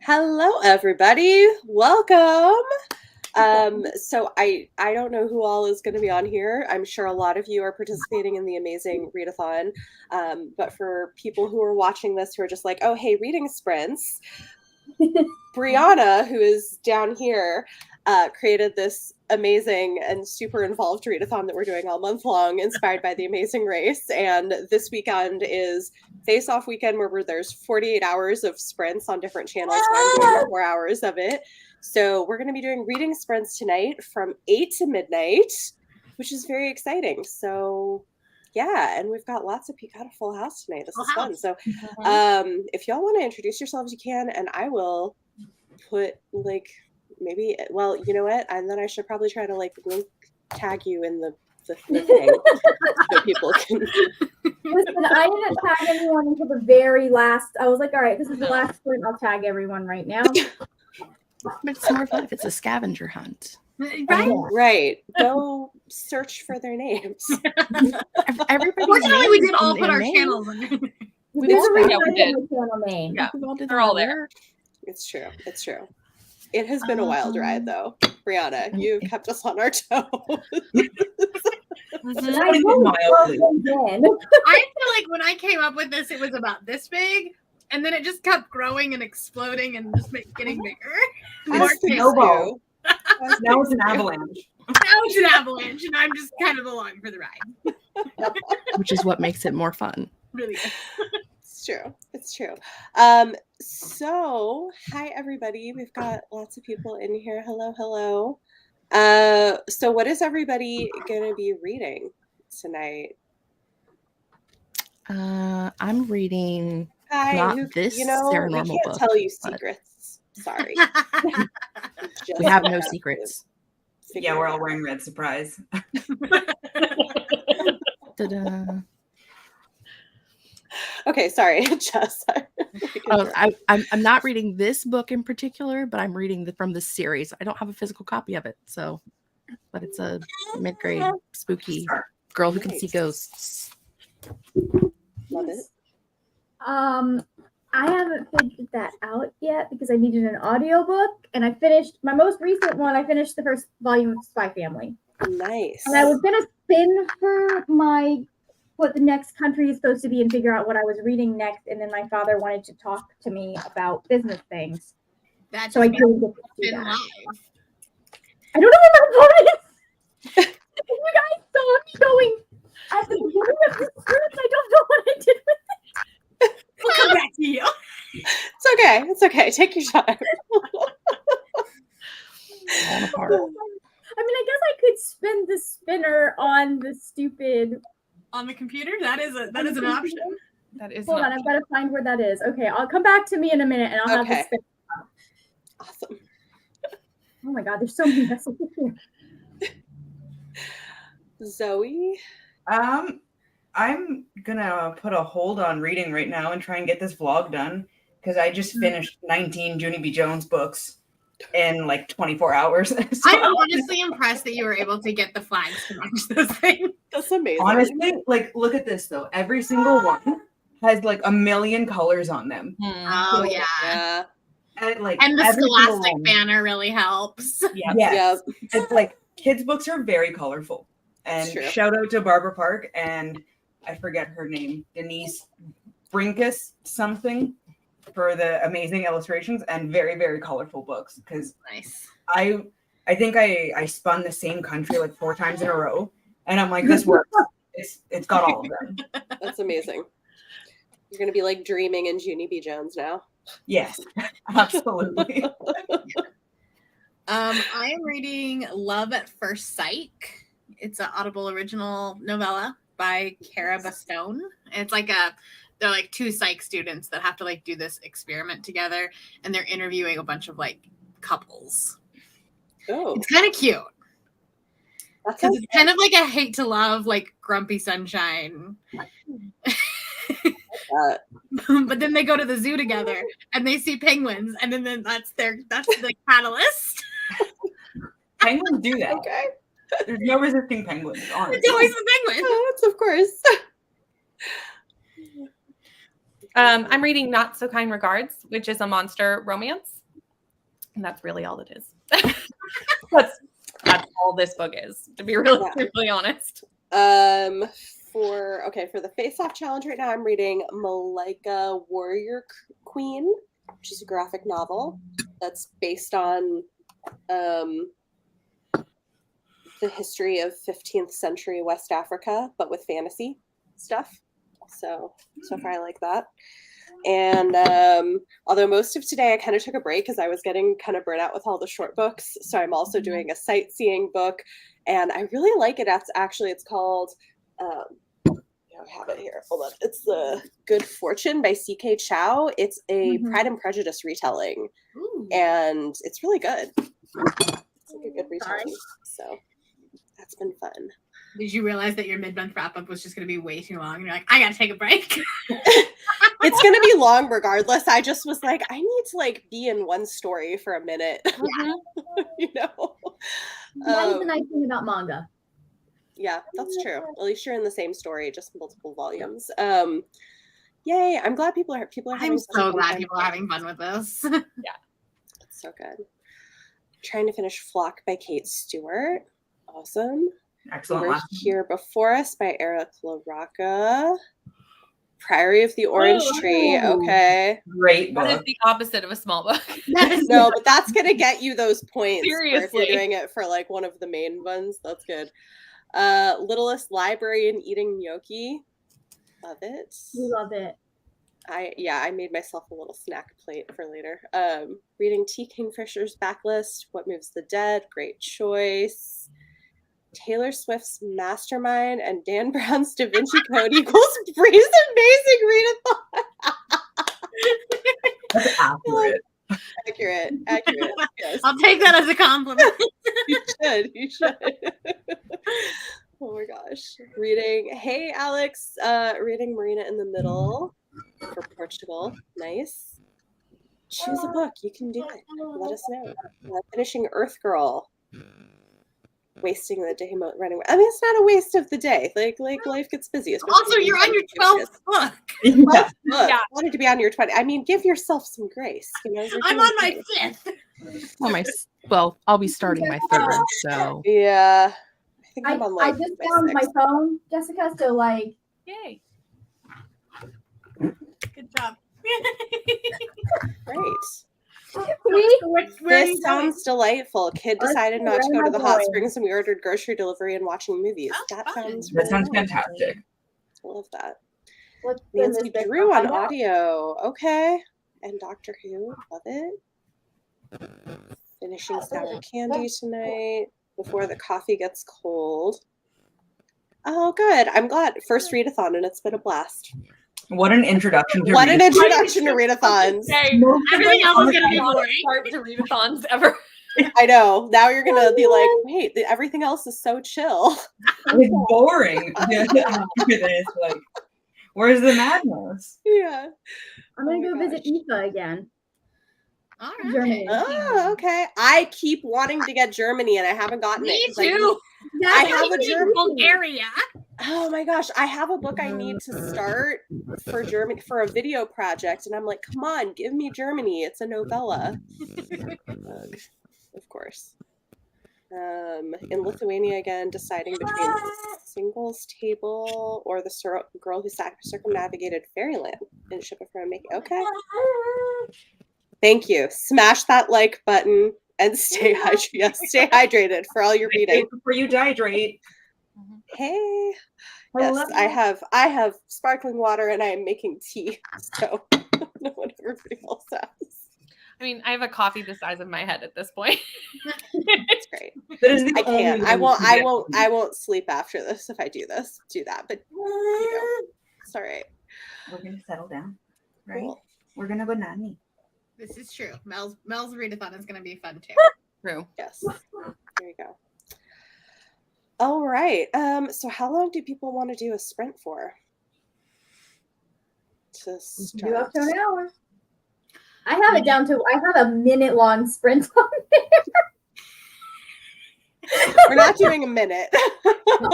Hello, everybody. Welcome. So I don't know who all is going to be on here. I'm sure a lot of you are participating in the Amazing Readathon. But for people who are watching this who are just like, oh, hey, reading sprints, Brianna, who is down here, created this amazing and super involved readathon that we're doing all month long, inspired by the Amazing Race. And this weekend is face-off weekend where there's 48 hours of sprints on different channels. So I'm doing 4 hours of it. So we're going to be doing reading sprints tonight from 8 to midnight, which is very exciting. So yeah, and we've got lots of people. Got a full house tonight. This is fun. So if y'all want to introduce yourselves, you can, and I will put maybe, well, you know what? And then I should probably try to link tag you in the thing so people can. Listen, I didn't tag anyone until the very last. I was like, all right, this is the last sprint. I'll tag everyone right now. But it's more fun if it's a scavenger hunt. Right? Right. Go search for their names. Everybody. Fortunately, we did all put our channels in. There's a reason we did. channel name. Yeah, they're all there. It's true. It's true. It has been a wild ride, though. Brianna, you kept us on our toes. I feel like when I came up with this, it was about this big, and then it just kept growing and exploding and just getting bigger. More snowball. Now it's an avalanche. Now it's an avalanche, and I'm just kind of along for the ride. Which is what makes it more fun. Really is. It's true. It's true. So hi everybody. We've got lots of people in here. Hello, hello. So what is everybody gonna be reading tonight? I'm reading this we paranormal can't book. Tell you secrets. Sorry. We have no secrets. Yeah, we're all wearing red. Surprise. Ta-da. Okay, sorry, Jess. I'm not reading this book in particular, but I'm reading from the series. I don't have a physical copy of it, but it's a mid-grade spooky girl who can see ghosts. Love it. I haven't figured that out yet because I needed an audiobook, and I finished my most recent one. I finished the first volume of Spy Family. Nice. And I was gonna spin for what the next country is supposed to be and figure out what I was reading next, and then my father wanted to talk to me about business things. So I couldn't get to do that. I don't know what my phone is. You guys saw me going at the beginning of the script. I don't know what I did with it. We'll come back to you. It's okay. It's okay. Take your time. Apart. I mean, I guess I could spin the spinner on the stupid. On the computer? That is an option. That is. Hold on, I've got to find where that is. Okay, I'll come back to me in a minute, and I'll have this spin. Awesome. Oh my God, there's so many messages here. Zoe? I'm gonna put a hold on reading right now and try and get this vlog done because I just finished 19 Junie B. Jones books in like 24 hours. So, I'm honestly impressed that you were able to get the flags to match those things. That's amazing. honestly, look at this though. Every single one has like a million colors on them. Oh yeah. And the Scholastic banner really helps. Yeah. Yep. It's like kids' books are very colorful. And shout out to Barbara Park and I forget her name, Denise Brinkus something, for the amazing illustrations and very, very colorful books. Because nice. I think I spun the same country like 4 times in a row, and I'm like, this works. It's got all of them. That's amazing. You're gonna be like dreaming in Junie B. Jones now. Yes, absolutely. I am reading Love at First Sight. It's an Audible original novella by Cara Bastone. It's like they're like 2 psych students that have to like do this experiment together, and they're interviewing a bunch of like couples. Oh, it's kind of cute because it's kind of like a hate to love, like Grumpy Sunshine. But then they go to the zoo together and they see penguins, and then that's the catalyst. Penguins do that. Okay. There's no resisting penguins. Honestly. It's always the penguin. Oh, it's of course. I'm reading Not So Kind Regards, which is a monster romance. And that's really all it is. that's all this book is, to be really honest. For the face-off challenge right now, I'm reading Malika Warrior Queen, which is a graphic novel that's based on the history of 15th century West Africa, but with fantasy stuff. So far I like that. And although most of today I kind of took a break because I was getting kind of burnt out with all the short books, so I'm also doing a sightseeing book, and I really like it. It's called I have it here. Hold on. It's The Good Fortune by C.K. Chow. It's a Pride and Prejudice retelling. Ooh. And it's really good. It's like a good retelling. So that's been fun. Did you realize that your mid-month wrap-up was just going to be way too long? And you're like, I got to take a break. It's going to be long regardless. I just was like, I need to be in one story for a minute. You know? That is the nice thing about manga. Yeah, that's true. At least you're in the same story, just multiple volumes. Yay! I'm glad people are having. I'm so glad people are having fun with this. Yeah, it's so good. Trying to finish Flock by Kate Stewart. Awesome. Excellent. We're Here Before Us by Eric LaRocca. Priory of the Orange Tree. Okay. Great book. That is the opposite of a small book. No, but that's gonna get you those points. Seriously. If you're doing it for one of the main ones, that's good. Littlest Library and Eating Gnocchi. Love it. We love it. I made myself a little snack plate for later. Reading T. Kingfisher's Backlist, What Moves the Dead, great choice. Taylor Swift's Mastermind and Dan Brown's Da Vinci Code equals Bree's Amazing Readathon. That's accurate. Accurate. Yes. I'll take that as a compliment. You should. Oh my gosh. Hey Alex, reading Marina in the Middle for Portugal. Nice. Choose a book. You can do it. Let us know. Finishing Earth Girl. Wasting the day running away. I mean, it's not a waste of the day. Life gets busy. Also, you're on your 12th book. Yeah. I wanted to be on your 20. I mean, give yourself some grace. I'm on my 5th. I'll be starting my 3rd. So yeah, I think I'm on I just found my phone, Jessica. So yay! Good job. Great. Where This sounds delightful. Kid decided not to go to the hot springs, and we ordered grocery delivery and watching movies. That sounds fantastic. I love that. What's Nancy Drew on audio. Okay. And Doctor Who. Love it. Finishing Sour Candy tonight before the coffee gets cold. Oh, good. I'm glad. First readathon, and it's been a blast. What an introduction to readathons. Everything else is going to be boring. Start to readathons ever. I know. Now you're going to be like, wait, everything else is so chill. It's boring. Where's the madness? Yeah. I'm going to go visit Aoife again. All right. Germany. Oh, okay. I keep wanting to get Germany, and I haven't gotten it. Me too. I have a German Bulgaria. Oh my gosh, I have a book I need to start for Germany for a video project, and I'm like, come on, give me Germany. It's a novella. Of course. In Lithuania again, deciding between Singles Table or the girl who circumnavigated fairyland in Ship of Her Making. Okay. Thank you. Smash that like button and stay hydrated for all your reading. Before you dehydrate. Hey. Yes, I have sparkling water and I am making tea. So I don't know what everybody else has. I mean, I have a coffee the size of my head at this point. That's great. That is I can't. I won't sleep after this if I do that. But it's all right. We're gonna settle down. Right? Cool. We're gonna go nanny. This is true. Mel's readathon is gonna be fun too. True. Yes. There you go. All right. So how long do people want to do a sprint for? To start. Do up to an hour. I have it down to I have a minute-long sprint on We're not doing a minute. Typically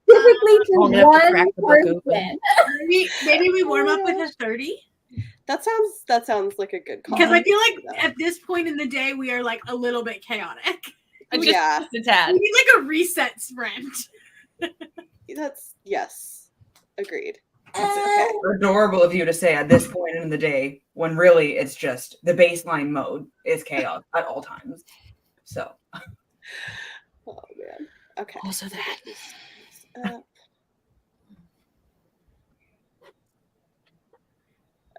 to I'm gonna have to one crack the book open. person. Maybe we warm up with a 30. That sounds like a good call. Because I feel like at this point in the day, we are like a little bit chaotic. Just a tad. We need like a reset sprint. Yes, agreed. It's adorable of you to say at this point in the day when really it's just the baseline mode is chaos at all times. So. Oh man. Okay. Also that.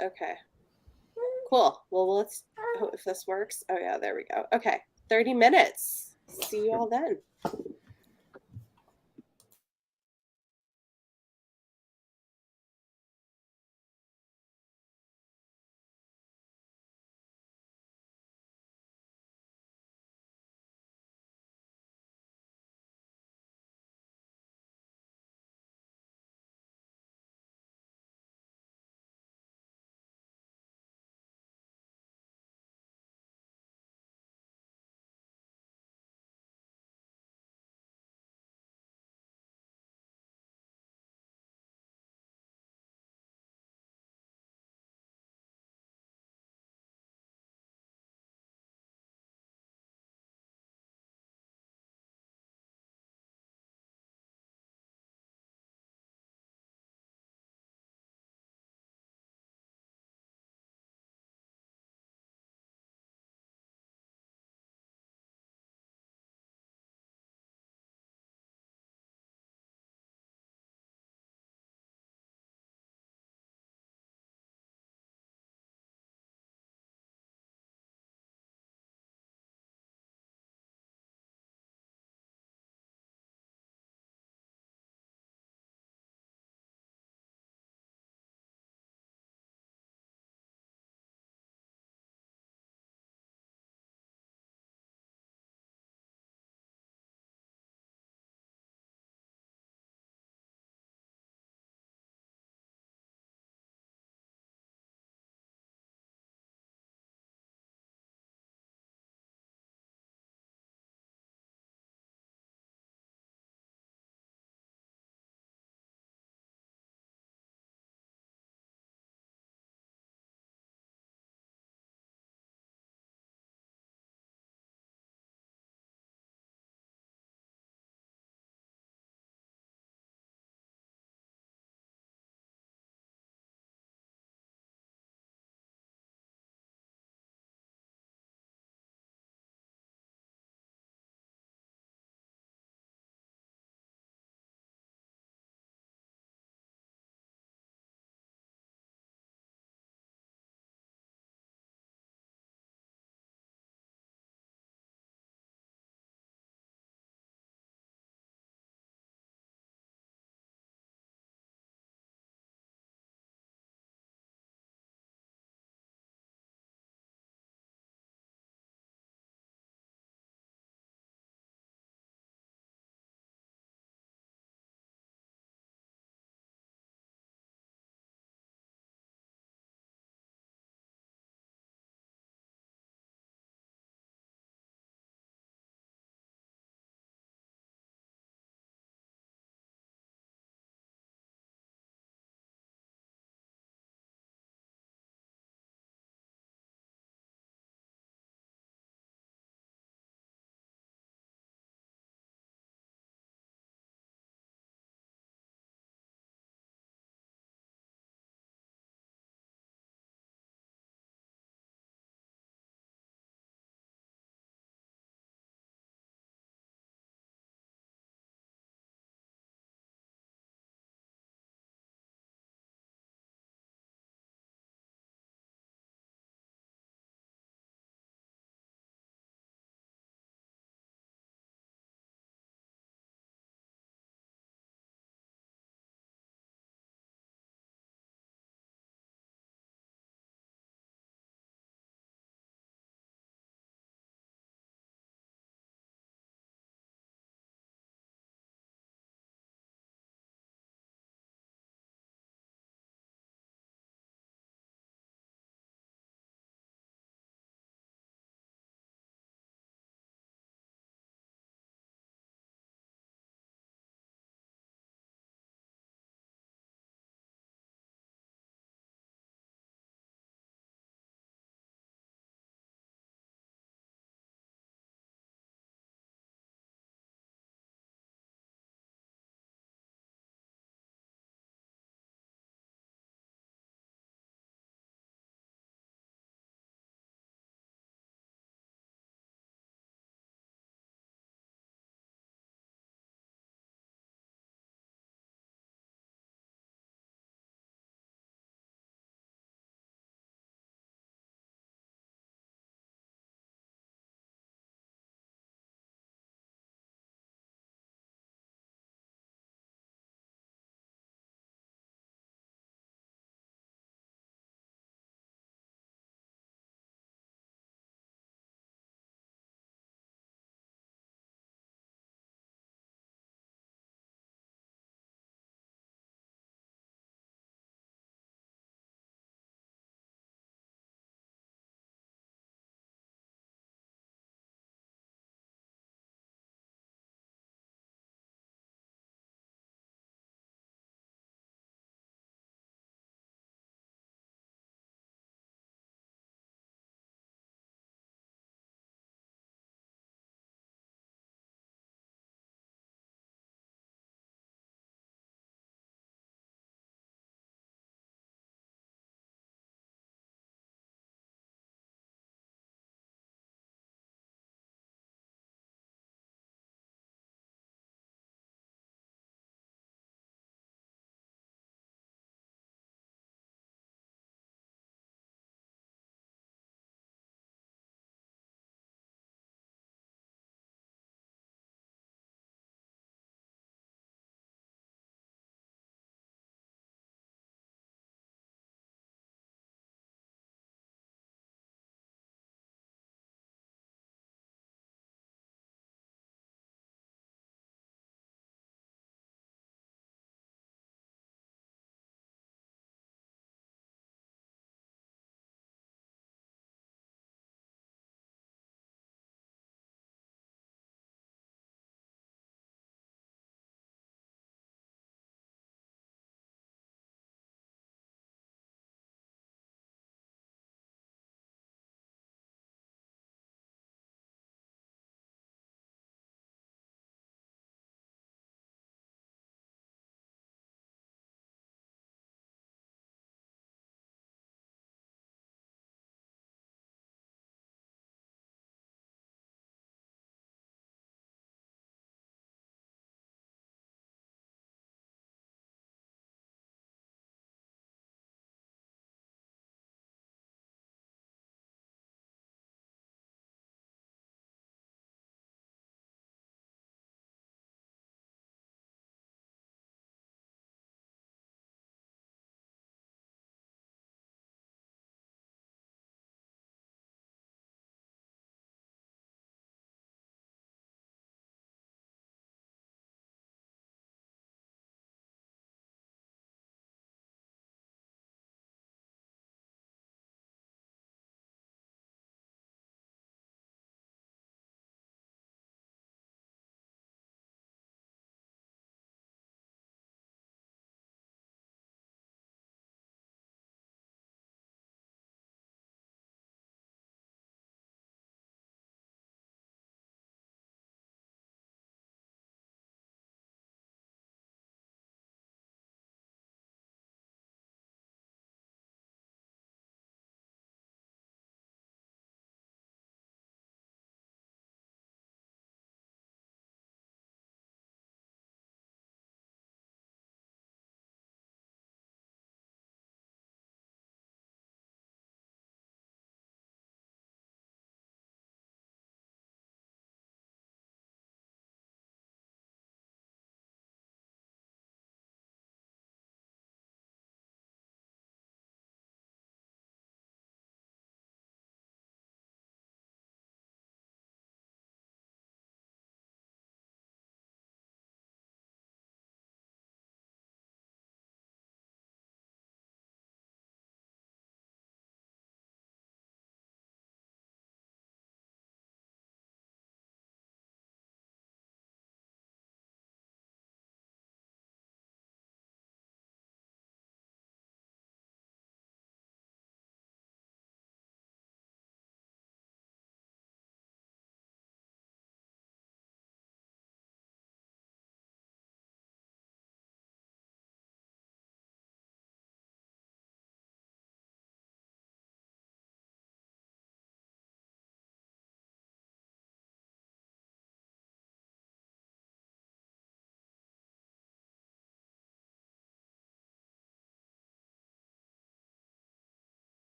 Okay. Cool. Well, let's hope if this works. Oh yeah, there we go. Okay. 30 minutes. See you all then.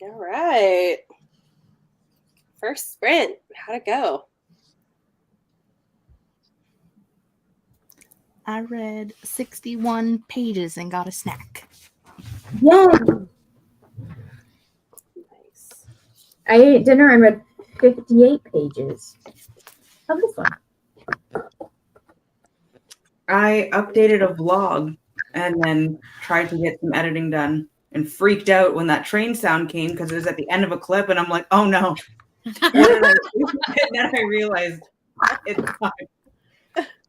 All right. First sprint. How'd it go? I read 61 pages and got a snack. Yeah. Nice. I ate dinner and read 58 pages of this one. I updated a vlog and then tried to get some editing done and freaked out when that train sound came because it was at the end of a clip and I'm like, oh no. What did I do? And then I realized it's fine.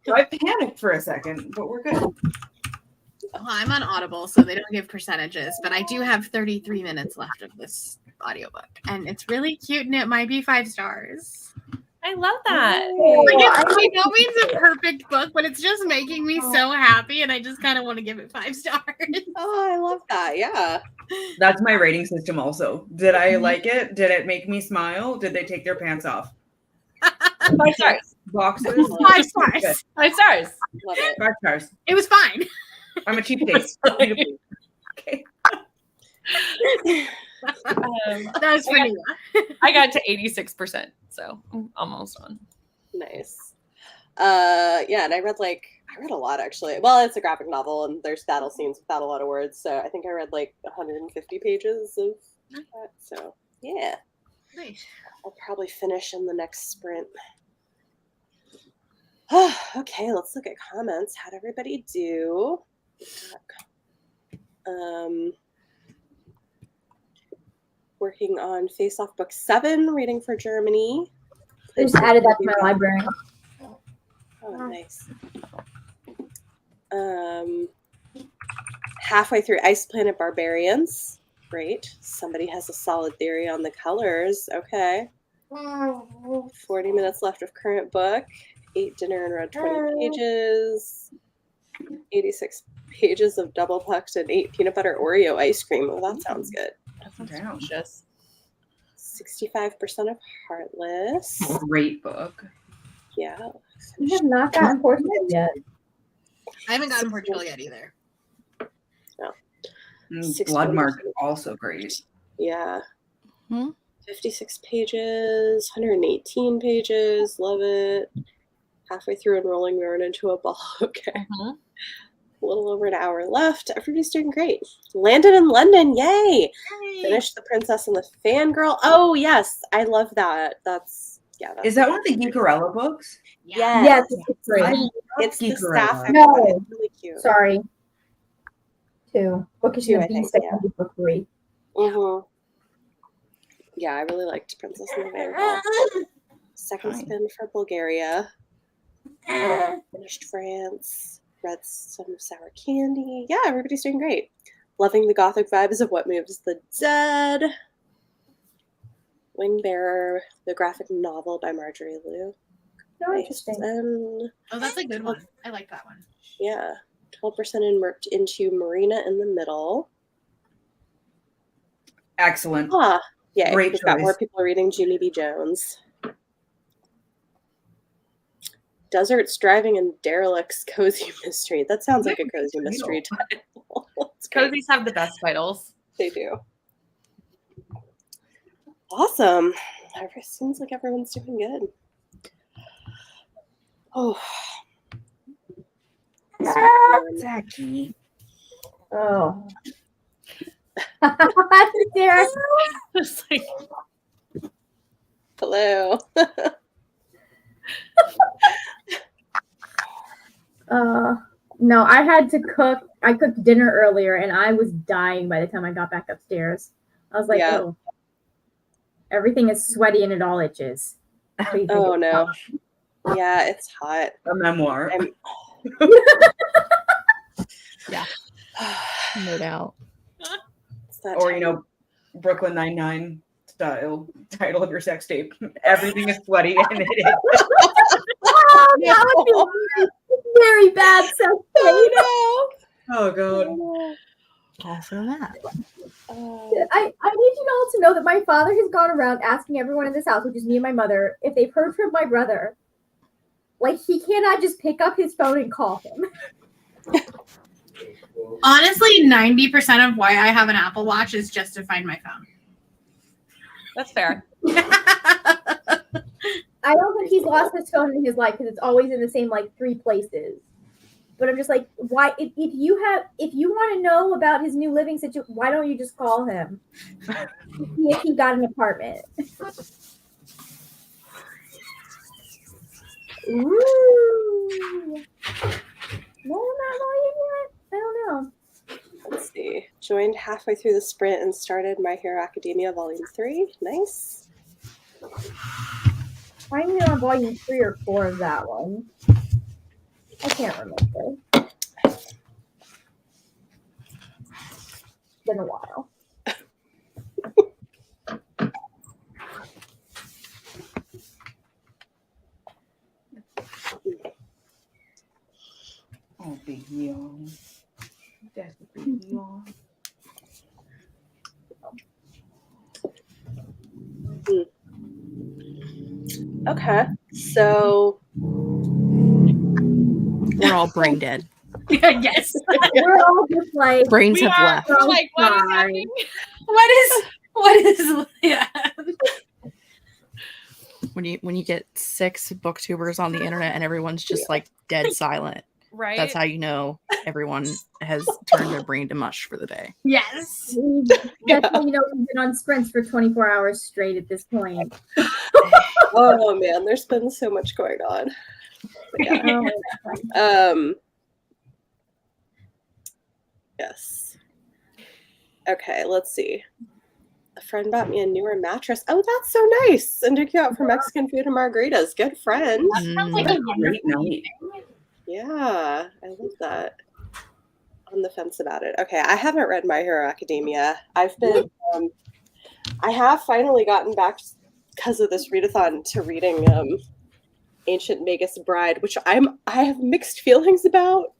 So I panicked for a second, but we're good. Well, I'm on Audible, so they don't give percentages, but I do have 33 minutes left of this audiobook, and it's really cute, and it might be 5 stars. I love that. Like, it's by no means a perfect book, but it's just making me so happy, and I just kind of want to give it 5 stars. Oh, I love that. Yeah. That's my rating system also. Did I like it? Did it make me smile? Did they take their pants off? 5 stars. Boxes? 5 stars. 5 stars. Love it. 5 stars. It was fine. I'm a cheap date. Okay. That was for Nia. I got to 86%, so I'm almost on. Nice. Yeah, and I read a lot actually. Well, it's a graphic novel and there's battle scenes without a lot of words. So I think I read like 150 pages of that. So yeah. Nice. I'll probably finish in the next sprint. Okay, let's look at comments. How'd everybody do? Working on Face Off Book 7, reading for Germany. I just added that to my library. Oh, nice. Halfway through Ice Planet Barbarians. Great. Somebody has a solid theory on the colors. Okay. 40 minutes left of current book. Ate dinner and read 20 pages. 86 pages of double pucked and 8 peanut butter Oreo ice cream. Well, that sounds good. Damn. 65% of Heartless. Great book. Yeah. You have not gotten Portugal yet. I haven't gotten Portugal yet either. Bloodmark, also great. Yeah. Hmm? 56 pages, 118 pages. Love it. Halfway through enrolling, we run into a ball. Okay. A little over an hour left. Everybody's doing great. Landed in London. Yay. Finished The Princess and the Fangirl. Oh, yes. I love that. That's Is that one of the Geekarella books? Yes. It's great. It's the Geekarella. staff. No. It's really cute. Sorry. 2. Bookish 2, and I the think, Beast, yeah. book 3. Mm-hmm. Yeah, I really liked Princess and the Fangirl. Second spin for Bulgaria. Finished France. Read some sour candy. Yeah, everybody's doing great. Loving the gothic vibes of What Moves the Dead. Wingbearer, the graphic novel by Marjorie Liu. Oh, interesting. Oh, that's a good one. I like that one. Yeah, 12% into Marina in the Middle. Excellent. Yeah, Great we've got choice. more people reading Junie B. Jones. Deserts, Driving, and Derelicts Cozy Mystery. That sounds like a cozy mystery title. Cozies have the best titles. They do. Awesome. It seems like everyone's doing good. Oh. Zachy. Oh. Sarah. Just like, Hello. No, I had to cook. I cooked dinner earlier and I was dying by the time I got back upstairs. I was like, Yeah. oh, everything is sweaty and it all itches. Oh, no. Yeah, it's hot. A memoir. Yeah. No doubt. It's that Or, time. Brooklyn Nine-Nine style title of your sex tape. Everything is sweaty and it is. Oh, that would be very bad. So Oh, God. Also that. I need you all to know that my father has gone around asking everyone in this house, which is me and my mother, if they've heard from my brother. Like, he cannot just pick up his phone and call him. Honestly, 90% of why I have an Apple Watch is just to find my phone. That's fair. I don't think he's lost his phone in his life because it's always in the same like 3 places. But I'm just like, why? If you want to know about his new living situation, why don't you just call him? See if he got an apartment. Ooh. No, not volume yet. I don't know. Let's see. Joined halfway through the sprint and started My Hero Academia Volume 3. Nice. I'm either on volume 3 or 4 of that one. I can't remember. It's been a while. Oh, big yawn. That's a big yawn. Okay. So We're all brain dead. Yes. We're all just like, Brains have left. We're like, what is sorry. happening? What is yeah. When you get 6 booktubers on the internet and everyone's just like dead silent. Right. That's how you know everyone has turned their brain to mush for the day. Yes. That's how you know we've been on sprints for 24 hours straight at this point. oh man, there's been so much going on. But yeah. Yes. Okay, let's see. A friend bought me a newer mattress. Oh, that's so nice. And took you out for Mexican food and margaritas. Good friend. That sounds like a Great night. Yeah, I love that. On the fence about it. Okay, I haven't read My Hero Academia. I've been, I have finally gotten back because of this readathon to reading Ancient Magus Bride, which I have mixed feelings about.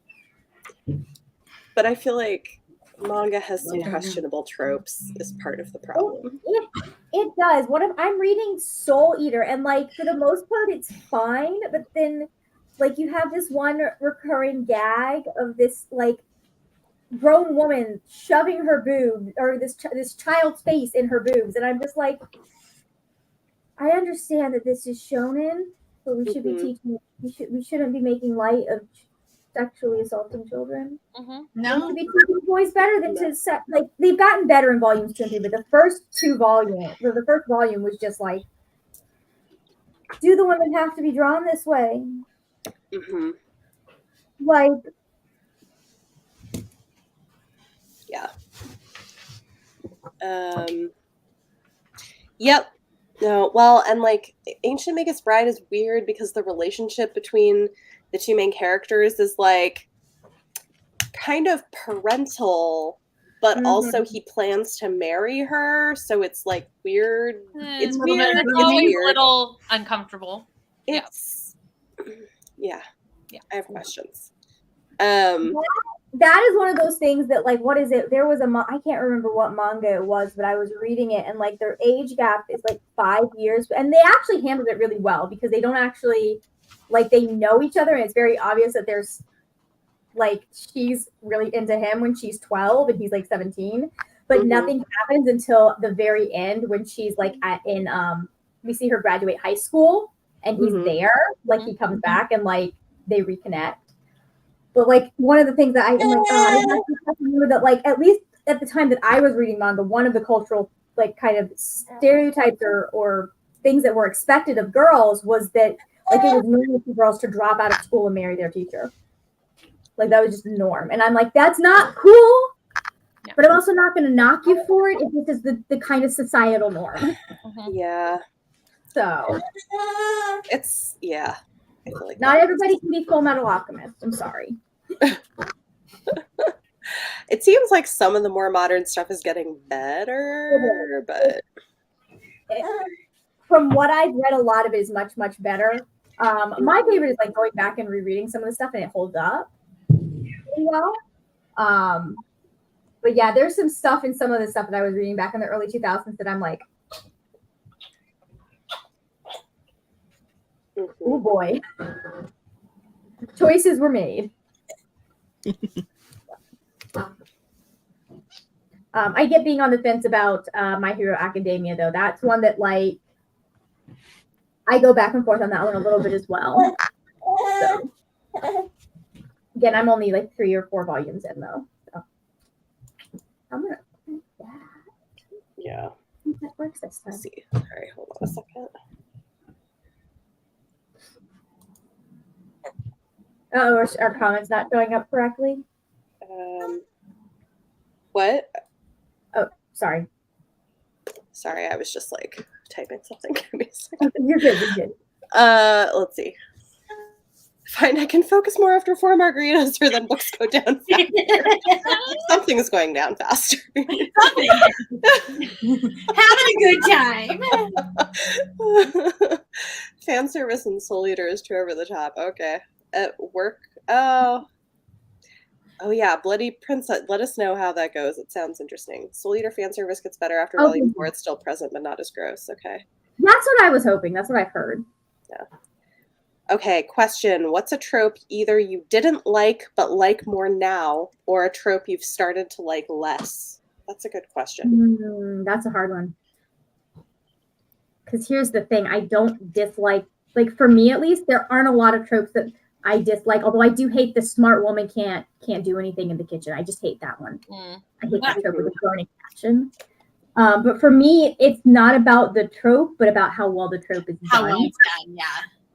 But I feel like manga has some questionable tropes is part of the problem. It does. I'm reading Soul Eater, and like for the most part, it's fine. But then, like you have this one recurring gag of this like grown woman shoving her boob or this child's face in her boobs, and I'm just like, I understand that this is shonen, but we should be teaching. We shouldn't be making light of sexually assaulting children. No, we should be teaching boys better than to set. Like they've gotten better in volumes 2 and 3, but the first 2 volumes, or the first volume was just like, do the women have to be drawn this way? Mm-hmm. Like, yeah. Yep. No, well, and like Ancient Magus Bride is weird because the relationship between the 2 main characters is like kind of parental, but also he plans to marry her, so it's like weird. It's weird. It's always a little uncomfortable. It's yeah. I have questions. that is one of those things that like, what is it? There was I can't remember what manga it was, but I was reading it, and like their age gap is like 5 years, and they actually handled it really well because they don't actually like they know each other, and it's very obvious that there's like she's really into him when she's 12 and he's like 17, but nothing happens until the very end when she's like we see her graduate high school and he's there, like he comes back and like they reconnect. But like one of the things that I'm like, that like at least at the time that I was reading manga, one of the cultural like kind of stereotypes or things that were expected of girls was that like it was normal for girls to drop out of school and marry their teacher. Like that was just the norm. And I'm like, that's not cool. Yeah. But I'm also not going to knock you for it if this is the kind of societal norm. Yeah. So it's I feel like not everybody can be Full Metal Alchemist. I'm sorry. It seems like some of the more modern stuff is getting better, but from what I've read, a lot of it is much, much better. My favorite is like going back and rereading some of the stuff, and it holds up really well. But yeah, there's some stuff in some of the stuff that I was reading back in the early 2000s that I'm like, oh boy, choices were made. I get being on the fence about My Hero Academia, though. That's one that, like, I go back and forth on that one a little bit as well. So, again, I'm only like 3 or 4 volumes in, though. So I'm gonna do that. Yeah. I think that works this time. Let's see. All right, hold on a second. Oh, our comments not showing up correctly? What? Oh, sorry. Sorry, I was just like typing something. Give me a second. You're good. You're good. Let's see. Find I can focus more after 4 margaritas, or then books go down faster. Something's going down faster. Having a good time. Fan service and Soul Eater is too over the top. Okay. At work. Oh yeah, Bloody Princess. Let us know how that goes. It sounds interesting. Soul Eater fan service gets better after volume 4. It's still present, but not as gross. Okay. That's what I was hoping. That's what I've heard. Yeah. Okay, question. What's a trope either you didn't like but like more now, or a trope you've started to like less? That's a good question. That's a hard one. Because here's the thing. I don't dislike, like, for me at least, there aren't a lot of tropes that I dislike, although I do hate the smart woman can't do anything in the kitchen. I just hate that one. I hate that trope with a burning passion. But for me, it's not about the trope, but about how well the trope is done. How well it's done, yeah.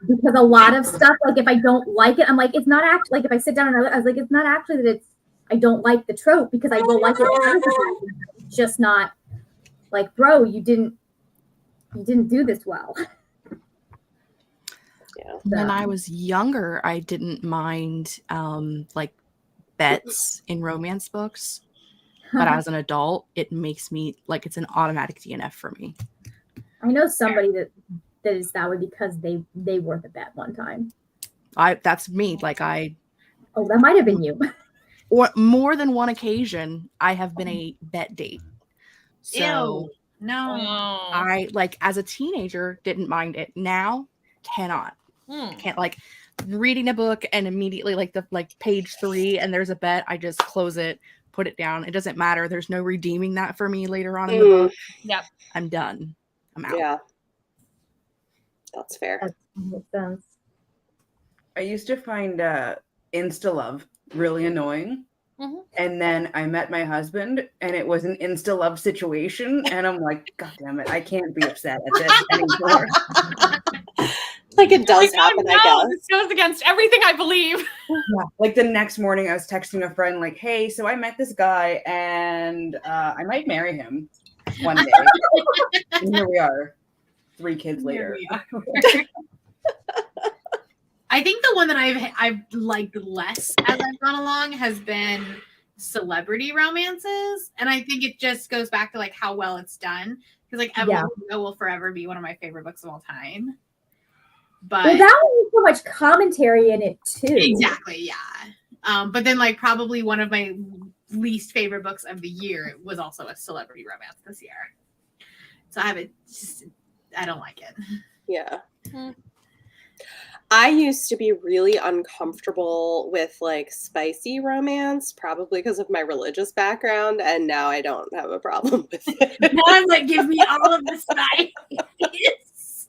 Because a lot of stuff, like, if I don't like it, I'm like, it's not actually, like, if I sit down and I was like, it's not actually that it's, I don't like the trope, because I will like it. It's just not like, bro, you didn't do this well. Yeah. When I was younger, I didn't mind like bets in romance books. But as an adult, it makes me like it's an automatic DNF for me. I know somebody that is that way because they were the bet one time. That's me. Like Oh, that might have been you. Or more than one occasion, I have been a bet date. So Ew. No. I, like, as a teenager, didn't mind it. Now, cannot. Can't, like, reading a book and immediately, like, page 3 and there's a bet, I just close it, put it down. It doesn't matter. There's no redeeming that for me later on in the book. Yep. I'm done. I'm out. Yeah. That's fair. That makes sense. I used to find Insta Love really annoying. And then I met my husband and it was an Insta Love situation. And I'm like, God damn it, I can't be upset at this anymore. Like, it does happen, I guess. This goes against everything I believe. Yeah. Like the next morning I was texting a friend like, hey, so I met this guy and I might marry him one day. And here we are, 3 kids later. I think the one that I've liked less as I've gone along has been celebrity romances, and I think it just goes back to like how well it's done. Because like Evelyn will forever be one of my favorite books of all time. But that one has so much commentary in it too. Exactly, yeah. But then like probably one of my least favorite books of the year was also a celebrity romance this year. So I don't like it. Yeah. I used to be really uncomfortable with like spicy romance, probably because of my religious background, and now I don't have a problem with it. Now I'm like, give me all of the spice.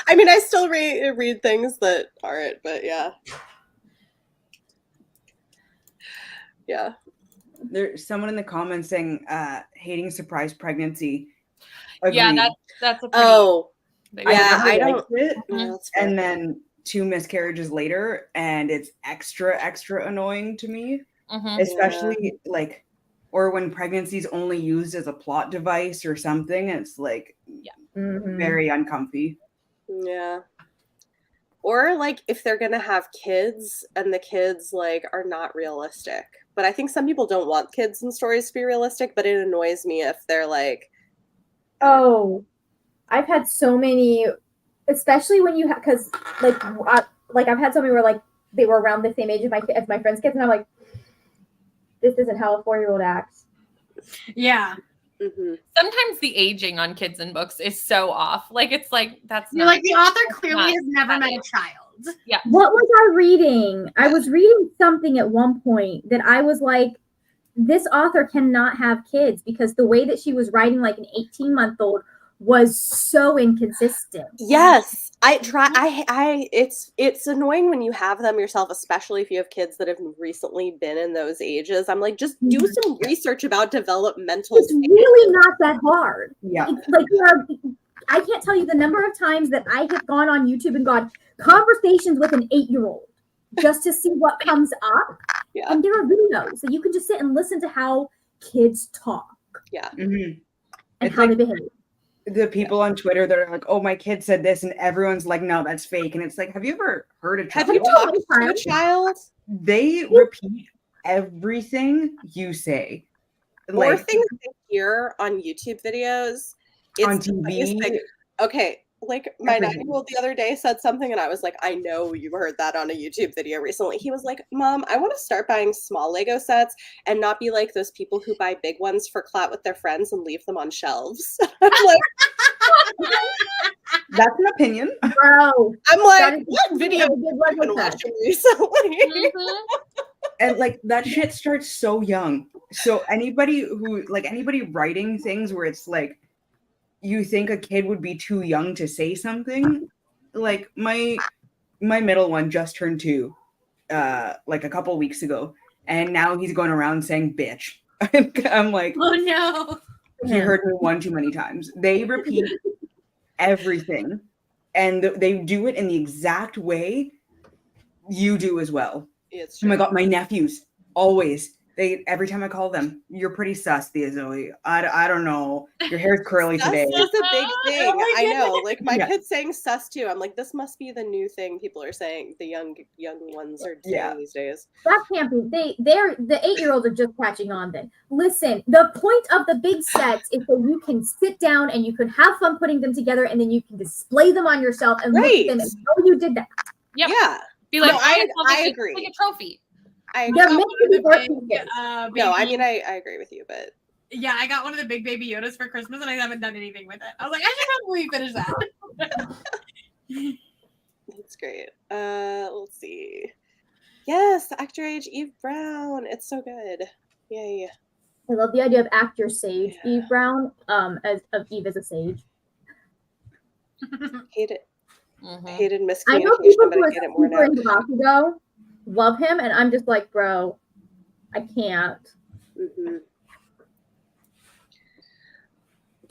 I mean, I still read things that aren't, but yeah. Yeah. There's someone in the comments saying hating surprise pregnancy. Agreed. Yeah, that's a pretty I don't. It. Yeah, and then 2 miscarriages later, and it's extra annoying to me, especially like, or when pregnancy is only used as a plot device or something. It's like very uncomfy. Yeah. Or like if they're gonna have kids and the kids like are not realistic. But I think some people don't want kids in stories to be realistic, but it annoys me if they're like, oh, I've had so many, especially when you have, because like I've had so many where like they were around the same age as my friends' kids, and I'm like, this isn't how a 4-year-old acts. Yeah. Sometimes the aging on kids in books is so off. Like it's like you're like the author clearly has never met a child. Yeah. What was I reading? I was reading something at one point that I was like, this author cannot have kids because the way that she was writing like an 18-month-old was so inconsistent. Yes, I try. It's annoying when you have them yourself, especially if you have kids that have recently been in those ages. I'm like, just do some research about developmental. It's really not that hard. Yeah. It's like I can't tell you the number of times that I have gone on YouTube and gone conversations with an 8-year-old just to see what comes up. Yeah. And there are videos that you can just sit and listen to how kids talk. Yeah. And It's how like they behave. the people on Twitter that are like, oh, my kid said this, and everyone's like, no, that's fake. And it's like, have you ever heard a Have child? you talked to a child? They repeat everything you say. Or Like things they hear on YouTube videos. on It's TV. like, okay, like my Everything. 9-year-old the other day said something and I was like, I know you've heard that on a YouTube video recently. He was like, Mom, I want to start buying small Lego sets and not be like those people who buy big ones for clout with their friends and leave them on shelves. I'm like, That's an opinion. Bro, I'm that like, is what video a have good you one been with that. watching recently? And like that shit starts so young. So anybody writing things where it's like you think a kid would be too young to say something, like my middle one just turned 2 like a couple weeks ago, and now he's going around saying bitch. I'm like, Oh no. he heard me one too many times. They repeat everything, and they do it in the exact way you do as well. It's Oh my true. god, my nephews always. Every time I call them, you're pretty sus, Thea Zoe. I don't know. Your hair's curly Sus today. is a big thing. my I know. Like my Yeah. kid's saying sus too. I'm like, this must be the new thing people are saying. The young ones are saying Yeah. these days. That can't be. They're the 8-year-olds are just catching on. Then listen. The point of the big sets is that you can sit down and you can have fun putting them together, and then you can display them on yourself and look at them and know you did that. Yep. Yeah. Be like, No, I agree. Like a trophy. I They're agree. meant to be worth pieces. No, I mean I agree with you, but Yeah, I got one of the big baby Yodas for Christmas and I haven't done anything with it. I was like, I should probably finish that. that's great. Let's see. Yes, Actor Age Eve Brown. It's so good. Yay. I love the idea of actor sage Yeah. Eve Brown, as of Eve as a sage. Hated Mhm. hated I know miscommunication, people but who I are get it more super now. into Bakugo love him, and I'm just like, bro, I can't. Mhm.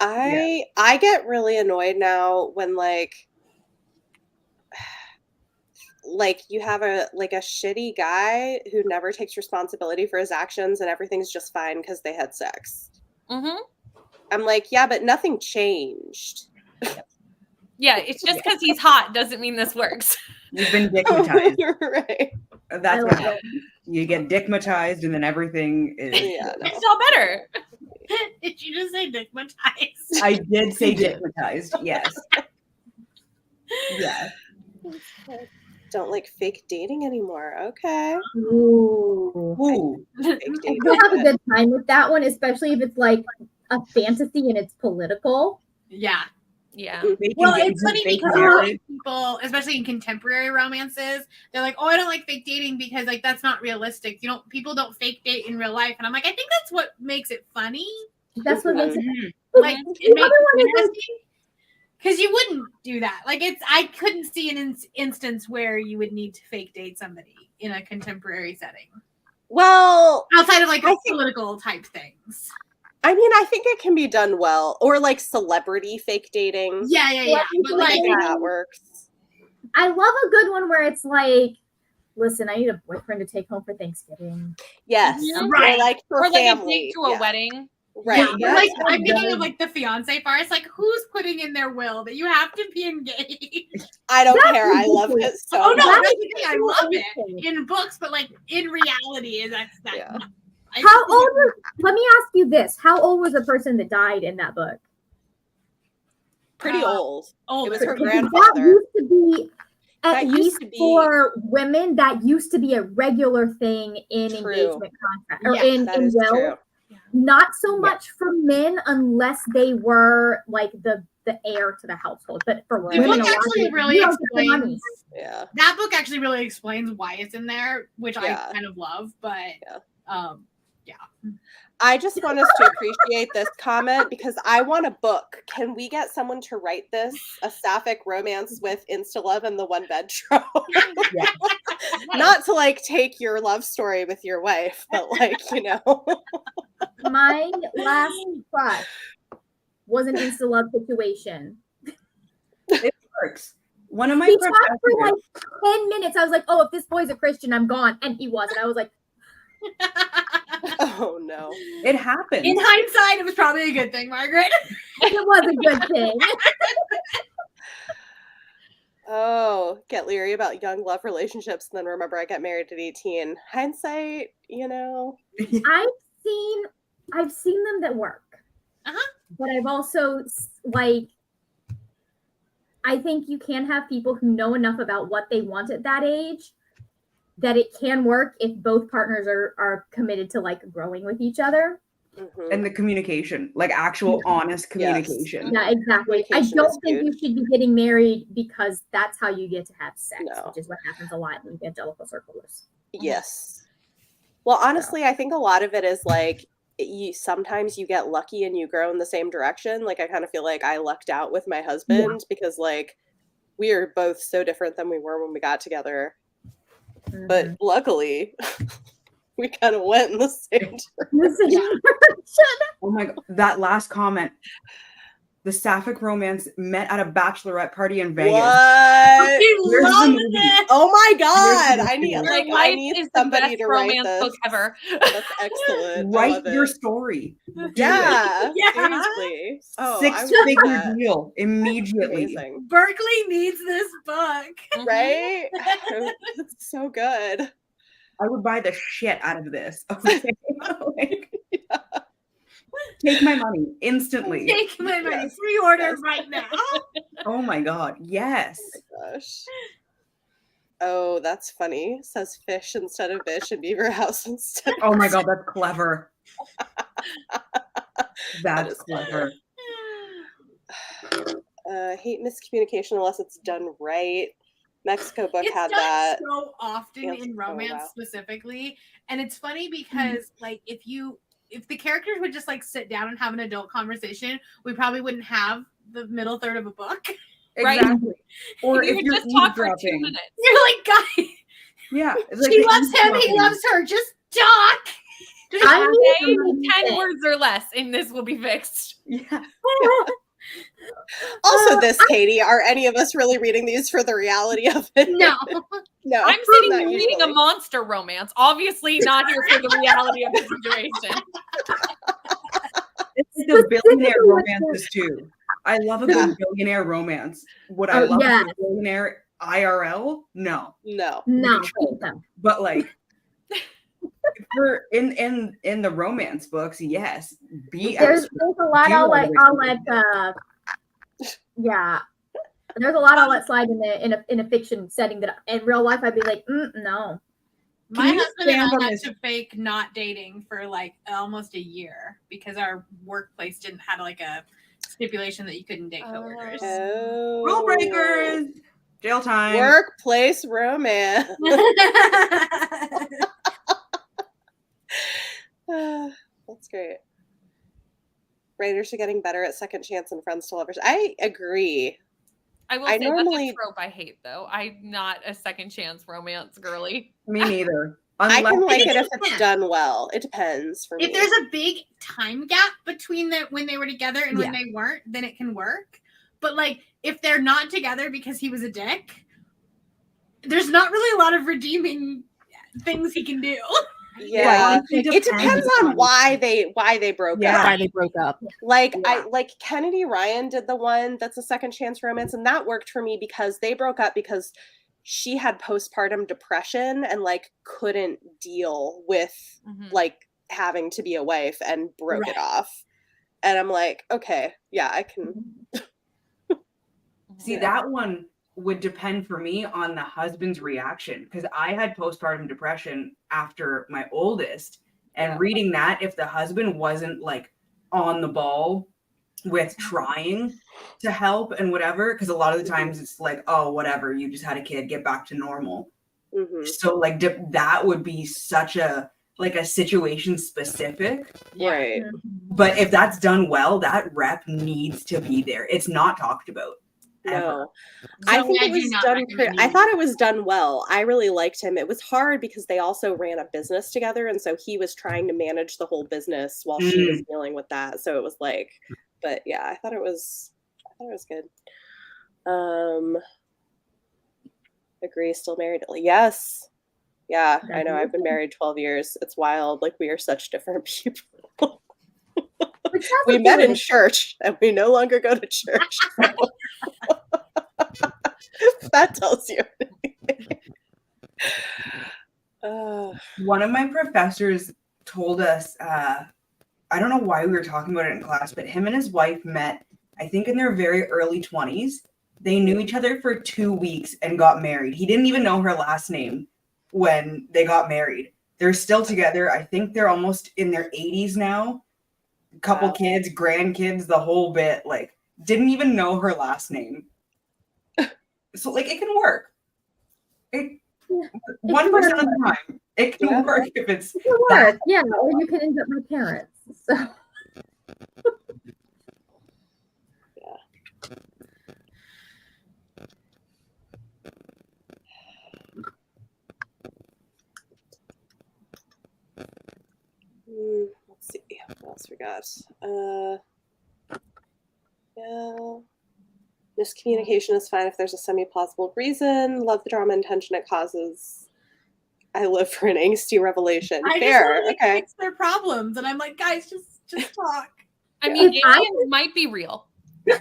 I get really annoyed now when like you have a shitty guy who never takes responsibility for his actions and everything's just fine because they had sex. Mhm. I'm like, yeah, but nothing changed. Yeah, it's just because he's hot doesn't mean this works. You've been dickmatized. Right. That's what happens. You get dickmatized, and then everything is. Yeah, no. It's all better. Did you just say dickmatized? I did say You did. dickmatized. Yes. Yes. Don't like fake dating anymore. Okay. Ooh. Ooh. Fake I dating. still have a good time with that one, especially if it's like a fantasy and it's political. Yeah. Yeah. Well, it's funny Fake because marriage. people, especially in contemporary romances, they're like, "Oh, I don't like fake dating because like that's not realistic. People don't fake date in real life." And I'm like, I think that's what makes it funny. That's what makes it. Mhm. Like The it makes other one it is like, interesting because you wouldn't do that. Like I couldn't see an instance where you would need to fake date somebody in a contemporary setting Well, outside of like I think- political type things. I mean, I think it can be done well, or like celebrity fake dating. Yeah. But I like, think that works. I love a good one where it's like, listen, I need a boyfriend to take home for Thanksgiving. Yes, Right. Or like for Or like a family. date to a Yeah. wedding. Right. yeah, but yes. like I'm Yes. thinking of like the fiance part. It's like who's putting in their will that you have to be engaged? I don't That's care. I love it ridiculous. so Oh no, much. that's the thing. I love it in books, but like in reality, is that Yeah. How old was, let me ask you this. How old was the person that died in that book? Pretty old. Oh, It was her Because grandfather. That used to be, at That used least to be- for women, that used to be a regular thing in True. engagement contract or Yeah, in That is will. true. Not so Yeah. much for men unless they were like the heir to the household, but for The women, book a lot of actually it, really you don't get the money. explains. Yeah. That book actually really explains why it's in there, which Yeah. I kind of love. But Yeah. I just want us to appreciate this comment because I want a book. Can we get someone to write this? A sapphic romance with insta-love and the one bed trope. Yeah. Not to like take your love story with your wife, but like, you know. My last crush was an insta-love situation. It works. One of my He friends talked for like 10 minutes. I was like, oh, if this boy's a Christian, I'm gone. And he was. And I was like, Oh no. it happens. In hindsight, it was probably a good thing, Margaret. it was a good thing. Oh, get leery about young love relationships and then remember I got married at 18. Hindsight, you know. I've seen them that work. Uh-huh. But I've also like, I think you can have people who know enough about what they want at that age that it can work if both partners are committed to like growing with each other. Mhm. And the communication, like actual honest communication. Yeah, exactly. I Communication don't is think huge. you should be getting married because that's how you get to have sex, No. which is what happens a lot in evangelical circles. Yes. Well, honestly, I think a lot of it is like sometimes you get lucky and you grow in the same direction. Like I kind of feel like I lucked out with my husband because like we are both so different than we were when we got together. But luckily, we kind of went in the same direction. Oh my god, that last comment. The sapphic romance met at a bachelorette party in Vegas. What? Where's the Love movie? it. Oh my god! Where's the I need movie? like Your I life need is the somebody best to write romance this. book ever. That's excellent. I Write love your it. story. Do Yeah, Yeah. seriously. Oh, I would do Six-figure that. deal immediately. Amazing, Berkeley needs this book. right? It's so good. I would buy the shit out of this. Okay. Like, take my money instantly. Take my money. Yes. Pre-order Yes. right now. Oh my god, yes. Gosh. Oh, that's funny. Says fish instead of fish and beaver house instead. Oh my god, that's clever. That's is clever. Hate miscommunication unless it's done right. Mexico book It's had done that. so often Yes. in Oh, romance wow. specifically, and it's funny because like if the characters would just like sit down and have an adult conversation, we probably wouldn't have the middle third of a book. Right. Exactly. Or You if would you're just talk for 2 eavesdropping. minutes. You're like, guys, Yeah. It's like she the loves him, he eavesdropping. loves her. Just talk. Just I say need 10 words or less, and this will be fixed. Yeah. Also, this, Katie, are any of us really reading these for the reality of it? No. No. I'm sitting not here reading a usually. monster romance, obviously not here for the reality of the situation. It's like the billionaire romances too. I love a good billionaire romance. Would I love a billionaire IRL? No. No. No, No. But like for in the romance books, yes. there's a lot I'll let yeah. There's a lot I'll let slide in a fiction setting that in real life I'd be like, no. My you husband and stand on I had this- to fake not dating for like almost a year because our workplace didn't have like a stipulation that you couldn't date coworkers. Oh. Rule breakers. Jail time. Workplace romance. That's great. Writers are getting better at second chance and friends to lovers. I agree. I will I say normally- that's a trope I hate, though. I'm not a second chance romance girly. Me neither. I can Unless- like it if it's depends. done well. It depends for me. If there's a big time gap between when they were together and when Yeah. they weren't, then it can work. But like if they're not together because he was a dick, there's not really a lot of redeeming things he can do. Yeah, It it depends on why they broke Yeah. up. Why they broke up. Like Yeah. like Kennedy Ryan did the one that's a second chance romance, and that worked for me because they broke up because she had postpartum depression and like couldn't deal with like having to be a wife and broke it off. And I'm like, okay, yeah, I can. See, Yeah. that one would depend for me on the husband's reaction because I had postpartum depression after my oldest, and reading that, if the husband wasn't like on the ball with trying to help and whatever, because a lot of the times it's like, oh, whatever, you just had a kid, get back to normal. Mhm. So like that would be such a like a situation specific. Right. But if that's done well, that rep needs to be there. It's not talked about. No. Ever. I think Zoe, it was do not done recommend I you. thought it was done well. I really liked him. It was hard because they also ran a business together, and so he was trying to manage the whole business while she was dealing with that. So it was like, but yeah, I thought it was good. Agree, still married. Yes. Yeah, I know. I've been married 12 years. It's wild. Like, we are such different people. We met in church and we no longer go to church. That tells you. One of my professors told us, I don't know why we were talking about it in class, but him and his wife met, I think, in their very early 20s. They knew each other for 2 weeks and got married. He didn't even know her last name when they got married. They're still together. I think they're almost in their 80s now. Couple kids, grandkids, the whole bit. Like, didn't even know her last name. So, like, it can work. 1% of the time, it can work if it's that. Yeah, or you can end up my parents. So. Let's see what else we got. Yeah. Miscommunication is fine if there's a semi-plausible reason. Love the drama and tension it causes. I live for an angsty revelation. Fair. Just okay. Fix their problems, and I'm like, guys, just talk. I mean, aliens might be real. Hey,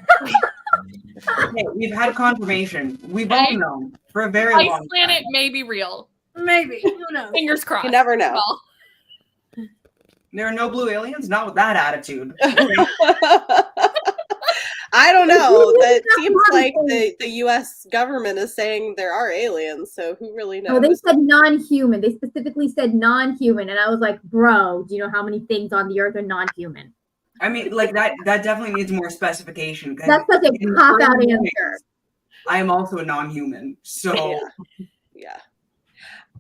we've had confirmation. We've all known for a very long time. Planet may be real. Maybe. Who knows? Fingers crossed. You never know. Well. There are no blue aliens? Not with that attitude. I don't know. That seems like the U.S. government is saying there are aliens, so who really knows? Oh, they said non-human. They specifically said non-human, and I was like, bro, do you know how many things on the earth are non-human? I mean, like, that definitely needs more specification. That's such a cop-out answer. I am also a non-human, so... Yeah.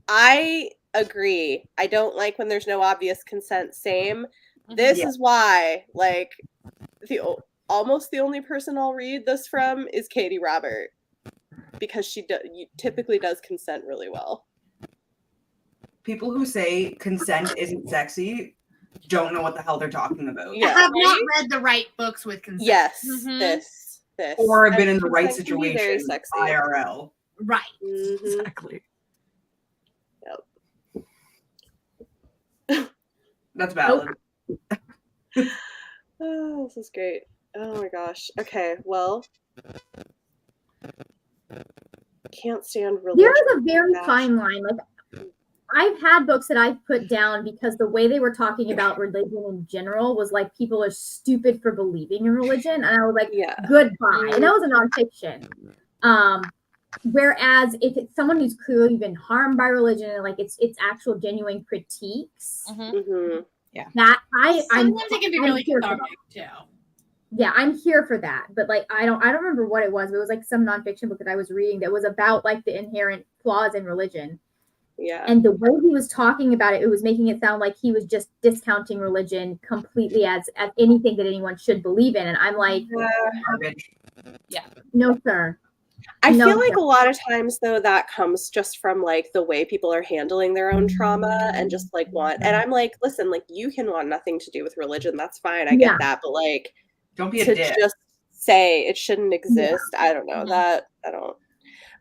I agree. I don't like when there's no obvious consent. Same. This is why, like, almost the only person I'll read this from is Katie Robert, because she typically does consent really well. People who say consent isn't sexy don't know what the hell they're talking about. Yeah, have not read the right books with consent. Yes, this. Or have been in the right situation. IRL. Right. Mm-hmm. Exactly. Yep. That's valid. Oh, this is great. Oh my gosh. Okay, well, can't stand religion. There is a very fine line. Like, I've had books that I've put down because the way they were talking about religion in general was like, people are stupid for believing in religion, and I was like, goodbye. And that was a nonfiction. Whereas if it's someone who's clearly been harmed by religion and like it's actual genuine critiques, yeah, that sometimes it can be really cathartic too. Yeah, I'm here for that. But like, I don't remember what it was, but it was like some nonfiction book that I was reading that was about like the inherent flaws in religion. Yeah. And the way he was talking about it, it was making it sound like he was just discounting religion completely as anything that anyone should believe in. And I'm like, no, sir. I feel like a lot of times though that comes just from like the way people are handling their own trauma and just like and I'm like, listen, like you can want nothing to do with religion. That's fine. I get that. But like, don't be a dick. Just say it shouldn't exist. I don't know that. I don't.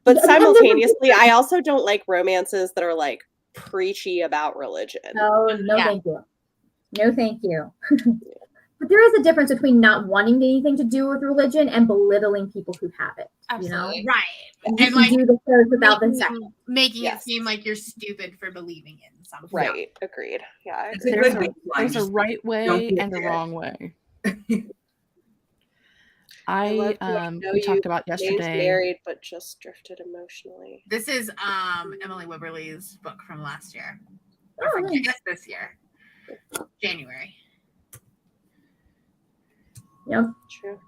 But simultaneously, I also don't like romances that are like preachy about religion. No, thank you. No, thank you. But there is a difference between not wanting anything to do with religion and belittling people who have it. Absolutely. You know? Right. And like do the church without the sex. Making it seem like you're stupid for believing in something. Right. Agreed. Yeah. There's a right way and a wrong way. We talked about yesterday. Married, but just drifted emotionally. This is Emily Wibberley's book from last year. I guess this year, January. Yep. True.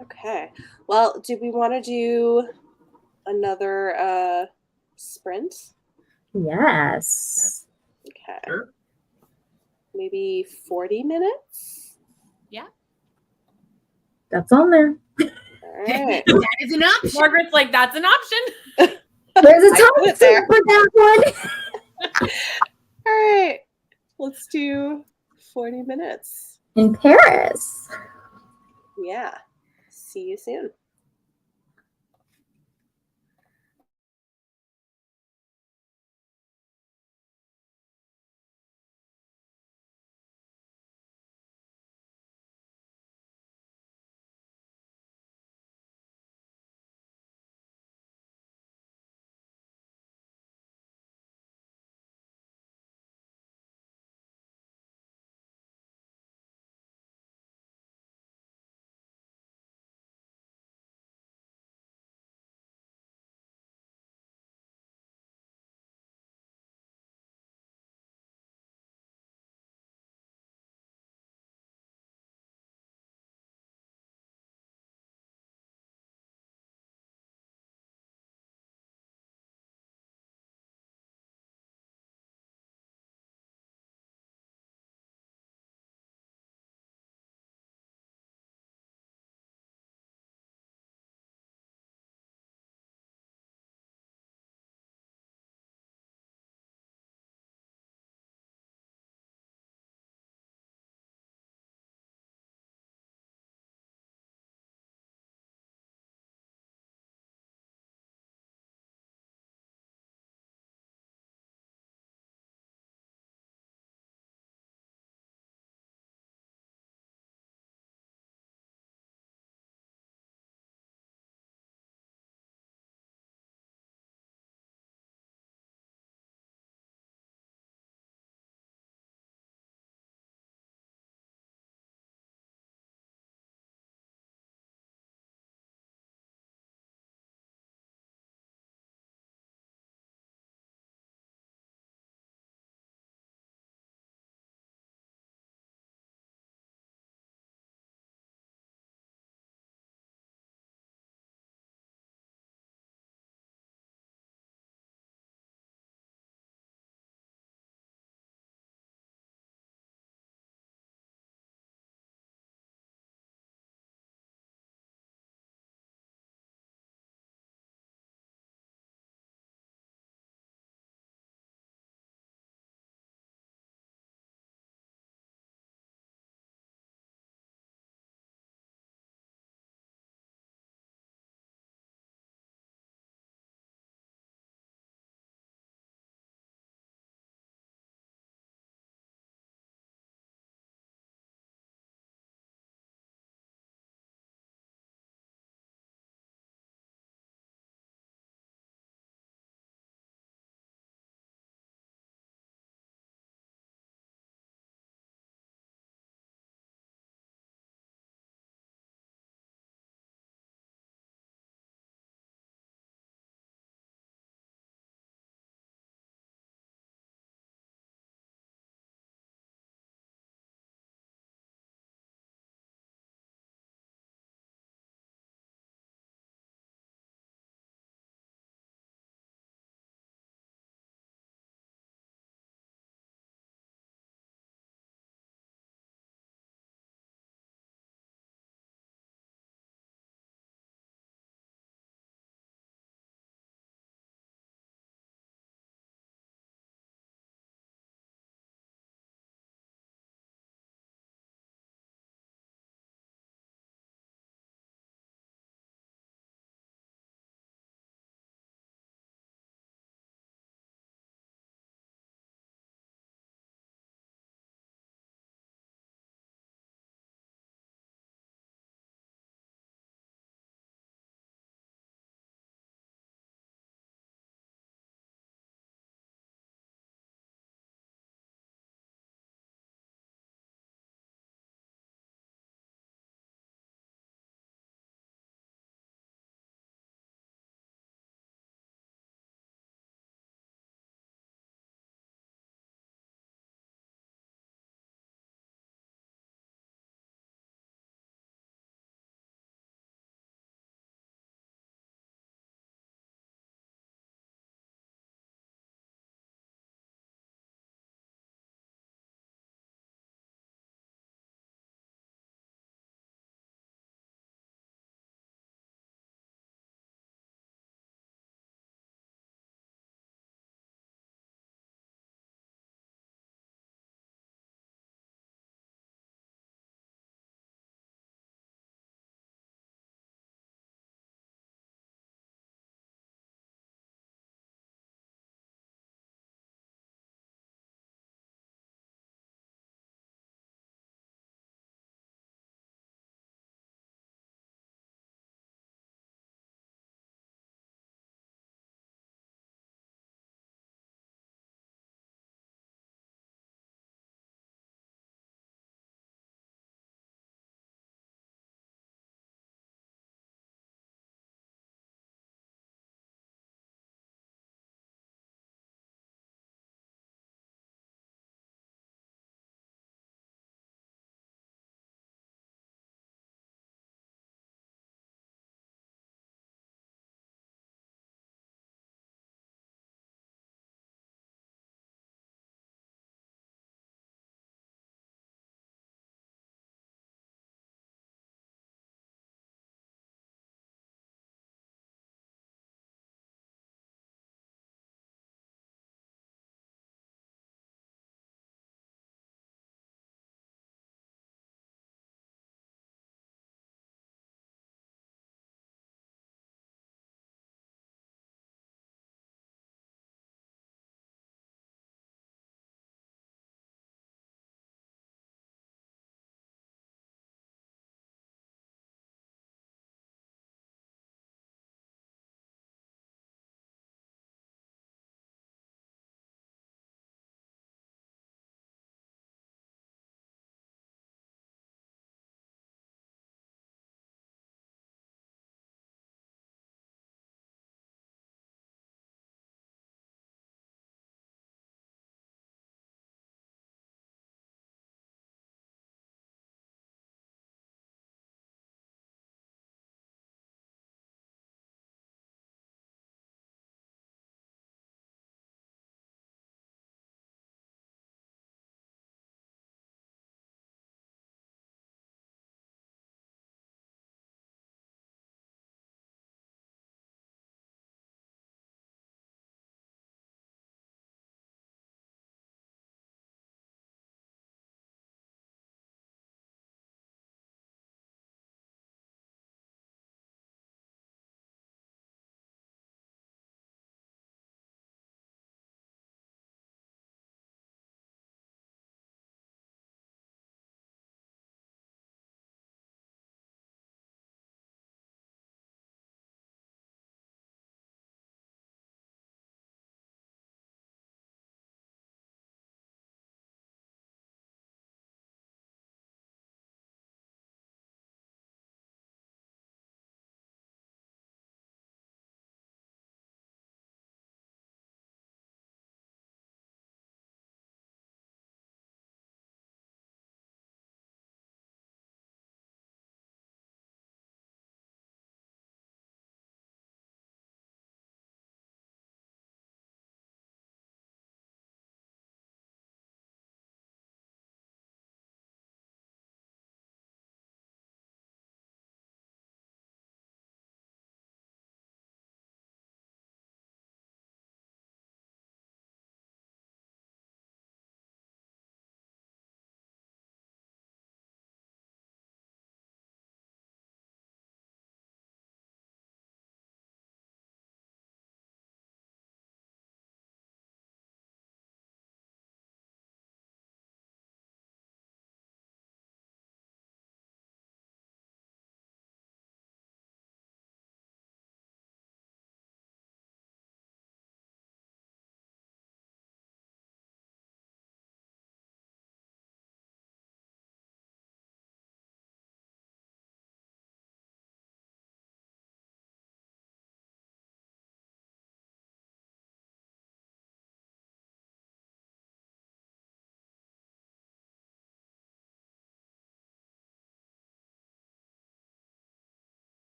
Okay. Well, do we want to do another sprint? Yes. Okay. Sure. Maybe 40 minutes? Yeah. That's on there. All right. That is an option. Margaret's like, that's an option. There's a I put time it there. for that one. All right. Let's do 40 minutes. In Paris. Yeah. See you soon.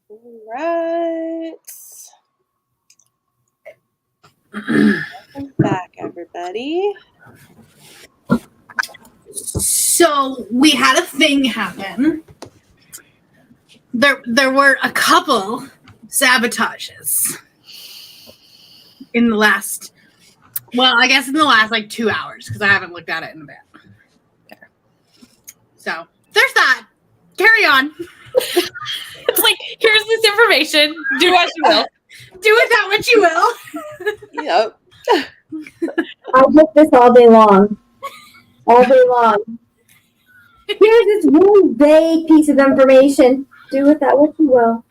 All right. Welcome back, everybody. So we had a thing happen. There were a couple sabotages in the last, well, I guess in the last like 2 hours, because I haven't looked at it in a bit. So there's that. Carry on. It's like, here's this information. Do as you will. Do with that what you will. Yep. I'll get this all day long. All day long. Here's this really vague piece of information. Do with that what you will.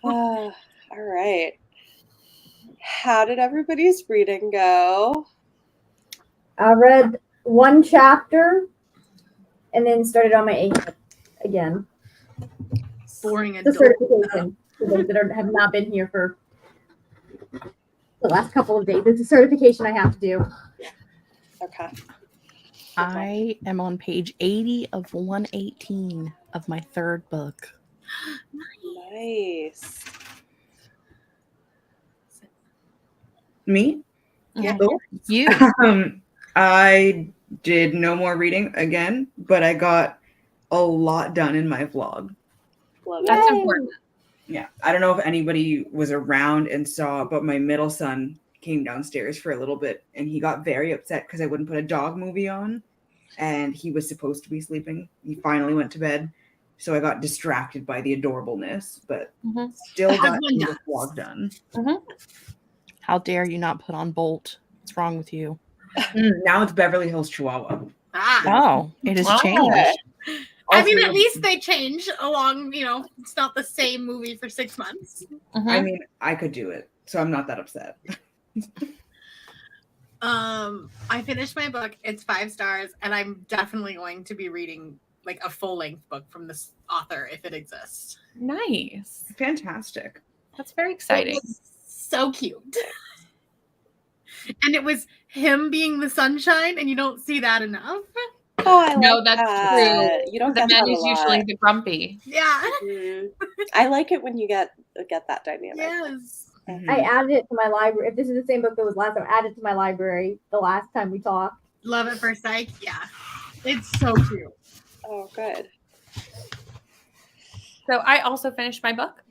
All right. How did everybody's reading go? I read one chapter and then started on my 8th again. Boring The adult. certification for those that have not been here for the last couple of days. It's a certification I have to do. Okay. I am on page 80 of 118 of my 3rd book. Nice. Me? Yeah. You. I did no more reading again, but I got a lot done in my vlog. Love it. That's Yay. important. Yeah, I don't know if anybody was around and saw, but my middle son came downstairs for a little bit and he got very upset because I wouldn't put a dog movie on and he was supposed to be sleeping. He finally went to bed. So I got distracted by the adorableness, but still As got one the does. vlog done. How dare you not put on Bolt? What's wrong with you? Now it's Beverly Hills Chihuahua. Oh, it has Oh. changed. I mean, Also, at least they change along, it's not the same movie for 6 months. I mean, I could do it, so I'm not that upset. I finished my book. It's 5 stars, and I'm definitely going to be reading like a full-length book from this author if it exists. Nice. Fantastic. That's very exciting. It was so cute. And it was him being the sunshine, and you don't see that enough. Oh, I No, like that's that. true. You don't The get man that a is lot. usually the grumpy. Yeah. Mhm. I like it when you get that dynamic. Yes. I added it to my library. If this is the same book that was last time, I added it to my library the last time we talked. Love at first sight. Yeah. It's so cute. Oh, good. So I also finished my book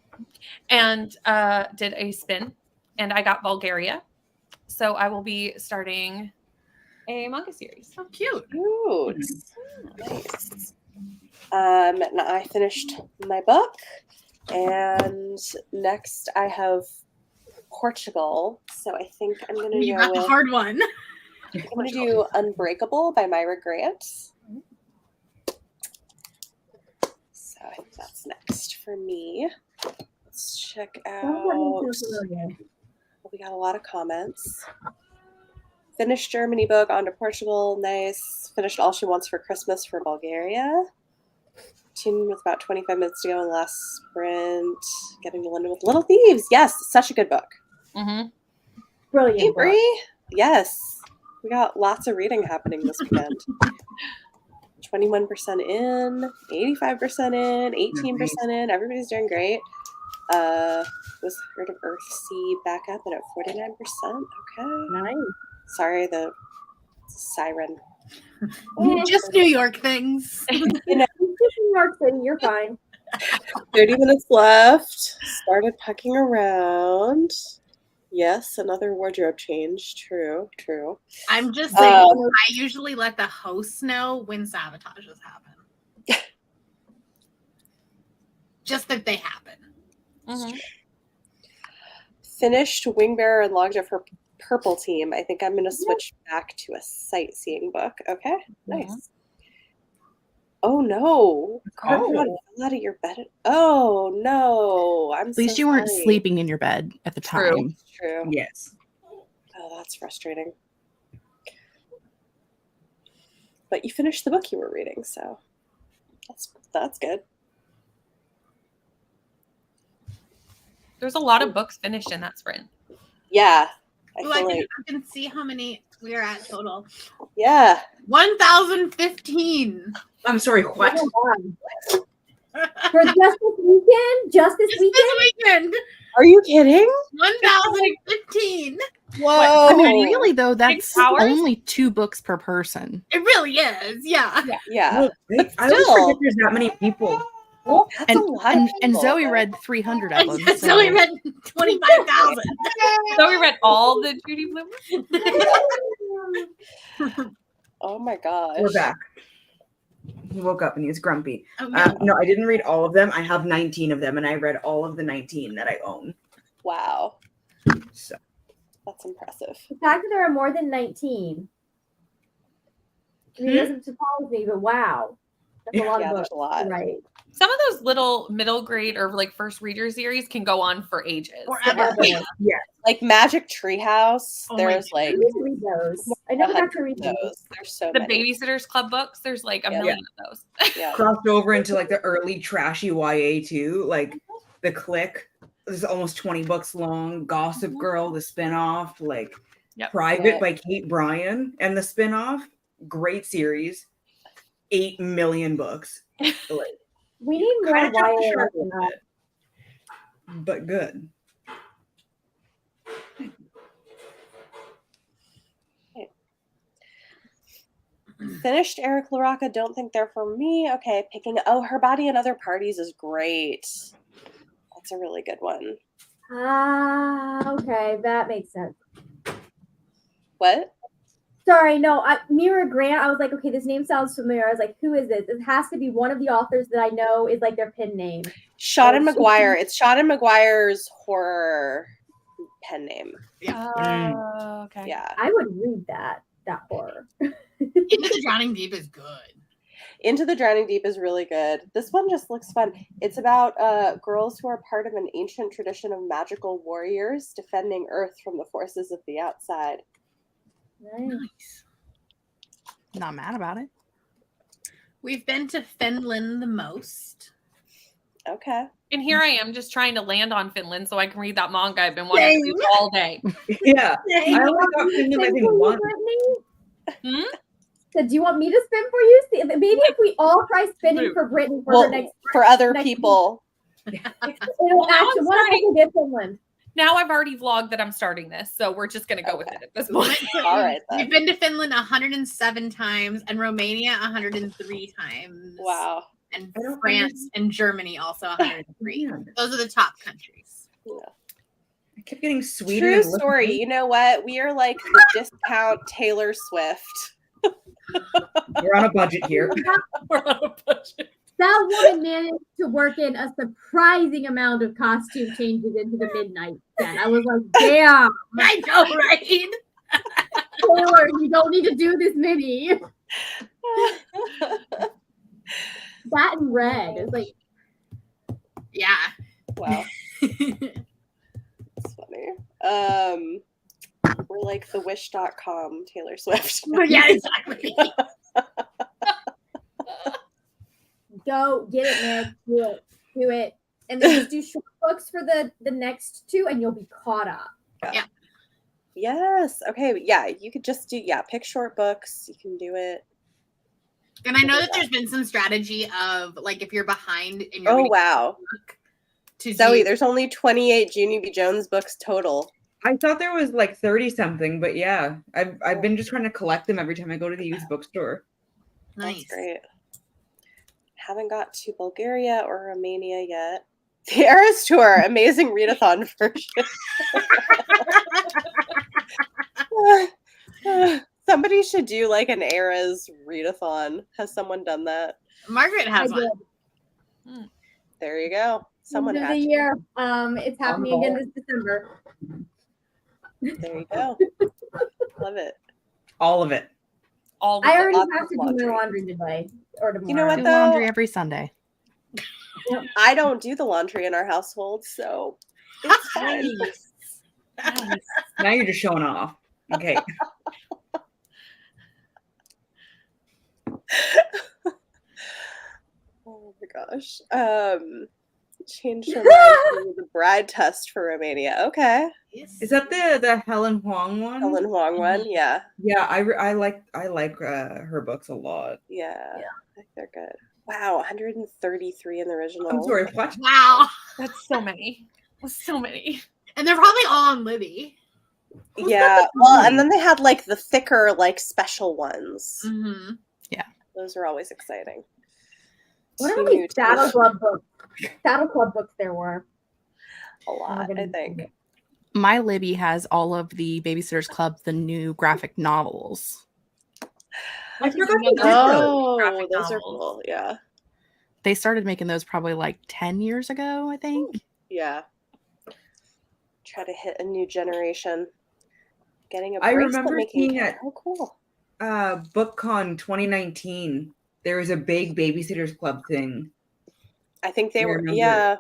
and did a spin, and I got Bulgaria. So I will be starting a manga series. So cute. Cute. Nice. And I finished my book, and next I have Portugal. So I think I'm gonna You go got the with, hard one. I'm gonna do Unbreakable by Myra Grant. So I think that's next for me. Let's check out. We got a lot of comments. Finished Germany book, on to Portugal. Nice. Finished All She Wants for Christmas for Bulgaria. Tuned with about 25 minutes to go in the last sprint. Getting to London with Little Thieves. Yes, such a good book. Mm-hmm. Brilliant. Hey, book. Bree. Yes. We got lots of reading happening this weekend. 21% in, 85% in, 18% in. Everybody's doing great. Was Heard of Earthsea back up and at 49%. Okay. Nice. Sorry, the siren. Just New York things. You know, It's New York City. You're fine. 30 minutes left. Started pecking around. Yes, another wardrobe change. True. I'm just saying, I usually let the hosts know when sabotages happen. Just that they happen. Mm-hmm. Finished Wingbearer and logged up her purple team. I think I'm going to switch back to a sightseeing book. Okay, nice. Oh no! Cardboard fell out of your bed. Oh no! At least you weren't sleeping in your bed at the time. True. Yes. Oh, that's frustrating. But you finished the book you were reading, so that's good. There's a lot of books finished in that sprint. Yeah, I can see how many we are at total. Yeah. 1,015. I'm sorry, what? For just this weekend? Just this weekend? This weekend, Are you kidding? 1,015. Whoa. I mean, really though, that's hours? only 2 books per person. It really is. Yeah. Yeah. But But I always still- forget there's that many people. That's And, a lot of and people. Zoe read 300 of them. So So we read 25,000. So we read all the Judy Blume. Oh my gosh. We're back. He woke up and he was grumpy. Oh, no. No, I didn't read all of them. I have 19 of them, and I read all of the 19 that I own. Wow. So That's impressive. The fact that there are more than 19. I mean, it doesn't surprise me, but wow. That's a lot Yeah, of there's books. a lot. Right. Some of those little middle grade or like first reader series can go on for ages. Forever. Like Magic Treehouse. Oh my there's I like need to read those. I never got to read those. those. There's so The many. Babysitters Club books, there's like a Yeah. million of those. Yeah. crossed over into like the early trashy YA too, like The Click. This is almost 20 books long. Gossip Girl, the spinoff, like Yep. Private Yeah. by Kate Bryan, and the spinoff. Great series. 8 million books. Like, We need more kinda jumped the YA. shark a than little that. bit, but good. Finished Eric LaRocca. Don't think they're for me. Okay, picking. Oh, Her Body and Other Parties is great. That's a really good one. Okay, that makes sense. What? Sorry, no, Mira Grant. I was like, okay, this name sounds familiar. I was like, who is this? It has to be one of the authors that I know is like their pen name. Sean and Oh, McGuire. It's Sean and McGuire's horror pen name. Oh, okay. Yeah. I would read that horror. Into the Drowning Deep is good. Into the Drowning Deep is really good. This one just looks fun. It's about girls who are part of an ancient tradition of magical warriors defending Earth from the forces of the outside. Nice. not mad about it. We've been to Finland the most. Okay. And here I am just trying to land on Finland so I can read that manga I've been wanting to read all day. Yeah. I only got Finland, I think, once. So do you want me to spin for you? See, maybe if we all try spinning for Brittany for her Well, next, for other next people. it'll Well, now actually I'm one of us starting- will get Finland. Now I've already vlogged that I'm starting this, so we're just gonna go with it at this point. All right, then. We've been to Finland 107 times and Romania 103 times. Wow. And I don't France and Germany also 103. Man, Those are the top countries. I kept getting Sweden. True and story. Lithuania. You know what? We are like the discount Taylor Swift. We're on a budget here. We're on a budget. That woman managed to work in a surprising amount of costume changes into the midnight set. I was like, damn, I know, right? Taylor, you don't need to do this many. That and red. It's like, Yeah. Wow. That's funny. We're like the wish.com Taylor Swift. Yeah, exactly. go get it, Nick. Do it. And then just do short books for the next two, and you'll be caught up. Yes. Okay. Yeah. You could just pick short books. You can do it. And I know that there's been some strategy of like if you're behind in your Oh, reading wow. book to Zoe, do- there's only 28 Junie B. Jones books total. I thought there was like 30 something, but yeah, I've been just trying to collect them every time I go to the used bookstore. nice. That's great. Haven't got to Bulgaria or Romania yet. The Eras Tour, Amazing Readathon version. Somebody should do like an Eras Readathon. Has someone done that? Margaret has I did. one. There you go. Someone End of had the to. year. It's happening again this December. There you go. Love it. All of it. All I already lots have of to do my laundry. laundry today or tomorrow. You know what, Do though? laundry every Sunday. I don't do the laundry in our household, so it's fine. Now you're just showing off. Okay. Oh my gosh. Changed her mind to the bride test for Romania. Okay. Is that the Helen Huang one? Helen Huang one. Yeah. Yeah, I like her books a lot. Yeah. I think they're good. Wow, 133 in the original. I'm sorry, what? Wow. That's so many. So many. And they're probably all on Libby. Yeah, well, and then they had like the thicker, like special ones. Mm-hmm. Those are always exciting. What Two are new these Saddle teams. Club books? Saddle Club books there were. A lot, I think. My Libby has all of the Babysitters Club, the new graphic novels. I forgot Yeah, they did those. Oh, graphic those are novels. cool. Yeah. They started making those probably like 10 years ago, I think. Yeah. Try to hit a new generation. Getting a I bracelet remember making seeing kit. at Oh, cool. BookCon 2019, there was a big Babysitters Club thing. I think they You were, remember? yeah.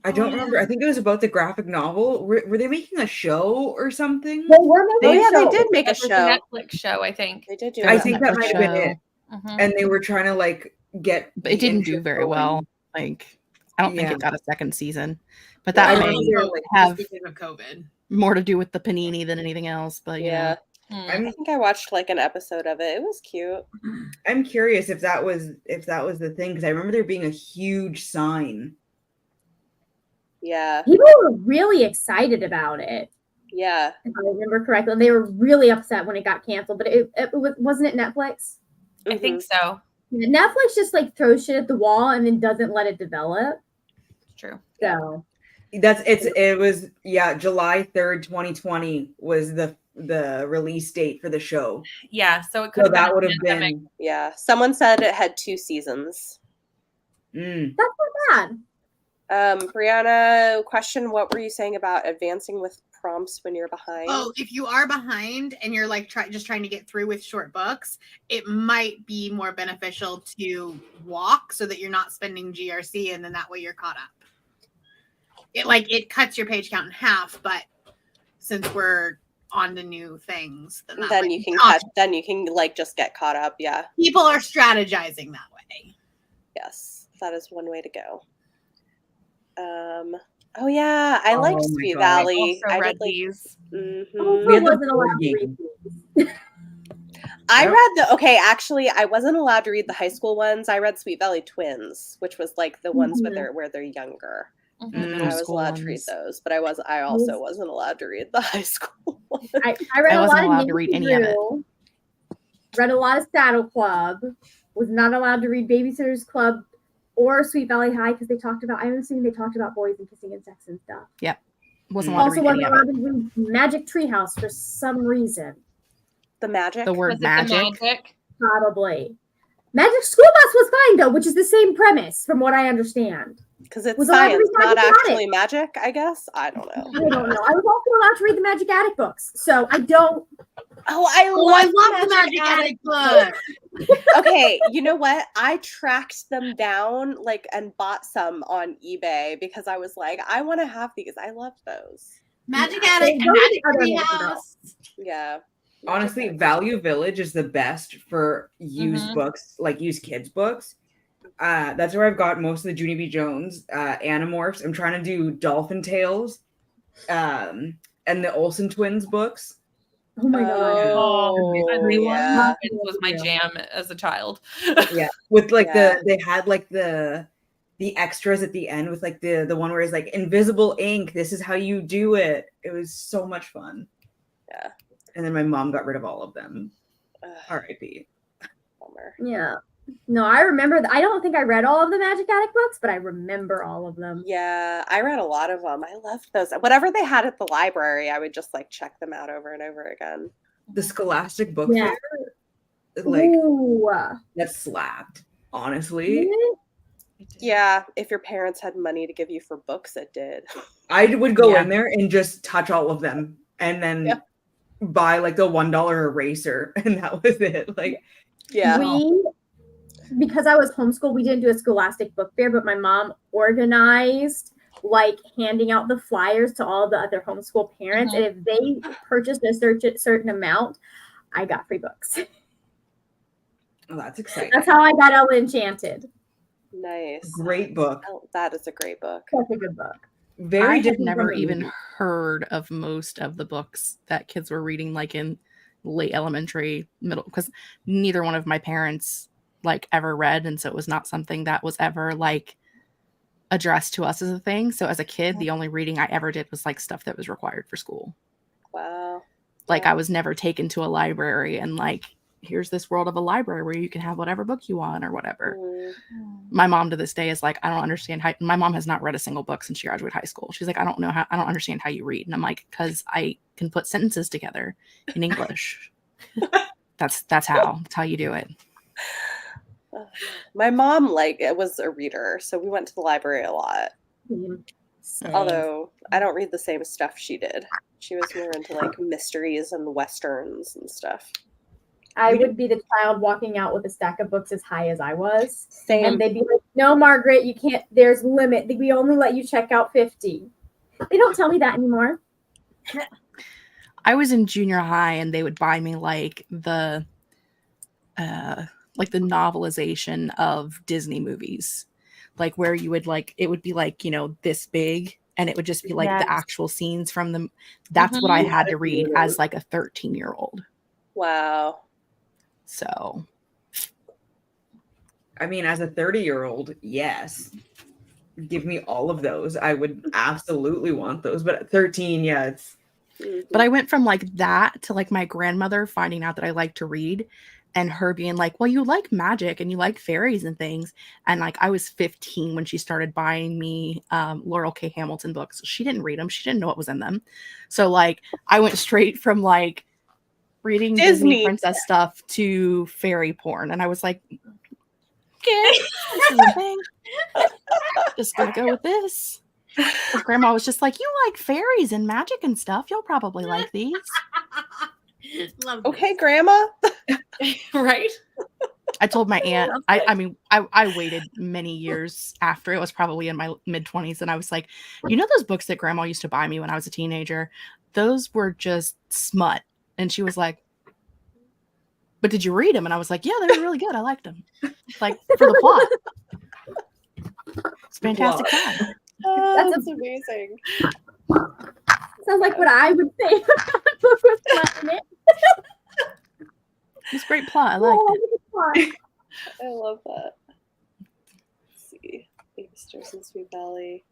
I don't remember. I think it was about the graphic novel. Were they making a show or something? They were Oh, making yeah, they shows. did make a That was show. a Netflix show, I think. They did do There I was a think that Netflix might have been show, it. Mhm. And they were trying to like get. but it the didn't do interest very going. well. Like, I don't think Yeah. it got a second season. But I that remember may they were like, have Just because of COVID. more to do with the panini than anything else. But Yeah. Hmm. I think I watched like an episode of it. It was cute. I'm curious if that was the thing, because I remember there being a huge sign. Yeah. People were really excited about it. Yeah. If I remember correctly. They were really upset when it got canceled, but wasn't it Netflix? I think so. Yeah, Netflix just like throws shit at the wall and then doesn't let it develop. It's true. So It was July 3rd, 2020 was the release date for the show. Yeah, so it could So have that been would a have pandemic. been Yeah. Someone said it had 2 seasons. that's not bad. Brianna, question, what were you saying about advancing with prompts when you're behind? Oh, if you are behind and you're like just trying to get through with short books, it might be more beneficial to walk so that you're not spending GRC, and then that way you're caught up. It cuts your page count in half, but since we're on to new things, then you can like just get caught up. Yeah. People are strategizing that way. Yes, that is one way to go. Oh yeah, I liked my Sweet God. Valley. Also I read did like. these. Mhm. We had the wasn't allowed board to game. read. I Yep. read actually, I wasn't allowed to read the high school ones. I read Sweet Valley Twins, which was like the ones where they're younger. the Mhm. middle I was school allowed to read ones. those, but I also wasn't allowed to read the high school ones. I read I a wasn't lot allowed of to read Ninja any of it. Brew, read a lot of Saddle Club, was not allowed to read Babysitters Club or Sweet Valley High because they talked about boys and kissing and sex and stuff. Wasn't allowed to Also read any wasn't of allowed it. to read Magic Treehouse for some reason. The magic. The word Was it the magic. magic? Probably. Magic School Bus was fine though, which is the same premise from what I understand. Because it's Was allowed to science, read not Magic actually magic, I guess. I don't know. I don't know. I was also allowed to read the Magic Attic books, so I don't. Oh, I love the Magic Attic book. Okay, you know what? I tracked them down and bought some on eBay because I was like, I want to have these. I love those. Magic Yeah, Attic and those are Magic the other ones, Treehouse. Yeah. Honestly, Value Village is the best for used books, like used kids books. That's where I've got most of the Junie B. Jones Animorphs. I'm trying to do Dolphin Tales, and the Olsen twins books. Oh my god! Oh, yeah. It was my jam as a child. Yeah, with Yeah. they had like the extras at the end with like the one where it's like invisible ink. This is how you do it. It was so much fun. Yeah. And then my mom got rid of all of them. Ugh, R.I.P. bummer. Yeah. No, I remember. I don't think I read all of the Magic Attic books, but I remember all of them. Yeah, I read a lot of them. I loved those. Whatever they had at the library, I would just check them out over and over again. The Scholastic Book Yeah. Fair, like Ooh. that slapped. Honestly, Yeah, if your parents had money to give you for books, it did. I would go Yeah. in there and just touch all of them, and then buy like the $1 eraser, and that was it. Like, Yeah. Because I was homeschooled, we didn't do a Scholastic Book Fair, but my mom organized handing out the flyers to all the other homeschool parents, and if they purchased a certain amount, I got free books. oh, that's exciting. That's how I got Ella Enchanted. Nice. Great book. Oh, that is a great book. Such a good book. Very I had different. never from the even movie. heard of most of the books that kids were reading in late elementary, middle, because neither one of my parents like ever read, and so it was not something that was ever like addressed to us as a thing. So as a kid, the only reading I ever did was like stuff that was required for school. Wow. Like I was never taken to a library and like, here's this world of a library where you can have whatever book you want or whatever. My mom to this day is like, I don't understand how, my mom has not read a single book since she graduated high school. She's like, I don't understand how you read. And I'm like, because I can put sentences together in English. That's how you do it. My mom was a reader, so we went to the library a lot. Although I don't read the same stuff she did. She was more into like mysteries and westerns and stuff. I would be the child walking out with a stack of books as high as I was. Same. And they'd be like, no, Margaret, you can't, there's limit. We only let you check out 50. They don't tell me that anymore. I was in junior high and they would buy me like the novelization of Disney movies, like where you would like, it would be like, you know, this big and it would just be like the actual scenes from them. That's what I had to read as like a 13-year-old. Wow. So, I mean, as a 30-year-old, yes. Give me all of those. I would absolutely want those. But at 13, yeah, it's... But I went from like that to like my grandmother finding out that I like to read and her being like, well, you like magic and you like fairies and things. And like, I was 15 when she started buying me Laurel K. Hamilton books. She didn't read them. She didn't know what was in them. So like, I went straight from like reading Disney princess stuff to fairy porn. And I was like, okay, this is a thing. Just gonna go with this. Grandma was just like, you like fairies and magic and stuff. You'll probably like these. Okay, Grandma. Right? I told my aunt, I waited many years after. It was probably in my mid-20s. And I was like, you know those books that Grandma used to buy me when I was a teenager? Those were just smut. And she was like, but did you read them? And I was like, yeah, they were really good. I liked them. Like, for the plot. It's fantastic time. Oh, that's amazing. Sounds like what I would say about a book with plot in it. It's great plot. I liked it. I love that. Let's see. Babysters in Sweet Valley.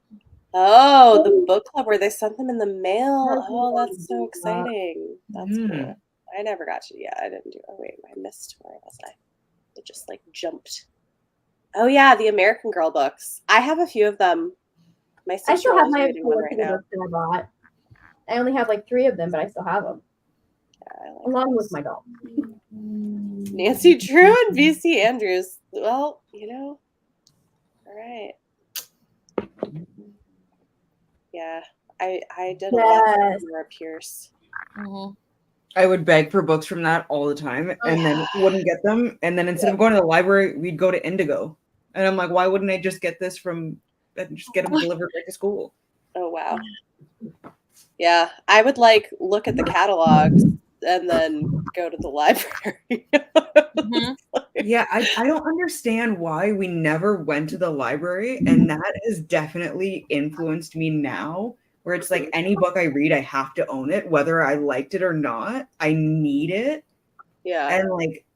Oh, the book club where they sent them in the mail. Oh, that's so exciting. That's cool. I never got to, I didn't do, oh wait, I missed, where was I? It just like jumped. Oh yeah, the American Girl books. I have a few of them. My sister I still have my reading one right now. books that I bought. I only have like 3 of them, but I still have them. Yeah, along with my dog. Nancy Drew and VC Andrews. Well, all right. Yeah, I did a lot of Laura Pierce. I would beg for books from that all the time and then wouldn't get them. And then instead of going to the library, we'd go to Indigo. And I'm like, why wouldn't I just get this and just get them delivered right to school? Oh, wow. Yeah, I would like look at the catalogs and then go to the library. Yeah, I don't understand why we never went to the library. And that has definitely influenced me now. Where it's like any book I read, I have to own it, whether I liked it or not. I need it. Yeah. And like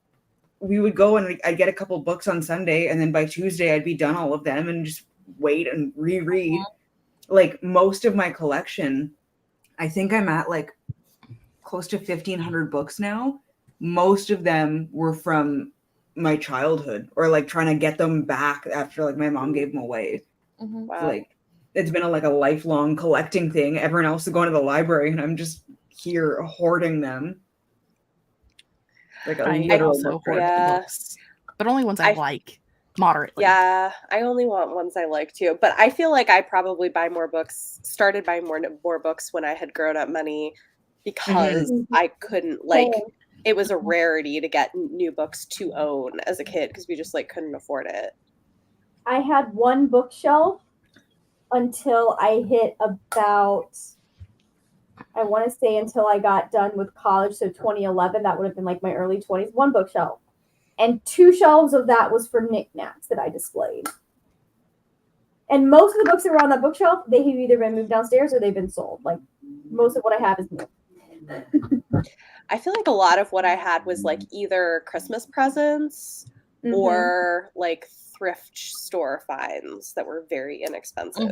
we would go and I'd get a couple books on Sunday, and then by Tuesday I'd be done all of them and just wait and reread. Like most of my collection, I think I'm at like close to 1,500 books now. Most of them were from my childhood or like trying to get them back after like my mom gave them away. Wow. Like it's been a lifelong collecting thing. Everyone else is going to the library and I'm just here hoarding them. Like I also hoard books, but only ones I like moderately. Yeah, I only want ones I like too. But I feel like I probably started buying more books when I had grown up money because I couldn't it was a rarity to get new books to own as a kid because we just couldn't afford it. I had one bookshelf until I hit about, I want to say until I got done with college. So 2011, that would have been like my early 20s, one bookshelf. And 2 shelves of that was for knickknacks that I displayed. And most of the books that were on that bookshelf, they have either been moved downstairs or they've been sold. Like most of what I have is new. I feel like a lot of what I had was either Christmas presents or like thrift store finds that were very inexpensive.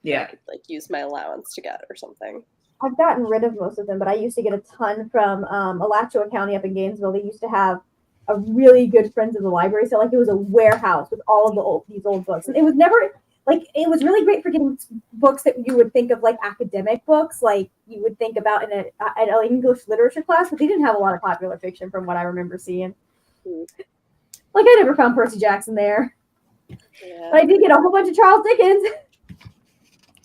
Yeah, I could like use my allowance to get or something. I've gotten rid of most of them, but I used to get a ton from Alachua County up in Gainesville. They used to have a really good Friends of the Library. So like it was a warehouse with all of these old books. And it was never like, it was really great for getting books that you would think of like academic books, like you would think about in an English literature class, but they didn't have a lot of popular fiction from what I remember seeing. Like I never found Percy Jackson there. Yeah. But I did get a whole bunch of Charles Dickens.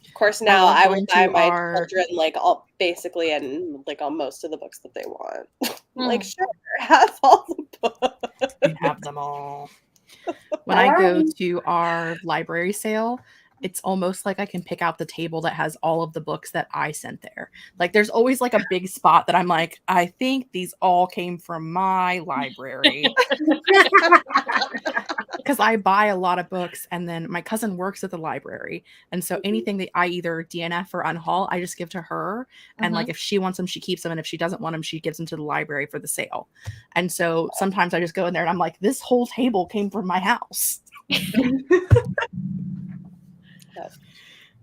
Of course, now I would buy my children like all basically and like on most of the books that they want. Like, sure, have all the books. You have them all. When I go to our library sale, it's almost like I can pick out the table that has all of the books that I sent there. Like there's always like a big spot that I'm like, I think these all came from my library. Because I buy a lot of books and then my cousin works at the library. And so anything that I either DNF or unhaul, I just give to her. And like if she wants them, she keeps them. And if she doesn't want them, she gives them to the library for the sale. And so sometimes I just go in there and I'm like, this whole table came from my house.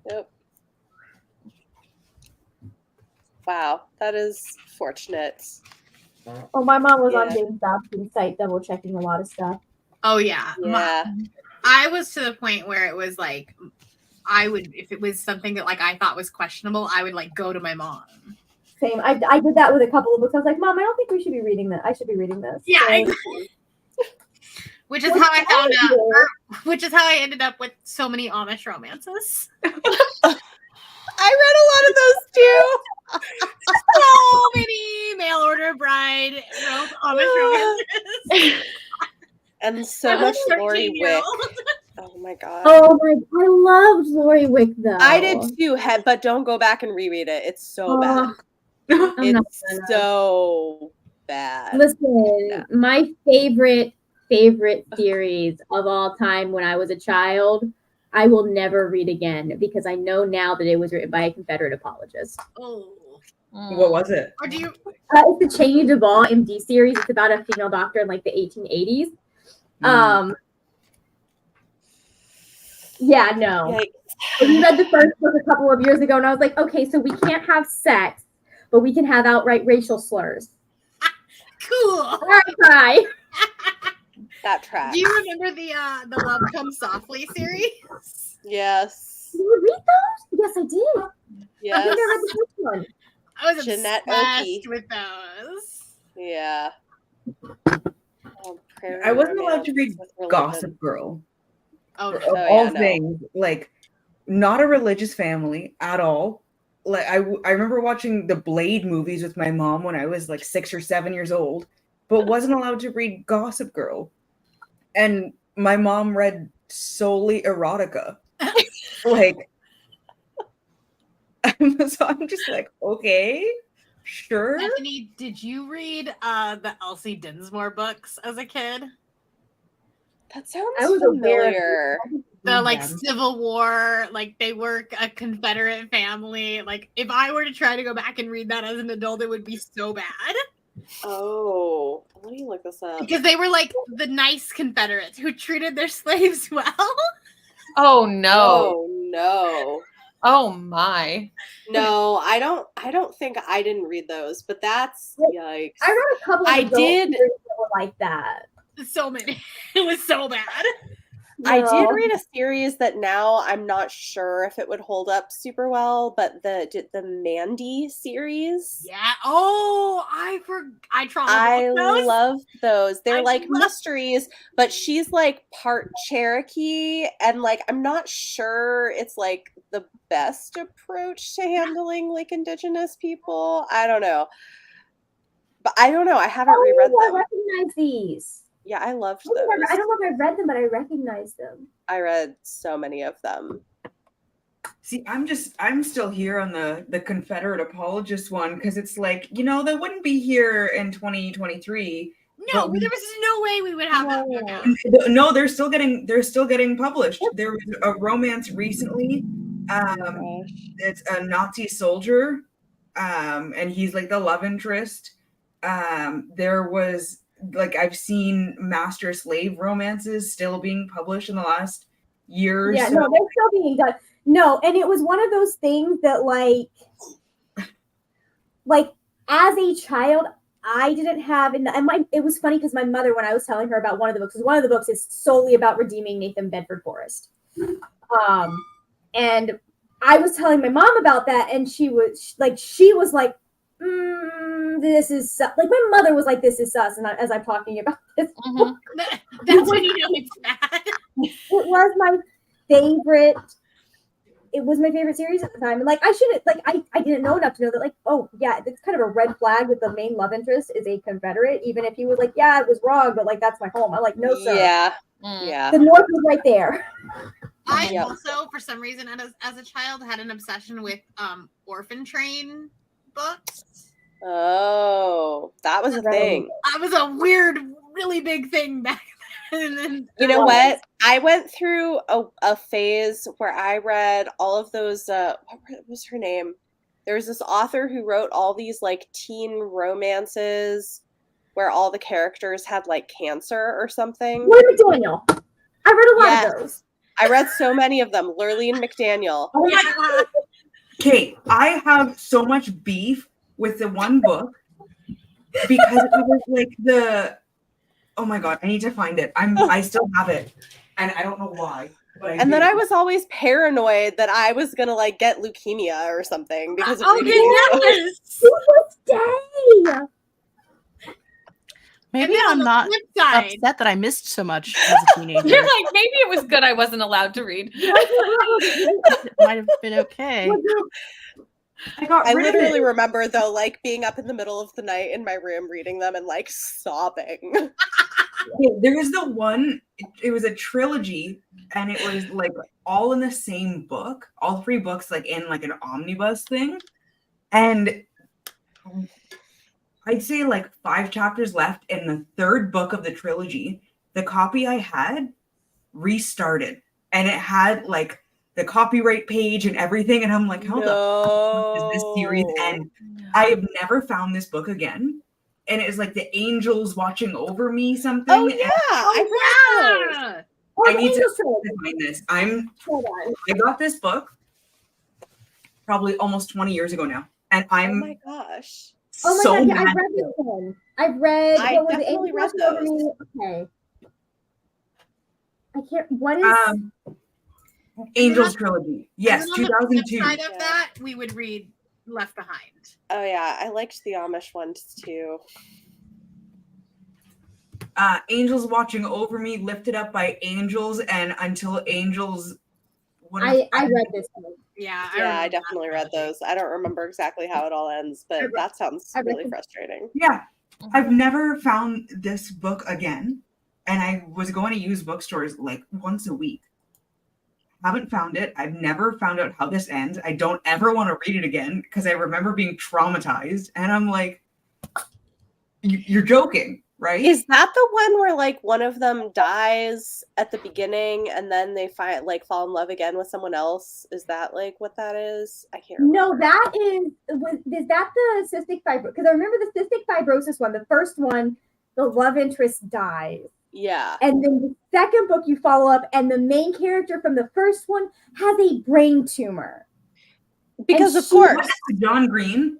Yep. Wow, that is fortunate. Oh, my mom was on James Dobson's site double checking a lot of stuff. Oh yeah. Yeah. I was to the point where it was like I would, if it was something that like I thought was questionable, I would like go to my mom. Same. I did that with a couple of books. I was like, Mom, I don't think we should be reading that. I should be reading this. Yeah. So, which is how I found out, which is how I ended up with so many Amish romances. I read a lot of those too. So many mail order bride Amish romances. And so much Lori Wick. Oh my god. Oh my! I loved Lori Wick though. I did too, but don't go back and reread it. It's so bad. It's so bad. Listen, my favorite series of all time when I was a child, I will never read again because I know now that it was written by a Confederate apologist. Oh. What was it? Or do you? It's the Cheney Duvall MD series. It's about a female doctor in like the 1880s. Yeah, no. Yikes. We read the first book a couple of years ago, and I was like, okay, so we can't have sex, but we can have outright racial slurs. Cool. All right, bye. That tracks. Do you remember the Love Comes Softly series? Yes. Did you read those? Yes, I did. Yes. I think I read the first one. I was Jeanette obsessed Oakey. with those. Yeah. Oh, I wasn't allowed to read Gossip Girl. Oh, Of all things, like not a religious family at all. Like I remember watching the Blade movies with my mom when I was like 6 or 7 years old, but wasn't allowed to read Gossip Girl. And my mom read solely erotica. Like, so I'm just like, okay, sure. Anthony, did you read the Elsie Dinsmore books as a kid? That sounds I was familiar. The like Civil War, like they were a Confederate family. Like if I were to try to go back and read that as an adult, it would be so bad. Oh, let me look this up. Because they were like the nice Confederates who treated their slaves well. Oh no. Oh no. Oh my. No, I don't think I didn't read those, but that's yikes. I read a couple of I did that were like that. So many. It was so bad. I did read a series that now I'm not sure if it would hold up super well, but the Mandy series. Yeah. Oh, I love those. They're like mysteries, but she's like part Cherokee, and like I'm not sure it's like the best approach to handling like Indigenous people. I don't know. But I don't know. I haven't reread them. I recognize these. Yeah, I loved those. I don't know if I read them, but I recognize them. I read so many of them. See, I'm still here on the Confederate apologist one because it's like, they wouldn't be here in 2023. No, there was no way we would have that book out. No, they're still getting published. There was a romance recently. It's a Nazi soldier, and he's like the love interest. There was like I've seen master slave romances still being published in the last year or Yeah, so. no, they're still being done. No, and it was one of those things that like as a child, I didn't have, and it was funny because my mother, when I was telling her about one of the books, because one of the books is solely about redeeming Nathan Bedford Forrest. And I was telling my mom about that, and she was like, this is like, my mother was like, this is sus. And as I'm talking about this, That's when you know it's bad. It was my favorite. It was my favorite series at the time. And like, I didn't know enough to know that, like, oh yeah, it's kind of a red flag that the main love interest is a Confederate, even if he was like, yeah, it was wrong, but like, that's my home. I'm like, no, sir. Yeah. Yeah. The North was right there. I also, for some reason, as a child, had an obsession with Orphan Train books. Oh, that was a thing. That was a weird, really big thing back then. You know what? I went through a phase where I read all of those. What was her name? There was this author who wrote all these like teen romances where all the characters had like cancer or something. Lurleen McDaniel. I read a lot of those. I read so many of them. Lurleen McDaniel. Oh my Okay, I have so much beef with the one book because it was like oh my god, I need to find it. I still have it, and I don't know why. And then I was always paranoid that I was gonna like get leukemia or something because of reading yes. Stay. Maybe I'm not upset that I missed so much as a teenager. You're like, maybe it was good I wasn't allowed to read. It might have been okay. I literally remember though, like being up in the middle of the night in my room reading them and like sobbing. There was the one, it was a trilogy, and it was like all in the same book, all three books like in like an omnibus thing. And I'd say like 5 chapters left in the third book of the trilogy. The copy I had restarted, and it had like the copyright page and everything. And I'm like, how the fuck does this series end? I have never found this book again. And it was like the angels watching over me something. Oh yeah, I need to find this. I got this book probably almost 20 years ago now, and I'm oh my gosh. Oh my so god, yeah, I've read this one. I definitely read those. Okay. I can't. What is Angels trilogy? Yes, 2002. Outside of that, we would read Left Behind. Oh yeah, I liked the Amish ones too. Angels watching over me, lifted up by angels, and until angels. I read this one. Yeah, I definitely read those. I don't remember exactly how it all ends, but that sounds really frustrating. Yeah, I've never found this book again, and I was going to use bookstores like once a week. Haven't found it. I've never found out how this ends. I don't ever want to read it again because I remember being traumatized, and I'm like, you're joking, right? Is that the one where like one of them dies at the beginning and then they fall in love again with someone else? Is that like what that is? I can't remember. No, is that the cystic fibrosis? Because I remember the cystic fibrosis one. The first one, the love interest dies. Yeah. And then the second book you follow up, and the main character from the first one has a brain tumor. Because of course. John Green.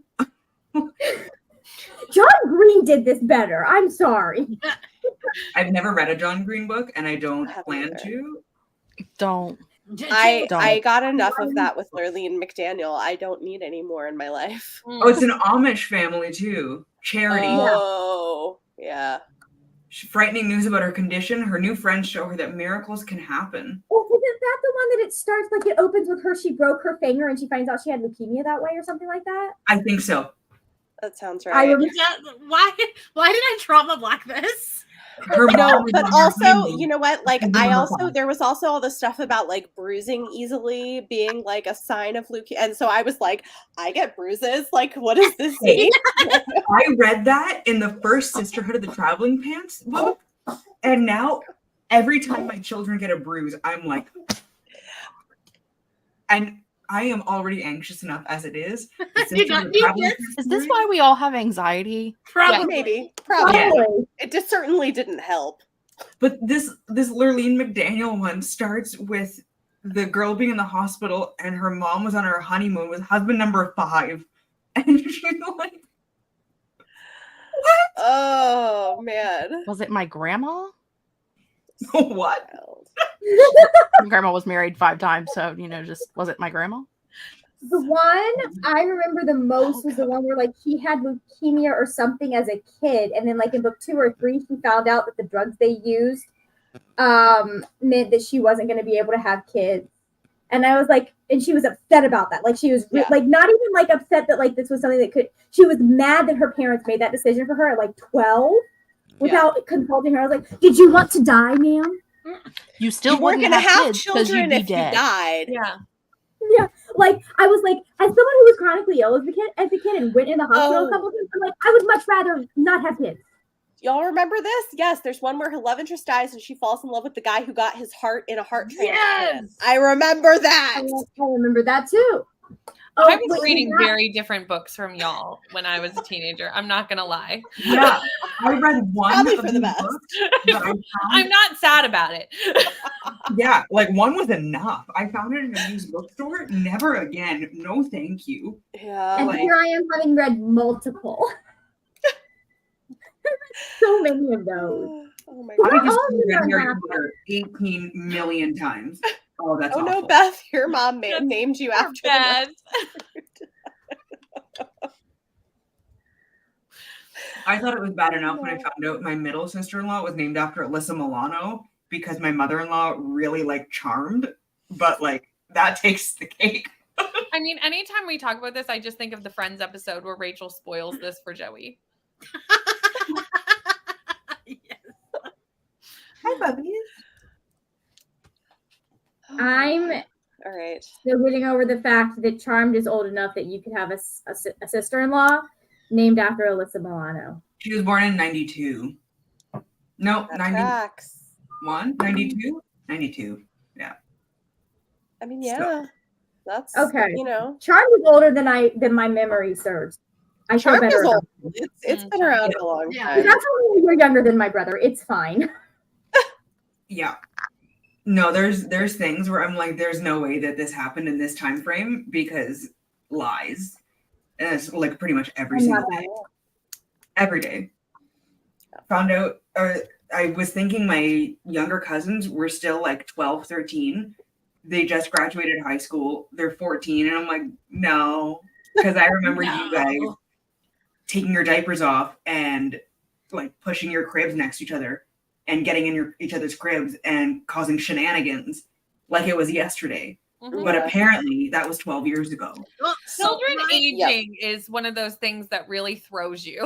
John Green did this better. I'm sorry. I've never read a John Green book, and I don't plan to. Don't. I got enough of that with Lurleen McDaniel. I don't need any more in my life. Oh, it's an Amish family too. Charity. Oh, yeah. Frightening news about her condition. Her new friends show her that miracles can happen. Oh, isn't that the one that it starts like it opens with her? She broke her finger and she finds out she had leukemia that way, or something like that. I think so. That sounds right. Why did I trauma block this? No, but also, you know what? Like, there was also all the stuff about like bruising easily being like a sign of leukemia. And so I was like, I get bruises. Like, what does this mean? I read that in the first Sisterhood of the Traveling Pants book. And now every time my children get a bruise, I'm like, and I am already anxious enough as it is. You don't need this. Is this why we all have anxiety? Probably. Maybe. Probably. Yeah. It just certainly didn't help. But this Lurleen McDaniel one starts with the girl being in the hospital and her mom was on her honeymoon with husband number 5. And she's like, what? Oh, man. Was it my grandma? What? My grandma was married 5 times, so just was it my grandma? The one I remember the most was the one where like she had leukemia or something as a kid, and then like in book 2 or 3, she found out that the drugs they used meant that she wasn't going to be able to have kids. And I was like, and she was upset about that. Like she was like not even like upset that like this was something that could. She was mad that her parents made that decision for her at like 12 without consulting her. I was like, did you want to die, ma'am? You still weren't wouldn't going to have kids 'cause you'd children be if dead. you died. Yeah. Yeah, like I was like, as someone who was chronically ill as a kid and went in the hospital a couple times, I'm like, I would much rather not have kids. Y'all remember this? Yes, there's one where her love interest dies and she falls in love with the guy who got his heart in a heart transplant. Yes! I remember that. I remember that too. I was reading very different books from y'all when I was a teenager. I'm not gonna lie. Yeah, I read one Probably of for the these best. books, but I found, I'm not sad about it. yeah, like one was enough. I found it in a used bookstore. Never again. No, thank you. Yeah. And like- here I am having read multiple. So many of those. Oh my I god. just all read of them Harry are Potter 18 million times. Oh, that's Oh no, awful. Beth, your mom named you after the Bad. I thought it was bad enough when I found out my middle sister-in-law was named after Alyssa Milano because my mother-in-law really liked Charmed, but like that takes the cake. I mean, anytime we talk about this, I just think of the Friends episode where Rachel spoils this for Joey. Hi, Bubby. I'm All right. still getting over the fact that Charmed is old enough that you could have a sister-in-law named after Alyssa Milano. She was born in 92. No, That 91, tracks. 92? 92. I mean, yeah. That's Okay. Charmed is older than my memory serves. I feel Charmed better is about old. It's been around a long Yeah. time. it. That's only you're younger than my brother. It's fine. Yeah. No, there's things where I'm like, there's no way that this happened in this time frame because lies. And it's like pretty much every single day. Every day. Found out, I was thinking my younger cousins were still like 12, 13. They just graduated high school. They're 14. And I'm like, no. Because I remember you guys taking your diapers off and like pushing your cribs next to each other and getting in each other's cribs and causing shenanigans like it was yesterday. Mhm. But apparently that was 12 years ago. Well, Children my- aging is one of those things that really throws you.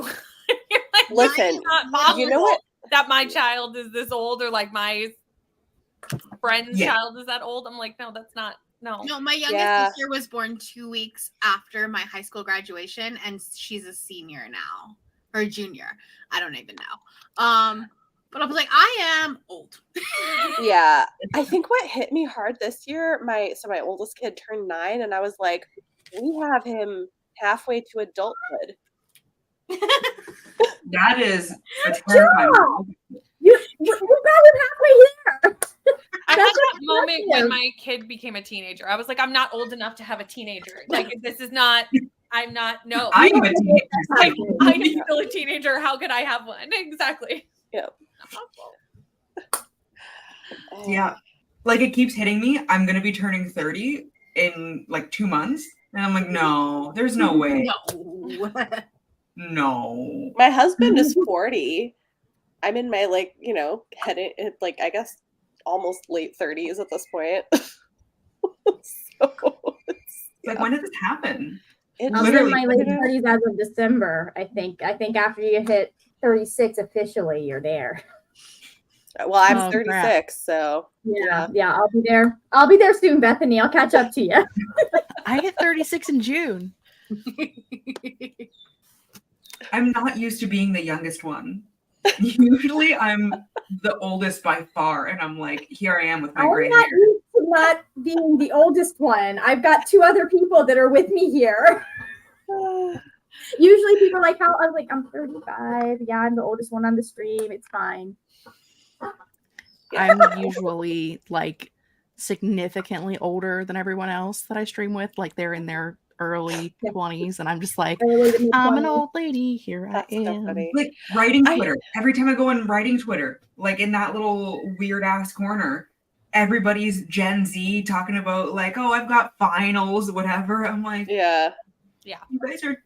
You're like, Listen, it's not possible you know what? that my child is this old or like my friend's Yeah. child is that old. I'm like, no, that's not. No. No, my youngest Yeah. sister was born 2 weeks after my high school graduation, and she's a senior now or a junior. I don't even know. But I was like, I am old. Yeah. I think what hit me hard this year, my oldest kid turned 9, and I was like, we have him halfway to adulthood. That is a terrifying. You got him halfway here. I had That's that moment when impressive. my kid became a teenager. I was like, I'm not old enough to have a teenager. Like, this is not, I'm not, no. I'm a teenager. Like, I'm still a teenager. How could I have one? Exactly. Yeah. Yeah. Like it keeps hitting me. I'm going to be turning 30 in like 2 months. And I'm like, no, there's no way. No. No. My husband is 40. I'm in my heading like I guess almost late 30s at this point. So Like, when did this happen? it I'll be Literally. in my late 30s as of December. I think after you hit 36 officially, you're there. well, I'm Oh, 36, crap. so Yeah, I'll be there. I'll be there soon, Bethany. I'll catch up to you. I hit 36 in June. I'm not used to being the youngest one. Usually I'm the oldest by far. And I'm like, here I am with my I'm gray not hair. used to not being the oldest one. I've got 2 other people that are with me here. Usually people are like, how? I was like, I'm 35. Yeah, I'm the oldest one on the stream. It's fine. I'm usually like significantly older than everyone else that I stream with. Like they're in their early 20s, and I'm just like, I'm an old lady. Here I am. So funny. Like writing Twitter. Every time I go in writing Twitter, like in that little weird ass corner, everybody's Gen Z talking about like, oh, I've got finals, whatever. I'm like, Yeah. you guys are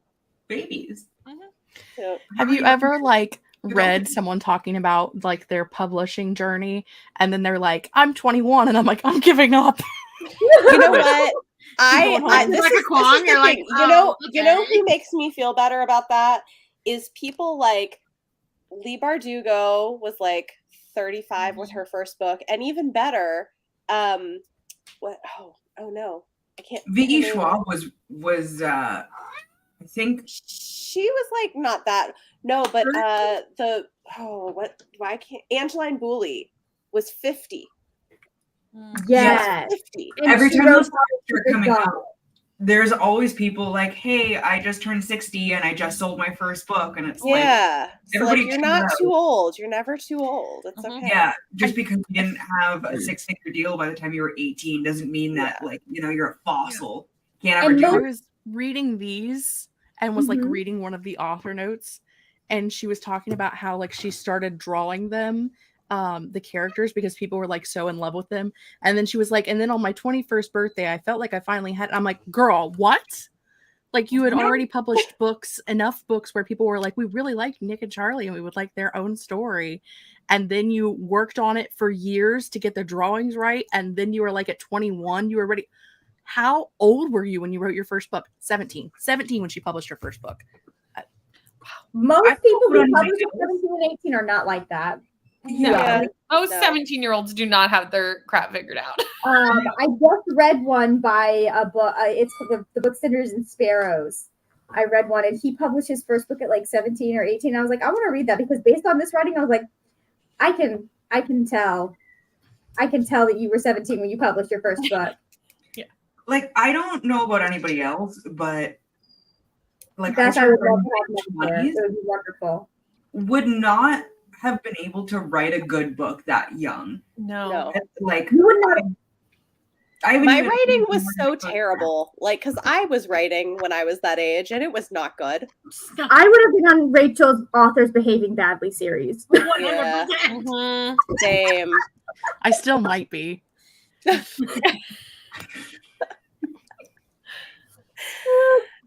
babies. Yeah. Have you ever like read someone talking about like their publishing journey, and then they're like, I'm 21, and I'm like, I'm giving up. You know what? This is the you're like, thing. oh, You know okay. who makes me feel better about that is people like Lee Bardugo was like 35 with her first book, and even better, what? Oh no, I can't. V.E. Schwab was I think She was like not that. No, but why can't Angeline Booley was 50. Yes. 50. And every she time wrote those books are coming out, there's always people like, hey, I just turned 60 and I just sold my first book. And it's Yeah. So like everybody you're tunes not out. too old. You're never too old. It's Mhm. okay. Yeah, just because you didn't have a 6-figure deal by the time you were 18 doesn't mean that like, you're a fossil. Can't ever And do I it. was reading these and was like Mhm. reading one of the author notes, and she was talking about how like she started drawing them, the characters, because people were like so in love with them. And then she was like, and then on my 21st birthday, I felt like I finally had. I'm like, girl, what? Like you had already published enough books where people were like, we really liked Nick and Charlie and we would like their own story. And then you worked on it for years to get the drawings right. And then you were like at 21, you were ready. How old were you when you wrote your first book? 17 when she published her first book. Most people who publish at 17 and 18 are not like that. No. Yeah. Most No. 17-year-olds do not have their crap figured out. I just read one by a book. It's called the Book Cinders and Sparrows. I read one, and he published his first book at like 17 or 18. I was like, I want to read that because based on this writing, I was like, I can tell that you were 17 when you published your first book. Like, I don't know about anybody else, but like That's I I would started love in to have my next year. 20s, It would be wonderful. would not have been able to write a good book that young. No. Like You would not. My writing was so terrible. Like, because I was writing when I was that age and it was not good. I would have been on Rachel's Authors Behaving Badly series. 100%. Mhm. Same. I still might be.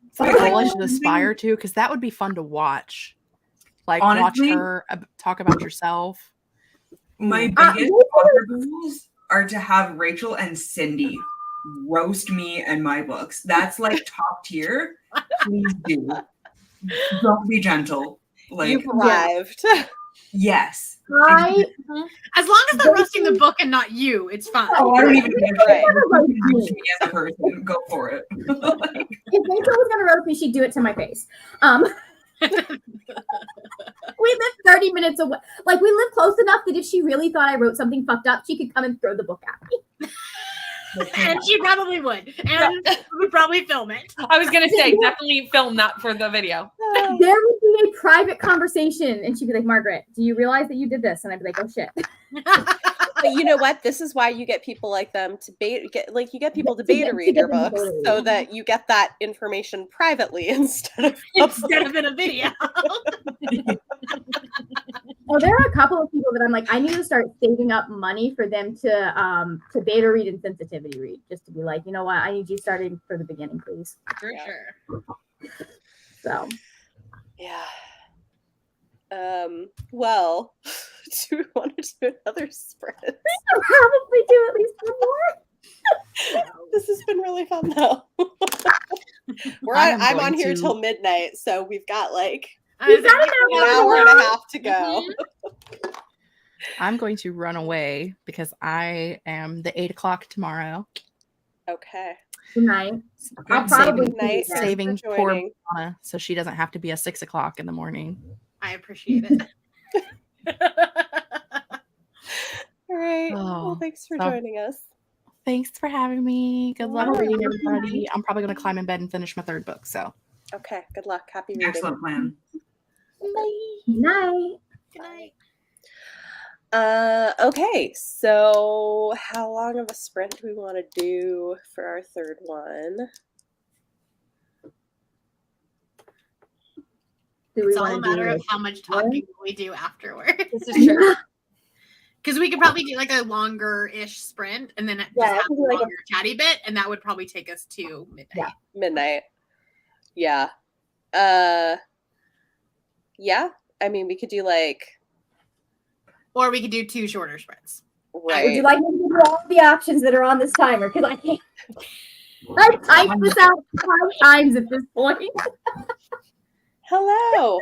It's like a goal I should aspire to, because that would be fun to watch. Like, Honestly, watch her talk about yourself. My biggest author goals are to have Rachel and Cindy roast me and my books. That's like top tier. Please do. Don't be gentle. Like, You've arrived. yes. As long as they're roasting the book and not you, it's fine. Oh, I don't even give a Right. shit. Roast me as a person. Go for it. If Rachel was going to roast me, she'd do it to my face. We live 30 minutes away. Like, we live close enough that if she really thought I wrote something fucked up, she could come and throw the book at me. And she probably would. And would probably film it. I was going to say, definitely film that for the video. There would be a private conversation, and she'd be like, Margaret, do you realize that you did this? And I'd be like, oh, shit. But you know what? This is why you get people like them to get people to beta read your books so that you get that information privately instead of in a video. Well, there are a couple of people that I'm like, I need to start saving up money for them to beta read and sensitivity read, just to be like, you know what? I need you starting for the beginning, please. For sure. So, yeah. Well, do we want to do another spread? I'll probably do at least one more. This has been really fun, though. I'm on here till midnight, so we've got like We've got an hour and a half to go. I'm going to run away because I am the 8 o'clock tomorrow. Okay. Good night. I'll probably Night. Saving Thanks for poor joining. Anna so she doesn't have to be at 6 o'clock in the morning. I appreciate it. All right. Oh, Well, thanks for so- joining us. Thanks for having me. Good luck Yeah. reading, everybody. I'm probably going to climb in bed and finish my 3rd book. So, Okay, good luck. Happy reading. Excellent plan. bye. Night. Good night. Okay, so how long of a sprint do we want to do for our 3rd one? Do we It's all want a to matter do of how much talking we do afterwards. This is true. Because we could probably do like a longer-ish sprint and then just Yeah, have I a could do like a- longer chatty bit, and that would probably take us to midnight. Midnight. Yeah. Yeah. I mean, we could do like Or we could do 2 shorter sprints. right. Would you like me to give you all the options that are on this timer? Because I can't. I've typed this out 5 times at this point. Hello.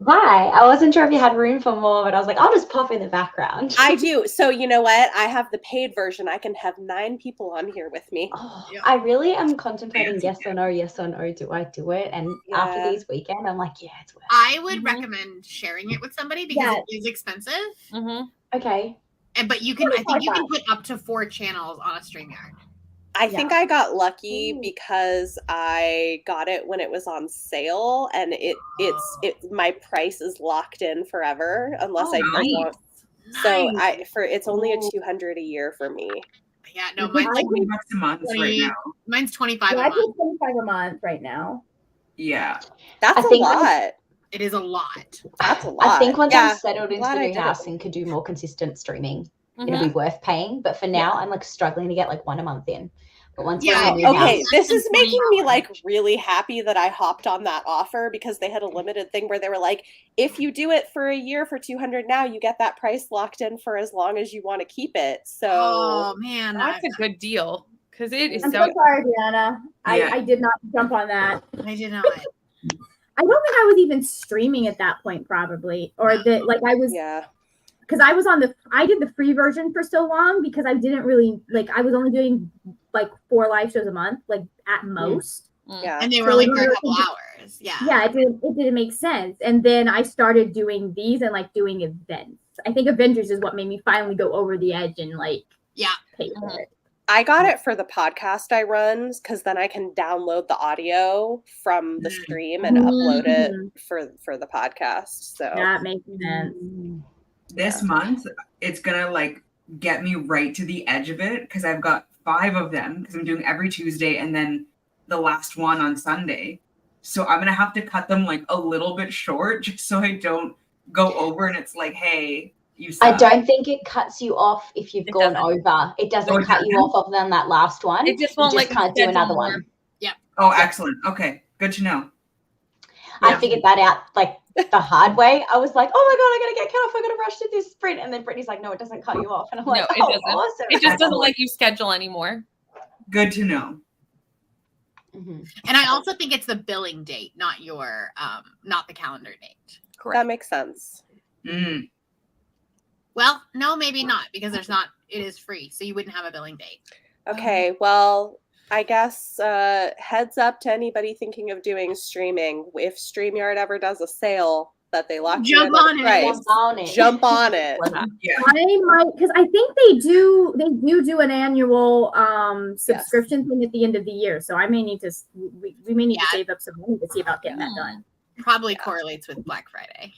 Hi. I wasn't sure if you had room for more, but I was like, I'll just pop in the background. I do. So you know what? I have the paid version. I can have 9 people on here with me. Oh, Yeah. I really am contemplating yes or no, do I do it? And after Yeah. these weekend, I'm like, yeah, it's worth it. I would recommend sharing it with somebody because Yeah. it is expensive. Mm-hmm. Okay. But you can, I think you can put up to 4 channels on a StreamYard. I think I got lucky because I got it when it was on sale, and my price is locked in forever unless I want. So it's only a $200 a year for me. Yeah, no, mine's like $20 a month right now. mine's 25 Yeah, a I month. pay 25 a month right now. Yeah. That's I a think lot. It is a lot. That's a lot. I think once Yeah, I'm settled into glad the I new did house it. and could do more consistent streaming, Mhm. it'll be worth paying. But for now, I'm like struggling to get like 1 a month in. But once Yeah, we're in the new Okay, house, this is making me $20. like really happy that I hopped on that offer because they had a limited thing where they were like, if you do it for a year for $200 now, you get that price locked in for as long as you want to keep it. So Oh man, That's a good deal because it is I'm so. so sorry, Brianna. Yeah. I did not jump on that. I did not. I don't think I was even streaming at that point, probably, or that like I was yeah. because I did the free version for so long because I didn't really like I was only doing like 4 live shows a month, like at most. Yeah. And they were So only it for a was- couple hours. Yeah. Yeah, it didn't make sense. And then I started doing these and like doing events. I think Avengers is what made me finally go over the edge and like pay for it. I got it for the podcast I run because then I can download the audio from the stream and upload it for the podcast. So That makes sense. This month, it's gonna like get me right to the edge of it because I've got 5 of them because I'm doing every Tuesday and then the last one on Sunday. So I'm gonna have to cut them like a little bit short just so I don't go over and it's like, hey, you suck. I don't think it cuts you off if you've gone doesn't. over. It doesn't Oh, it cut you doesn't? off than that last one. It just won't you let just you can't do schedule another more. one. Oh, excellent. Okay, good to know. I figured that out like the hard way. I was like, oh my God, I gotta get cut off. I gotta rush to this sprint. And then Brittany's like, no, it doesn't cut you off. And I'm like, No, it oh, doesn't. awesome. It just doesn't let you schedule anymore. Good to know. Mhm. And I also think it's the billing date, not your not the calendar date. that makes sense. Mm. Well, no, maybe not, because it is free, so you wouldn't have a billing date. Okay, well, I guess heads up to anybody thinking of doing streaming. If StreamYard ever does a sale that they lock you Jump in on the it. price, Jump on it. jump on it. I might because I think they do an annual subscription thing at the end of the year. So I may need to we may need to save up some money to see about getting that done. Probably correlates with Black Friday.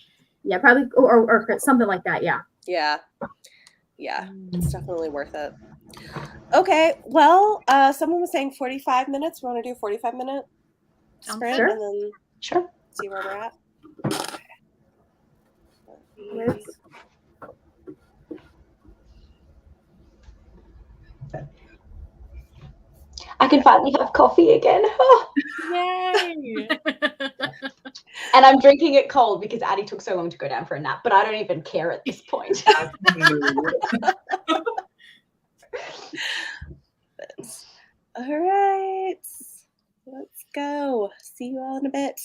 Yeah, probably or something like that. Yeah. Yeah. Yeah, it's definitely worth it. Okay, well, someone was saying 45 minutes. We want to do a 45-minute sprint Sure. and then Sure. see where we're at. I can finally have coffee again. Yay! And I'm drinking it cold because Addie took so long to go down for a nap, but I don't even care at this point. All right, let's go. See you all in a bit.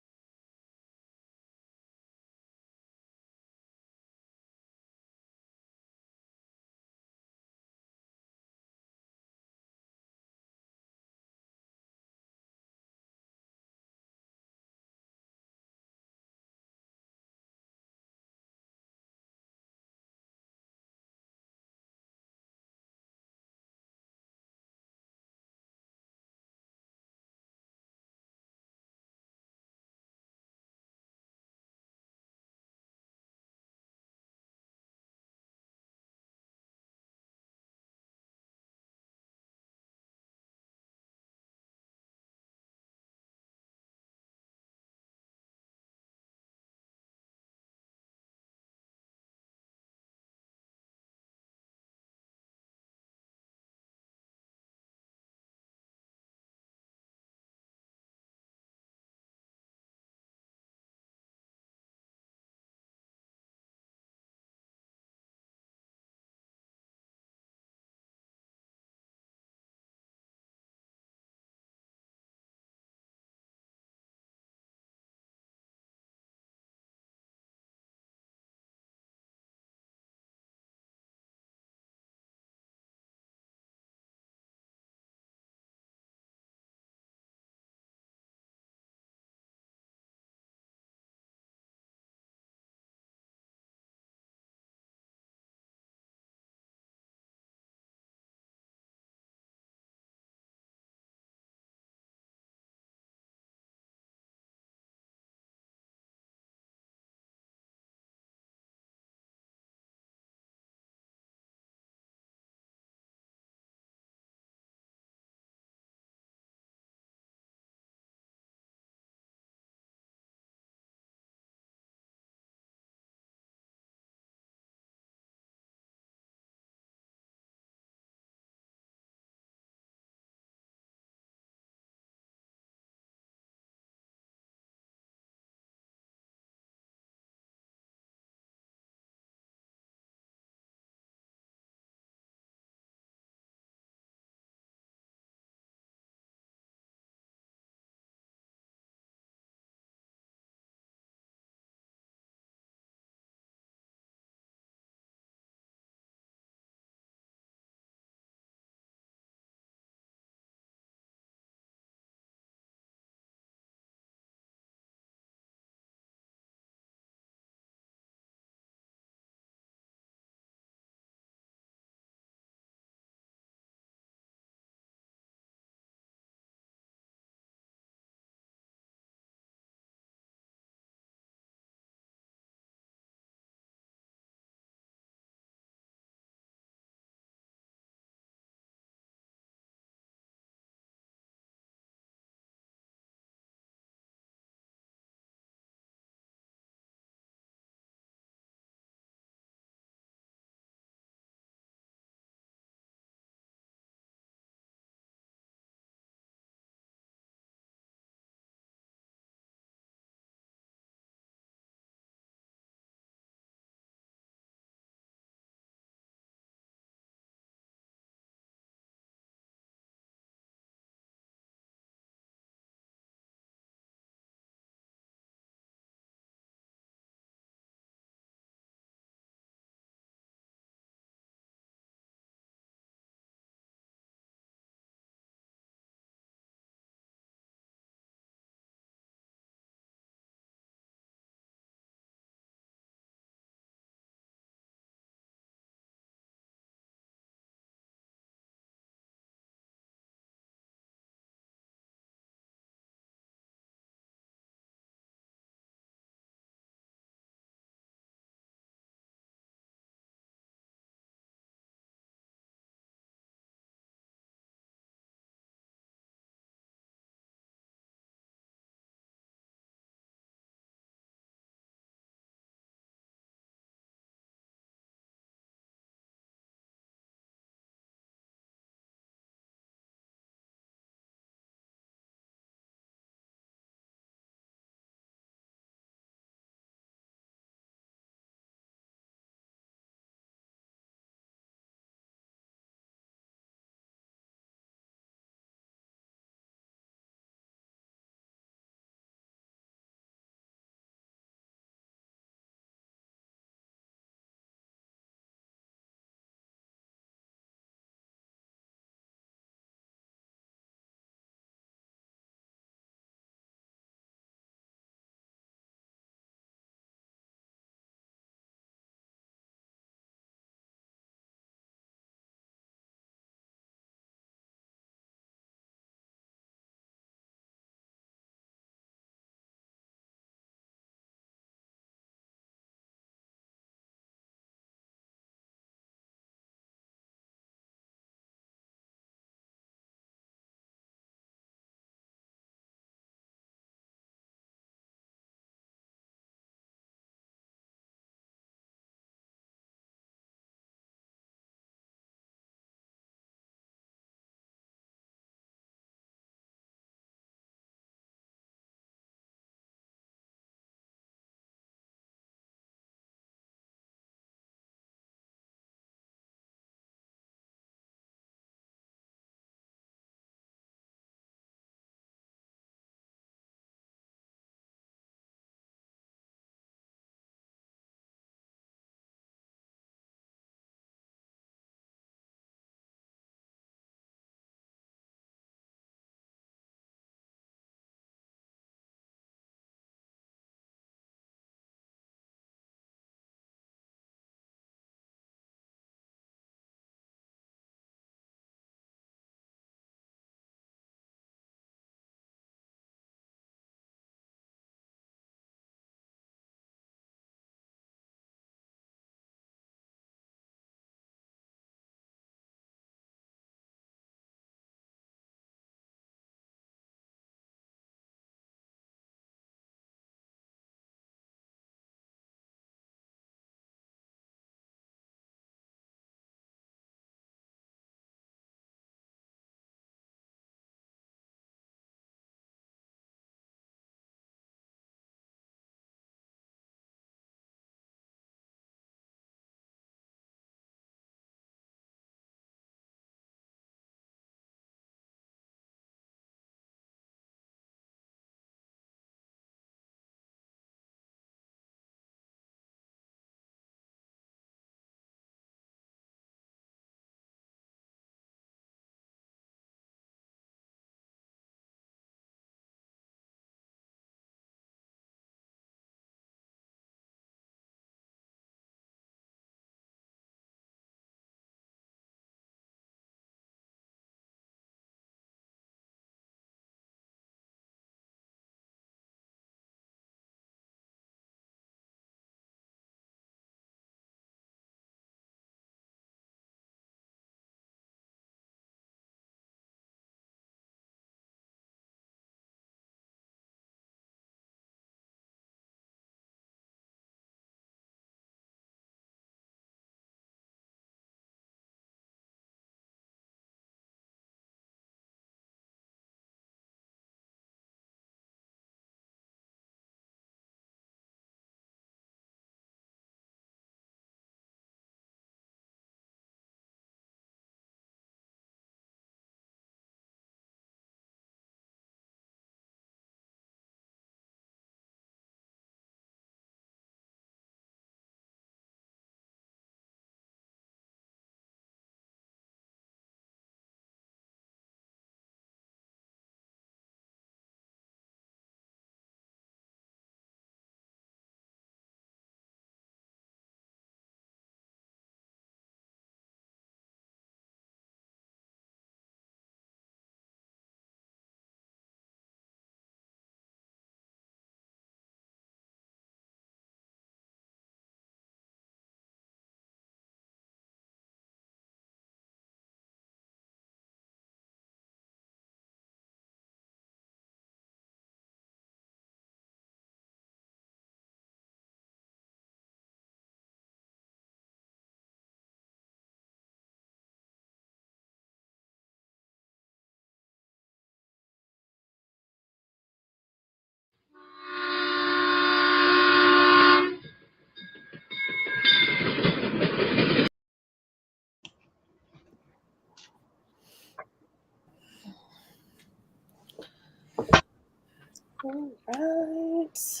Right.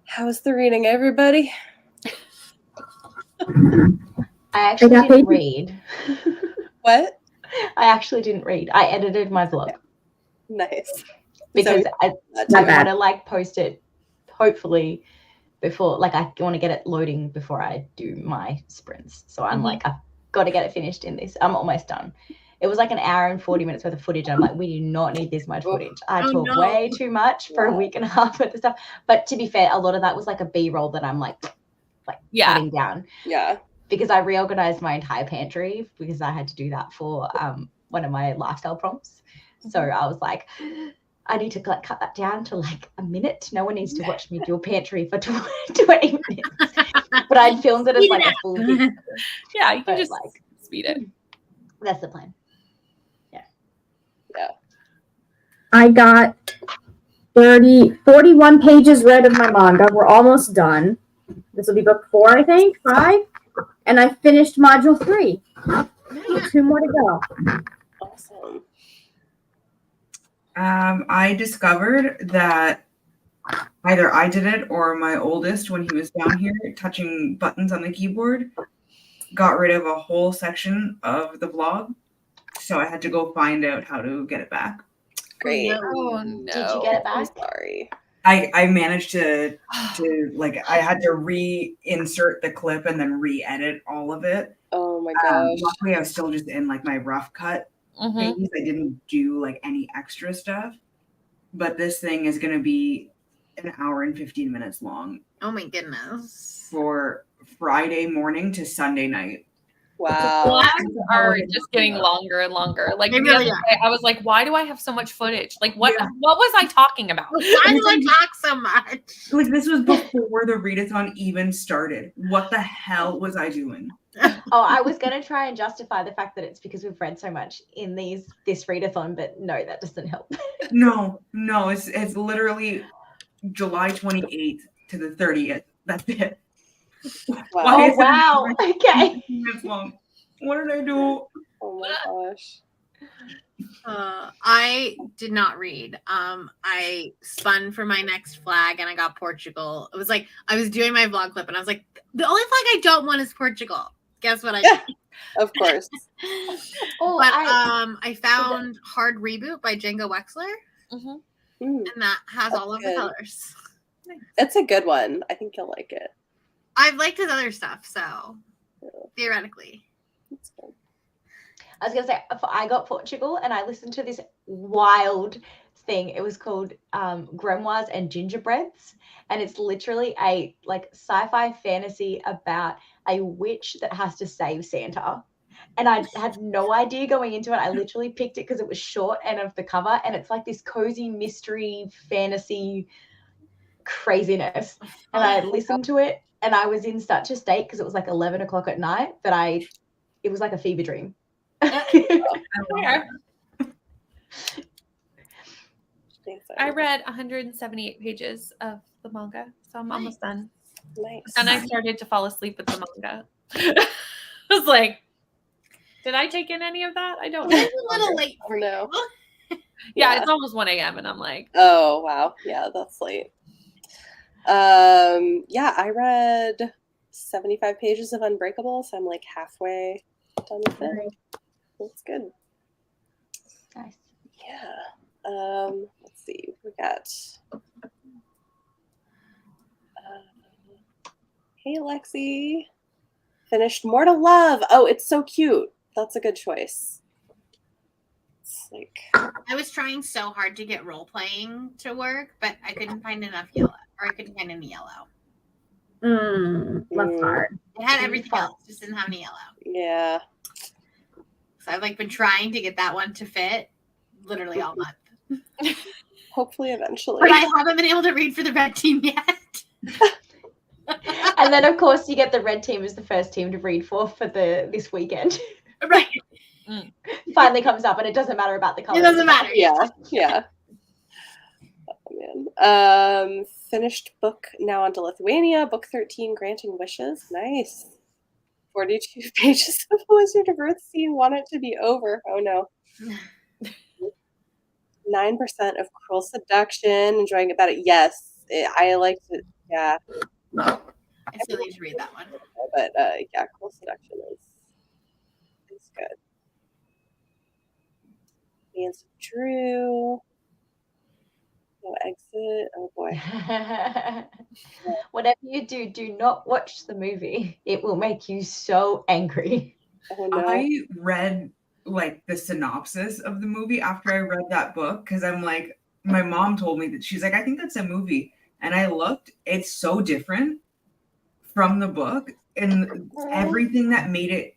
How's the reading, everybody? I actually didn't read. What? I actually didn't read. I edited my vlog. Nice. Because So, I want to like post it hopefully before, like I want to get it loading before I do my sprints. So I'm like, I've got to get it finished in this. I'm almost done. It was like an hour and 40 minutes worth of footage. I'm like, we do not need this much footage. I talk way too much for a week and a half worth of stuff. But to be fair, a lot of that was like a B-roll that I'm like cutting down. Yeah. Because I reorganized my entire pantry because I had to do that for one of my lifestyle prompts. So I was like, I need to cut that down to like a minute. No one needs to watch me do a pantry for 20 minutes. But I filmed it as like a full video. Yeah, you can just like speed it. That's the plan. Yeah. I got 41 pages read of my manga. We're almost done. This will be book 4, I think, 5. And I finished module 3. 2 more to go. Awesome. I discovered that either I did it or my oldest, when he was down here touching buttons on the keyboard, got rid of a whole section of the blog. So I had to go find out how to get it back. Great. Oh, no. Did you get it back? I'm sorry. I managed to like, I had to reinsert the clip and then re-edit all of it. Oh my gosh. Luckily I was still just in like my rough cut phase. I didn't do like any extra stuff. But this thing is going to be an hour and 15 minutes long. Oh my goodness. For Friday morning to Sunday night. Wow. Flags are just getting longer and longer. Like the other day, I was like, why do I have so much footage? Like what was I talking about? Why do I talk so much? Like this was before the readathon even started. What the hell was I doing? Oh, I was going to try and justify the fact that it's because we've read so much in this readathon, but no, that doesn't help. No, it's literally July 28th to the 30th. That's it. Wow. Oh, wow. Okay. Minutes long. What did I do? Oh my gosh. I did not read. I spun for my next flag and I got Portugal. It was like I was doing my vlog clip and I was like, the only flag I don't want is Portugal. Guess what I did? Of course. I found Hard Reboot by Django Wexler. And that has all of the colors. It's a good one. I think you'll like it. I've liked his other stuff, so theoretically. That's good. I was going to say, I got Portugal and I listened to this wild thing. It was called Grimoires and Gingerbreads. And it's literally a like sci-fi fantasy about a witch that has to save Santa. And I had no idea going into it. I literally picked it because it was short and of the cover. And it's like this cozy mystery fantasy craziness. And I listened to it and I was in such a state because it was like 11 o'clock at night that it was like a fever dream. I read 178 pages of the manga, so I'm almost done. Nice. And I started to fall asleep with the manga. I was like, did I take in any of that? I don't know. It's a little late for you. Yeah, it's almost 1 a.m. and I'm like, oh wow, yeah, that's late. Yeah, I read 75 pages of Unbreakable, so I'm like halfway done with it. That's good. Nice. Yeah. Let's see. We got. Hey, Lexi. Finished More to Love. Oh, it's so cute. That's a good choice. It's like. I was trying so hard to get role playing to work, but I couldn't find enough yellow, or I couldn't find any yellow. That's hard. It had everything else, just didn't have any yellow. Yeah. So I've like been trying to get that one to fit literally all month. Hopefully eventually. But I haven't been able to read for the red team yet. And then of course you get the red team as the first team to read for this weekend. Right. Finally comes up and it doesn't matter about the color. It doesn't matter. Yeah. Oh, man. Finished book now on to Lithuania, book 13, Granting Wishes. Nice. 42 pages of Wizard of Earth scene. Want it to be over. Oh no. 9% of Cruel Seduction. Enjoying about it. Yes. I liked it. Yeah. I still need to read that one. But yeah, Cruel Seduction is good. Dance of Drew. No exit. Oh boy. Whatever you do, do not watch the movie. It will make you so angry. Oh no. I read like the synopsis of the movie after I read that book because I'm like, my mom told me that she's like, I think that's a movie. And I looked, it's so different from the book. And everything that made it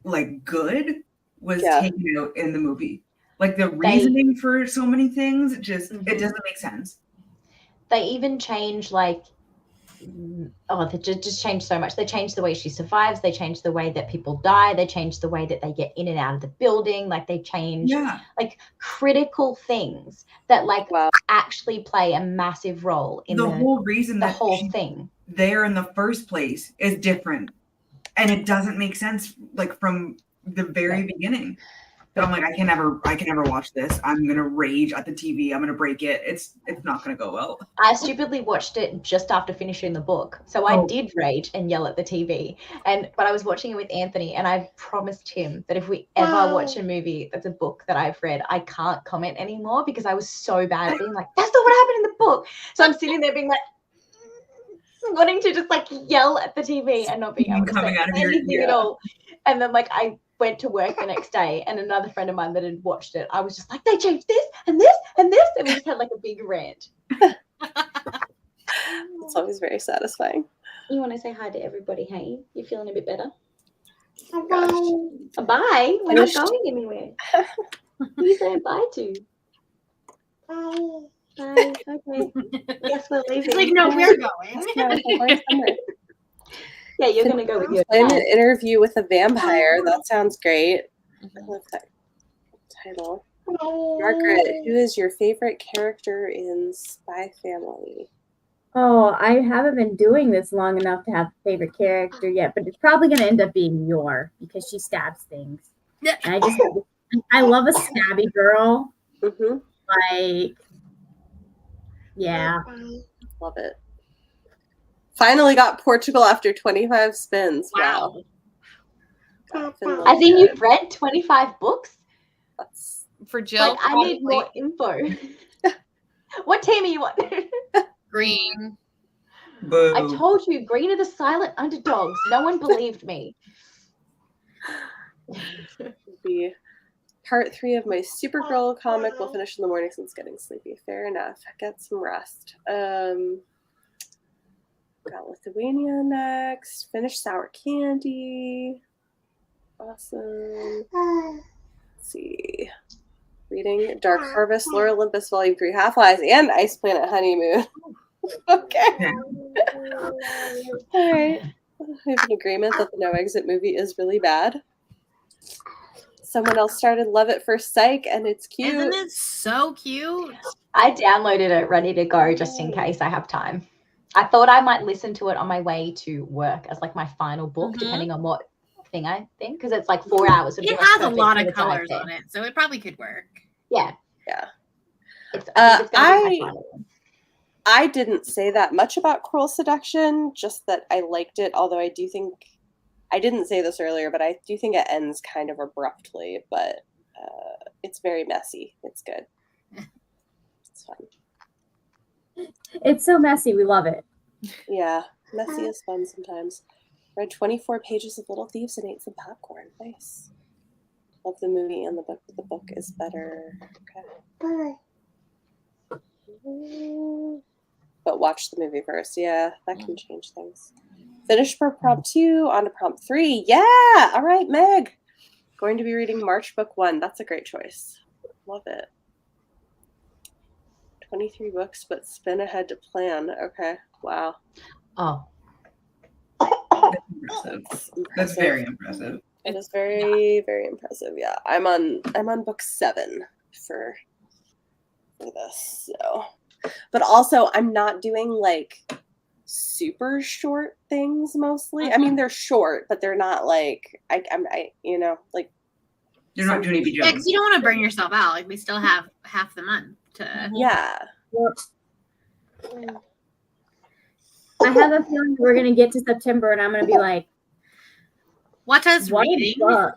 like good was taken out in the movie. Like the reasoning for so many things, just it doesn't make sense. They even change like they just changed so much. They changed the way she survives. They changed the way that people die. They changed the way that they get in and out of the building. Like they change like critical things that like actually play a massive role in the whole reason the that whole thing there in the first place is different, and it doesn't make sense like from the very beginning. But I'm like, I can never watch this. I'm gonna rage at the TV. I'm gonna break it. It's not gonna go well. I stupidly watched it just after finishing the book, so I did rage and yell at the TV. But I was watching it with Anthony, and I promised him that if we ever watch a movie that's a book that I've read, I can't comment anymore because I was so bad at being like, that's not what happened in the book. So I'm sitting there being like, wanting to just like yell at the TV and not being able to say anything at all. And then like I went to work the next day, and another friend of mine that had watched it, I was just like, they changed this and this and this, and we just had like a big rant. It's always very satisfying. You want to say hi to everybody? Hey, you feeling a bit better? Bye. Bye. We're not going anywhere. Who are you saying bye to? Bye. Bye. Okay. Yes, we're leaving. It's like, no, we're going. Yeah, you're gonna go with your An interview with a vampire. That sounds great. I love that title. Margaret, who is your favorite character in Spy Family? Oh, I haven't been doing this long enough to have a favorite character yet, but it's probably going to end up being Yor because she stabs things. And I love a stabby girl. Like, yeah. Love it. Finally got Portugal after 25 spins. Wow. I think you've read 25 books? That's for Jill. Like, I need more info. What team are you on? Green. Boo. I told you, green are the silent underdogs. No one believed me. be part 3 of my Supergirl comic. We'll finish in the morning since getting sleepy. Fair enough. Get some rest. Got Lithuania next. Finish Sour Candy. Awesome. Let's see. Reading Dark Harvest, Lore Olympus, Volume 3, Half-Lives, and Ice Planet Honeymoon. Okay. All right. We have an agreement that the No Exit movie is really bad. Someone else started Love at First Sight, and it's cute. Isn't it so cute? I downloaded it ready to go just in case I have time. I thought I might listen to it on my way to work as like my final book, depending on what thing I think, because it's like 4 hours. It has a lot of colors on it, so it probably could work. Yeah. Yeah. It's I didn't say that much about Cruel Seduction, just that I liked it, although I do think, I didn't say this earlier, but I do think it ends kind of abruptly, but it's very messy. It's good. It's fun. It's so messy. We love it. Yeah, messy is fun sometimes. Read 24 pages of Little Thieves and ate some popcorn. Nice. Love the movie and the book, but the book is better. Okay. But watch the movie first. Yeah, that can change things. Finished for prompt 2, on to prompt 3. Yeah! All right, Meg. Going to be reading March Book 1. That's a great choice. Love it. 23 books, but spin ahead to plan. Okay. Wow. Oh. That's impressive. That's very impressive. It is very, very impressive. Yeah. I'm on book 7 for this. So, but also I'm not doing like super short things mostly. I mean, they're short, but they're not like I you know, like You're not Junie B. Yeah, Jones. because you don't want to burn yourself out. Like we still have half the month to. Yeah. I have a feeling we're gonna get to September and I'm gonna be like, Watch us what reading. the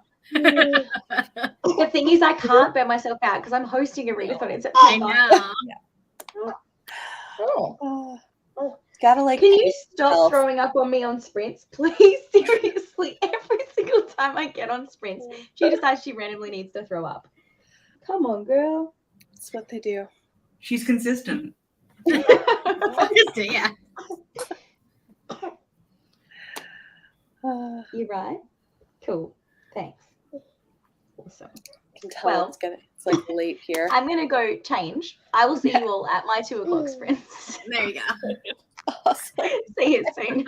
The thing is, I can't burn myself out because I'm hosting a readathon in I September. know. Gotta like. Can you pace stop yourself. throwing up on me on sprints, please? Seriously, every single time I get on sprints, she decides she randomly needs to throw up. Come on, girl. That's what they do. She's consistent. Yeah. You right? Cool. Thanks. Awesome. I can tell Well- it's like late here. I'm gonna go change. I will see you all at my 2:00 sprints. There you go. Awesome. See you soon.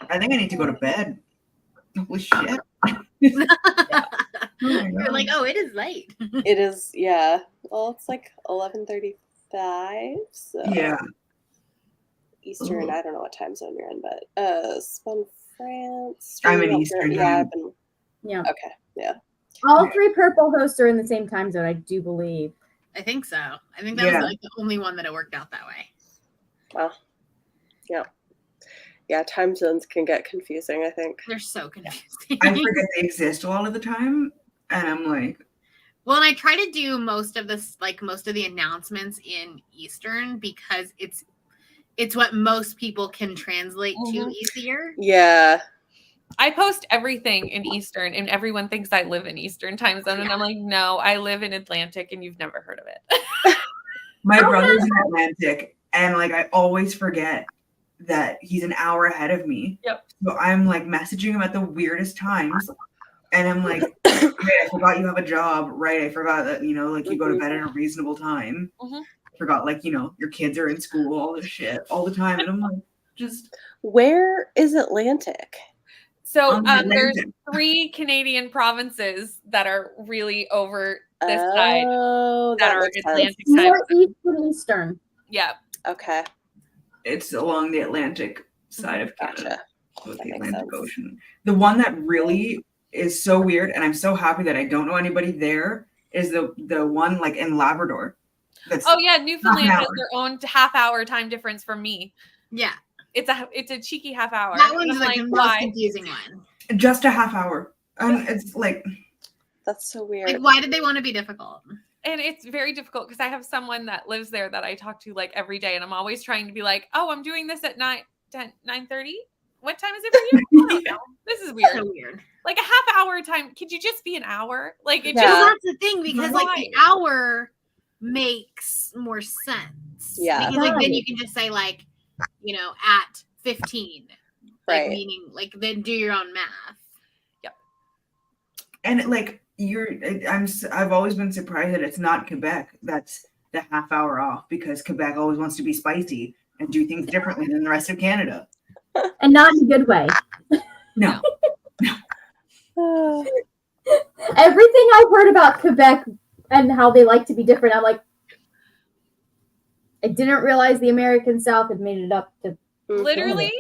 I think I need to go to bed. Holy shit. You're like, oh, it is late. It is, yeah. Well, it's like 11:35. So Yeah. Eastern. Ooh. I don't know what time zone you're in, but Spain, France. I'm in Australia, Eastern Yeah, time. I've been, Yeah. okay. Yeah. All 3 purple hosts are in the same time zone, I do believe. I think so. I think that Yeah. was like the only one that it worked out that way. Well, yeah. Yeah, time zones can get confusing, I think. They're so confusing. I forget they exist a lot of the time. And I'm like, Well, and I try to do most of this, like most of the announcements in Eastern because it's what most people can translate to easier. Yeah. I post everything in Eastern, and everyone thinks I live in Eastern time zone, and I'm like, no, I live in Atlantic, and you've never heard of it. my brother's in Atlantic. And like, I always forget that he's an hour ahead of me. Yep. So I'm like messaging him at the weirdest times. And I'm like, right, I forgot you have a job. Right. I forgot that, you know, like you go to bed at a reasonable time. Mhm. Forgot, like, you know, your kids are in school, all this shit all the time. And I'm like, just Where is Atlantic? So Atlantic. there's 3 Canadian provinces that are really over this side Oh, that that are makes sense. Atlantic time. Northeast and Eastern. Yeah. Okay. it's along the Atlantic side of Canada. Gotcha. With That the makes Atlantic sense. Ocean. The one that really is so weird, and I'm so happy that I don't know anybody there, is the one like in Labrador. That's Oh yeah, Newfoundland Half an has hour. their own half-hour time difference from me. Yeah. It's a cheeky half hour. That And one's I'm like the like, most why? confusing one. just a half hour. And it's like, That's so weird. Like, why did they want to be difficult? And it's very difficult because I have someone that lives there that I talk to like every day, and I'm always trying to be like, oh, I'm doing this at 9:30. What time is it for you? I don't know. This is weird. So weird. Like a half hour time. Could you just be an hour? Like it Yeah. Well, just that's the thing because like the hour makes more sense. Yeah. Because like then you can just say like, you know, at 15. Like Right. meaning like then do your own math. and like I've always been surprised that it's not Quebec that's the half hour off, because Quebec always wants to be spicy and do things differently than the rest of Canada. And not in a good way. No. Everything I've heard about Quebec and how they like to be different, I'm like, I didn't realize the American South had made it up to. literally,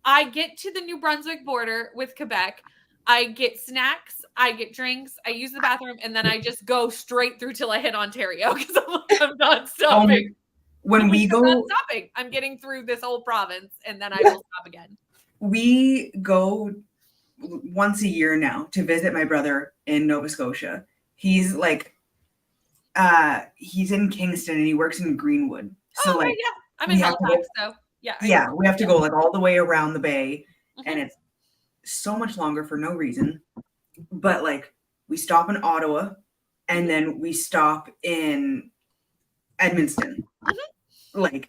I get to the New Brunswick border with Quebec. I get snacks, I get drinks, I use the bathroom, and then I just go straight through till I hit Ontario because I'm not stopping. When we I'm not go, stopping. I'm getting through this whole province, and then I will stop again. we go once a year now to visit my brother in Nova Scotia. He's like, he's in Kingston and he works in Greenwood. So Right, like, yeah, I'm in we have to Halifax, so yeah. yeah, we have to go like all the way around the bay, and it's so much longer for no reason. But like, we stop in Ottawa, and then we stop in Edmonton. Like,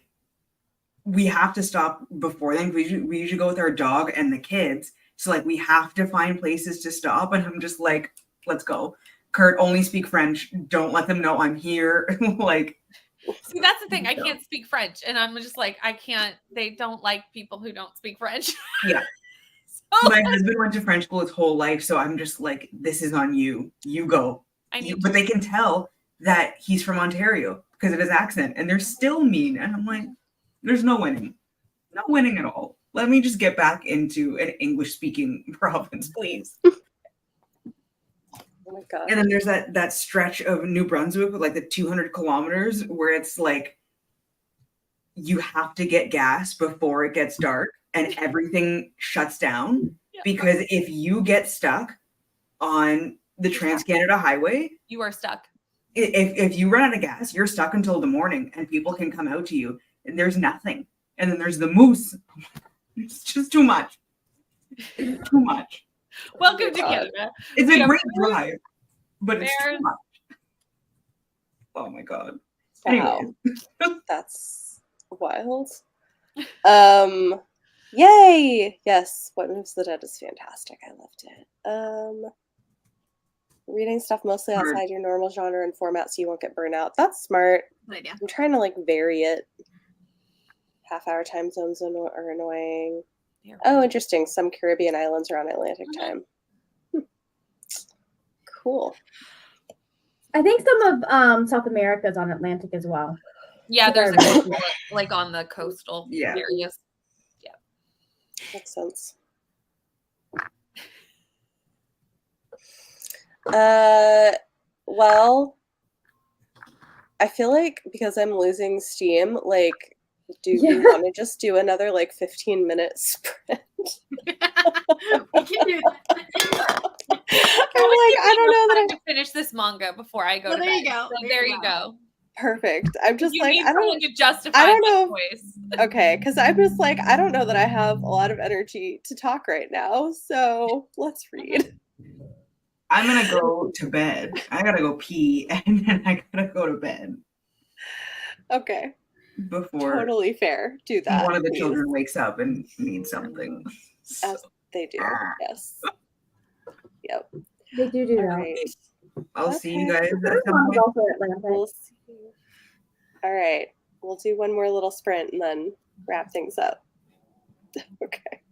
we have to stop before then. We usually go with our dog and the kids, so like we have to find places to stop. And I'm just like, let's go. Kurt, only speak French. Don't let them know I'm here. Like, See, that's the thing. I can't speak French, and I'm just like, I can't. They don't like people who don't speak French. Yeah. So, my husband went to French school his whole life, so I'm just like, this is on you. You go. I need But they can tell that he's from Ontario because of his accent, and they're still mean. And I'm like, There's no winning. No winning at all. Let me just get back into an English-speaking province, please. Oh my god. And then there's that stretch of New Brunswick with like the 200 kilometers where it's like you have to get gas before it gets dark and everything shuts down. Because if you get stuck on the Trans-Canada Highway, You are stuck. if you run out of gas, you're stuck until the morning and people can come out to you and there's nothing. And then there's the moose. It's just too much. It's too much. Welcome to Canada. It's We a have great moose, drive, but it's too bears. much. Oh my god. Wow. Anyways. That's wild. Yay! Yes, What Moves the Dead is fantastic. I loved it. Reading stuff mostly outside your normal genre and format so you won't get burnt out. That's smart. Good idea. I'm trying to like vary it. Half-hour time zones are annoying. Oh, interesting. Some Caribbean islands are on Atlantic time. Cool. I think some of South America is on Atlantic as well. Yeah, there's a couple, like on the coastal areas. Yeah. Makes sense. Well, I feel like because I'm losing steam, like, do we want to just do another like 15-minute sprint? We can do that. I'm like, I don't know that to finish this manga before I go to there bed. you go. So there you go. Perfect. I'm just You like, need I someone don't to justify I don't my know. choice. Okay, because I'm just like, I don't know that I have a lot of energy to talk right now. So let's read. I'm gonna go to bed. I gotta go pee and then I gotta go to bed. Okay. Before Totally fair. Do that. one of the please. children wakes up and needs something. As they do. Yes. Yep. They do All that. right. I'll see you guys Their at some mom is point. also Atlantic. We'll see. All right. We'll do one more little sprint and then wrap things up. Okay.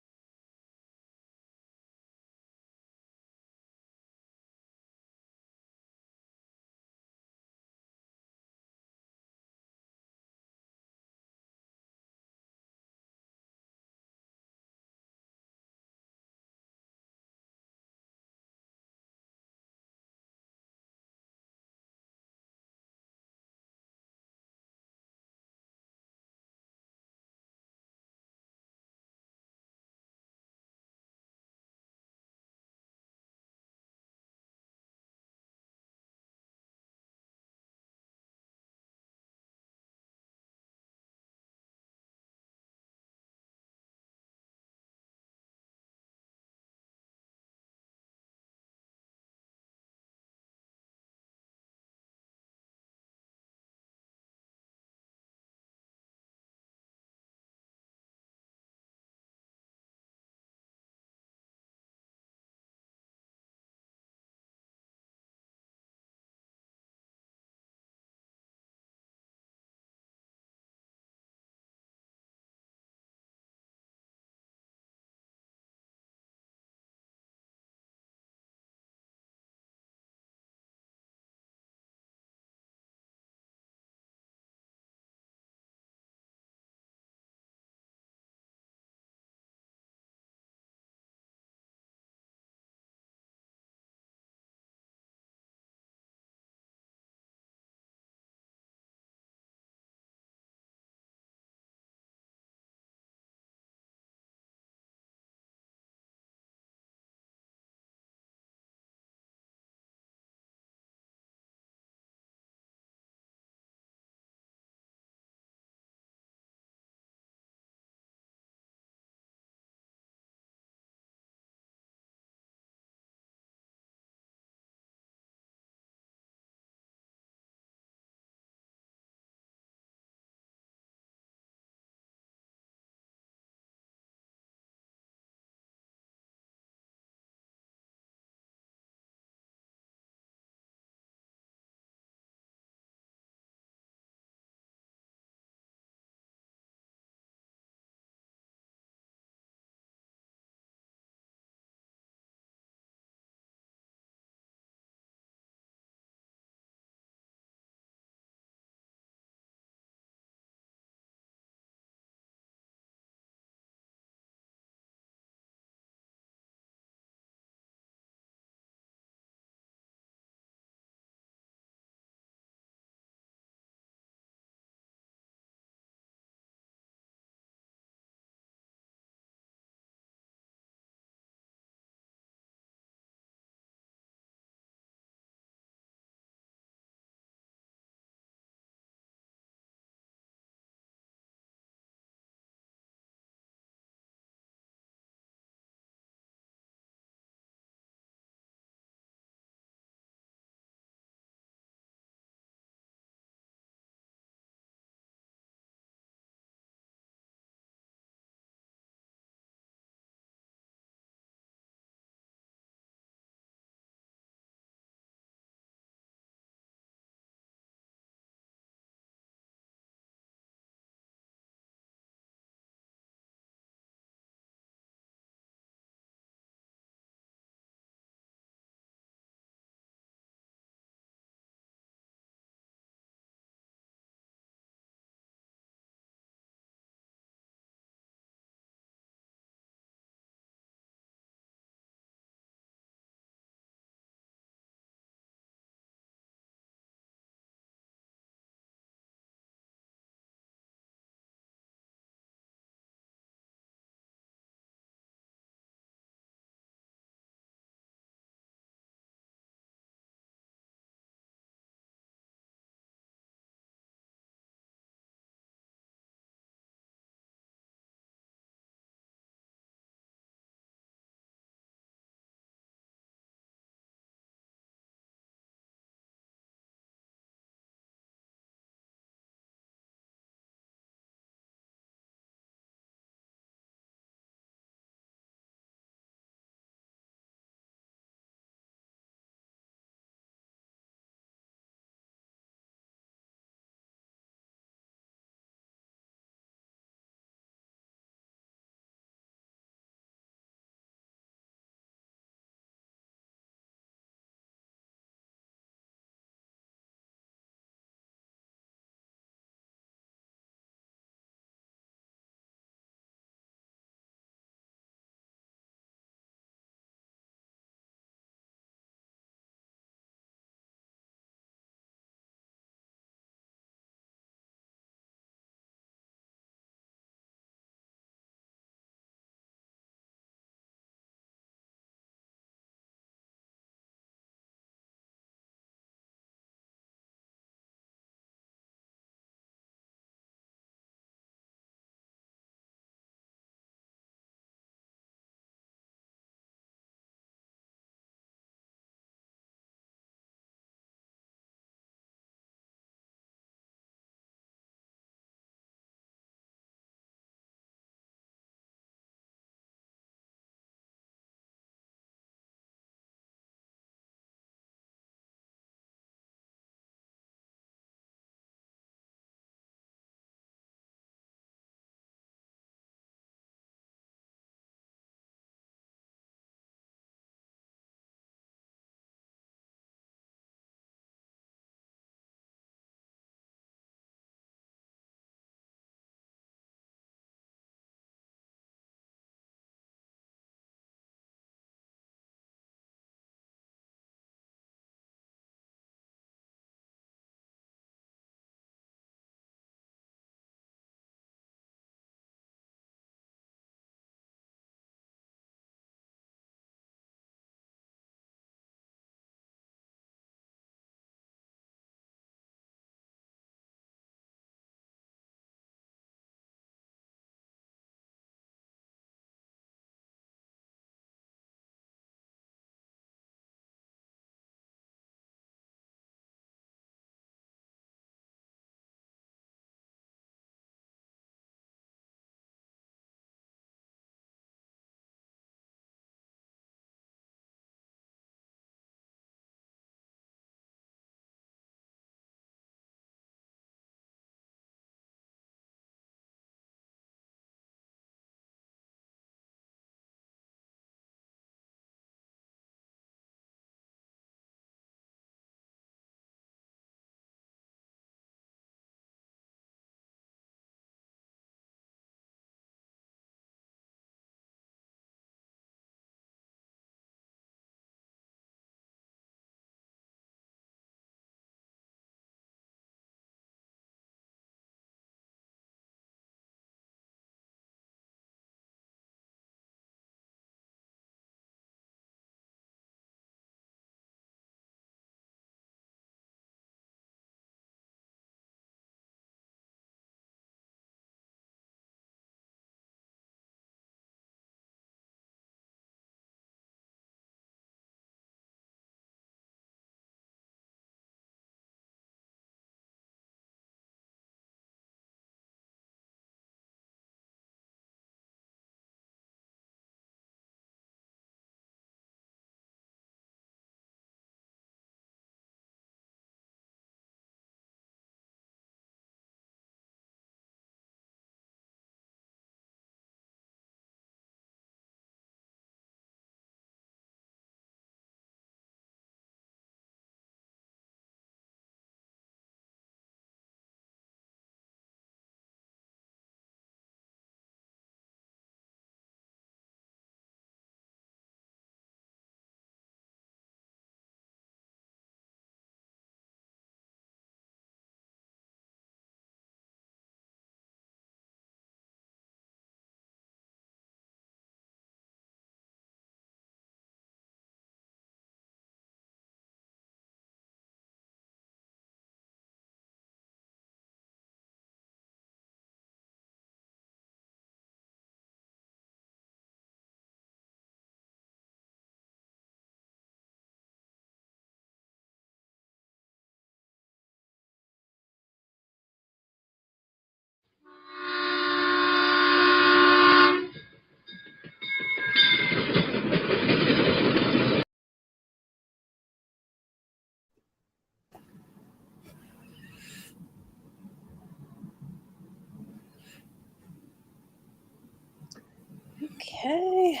Okay.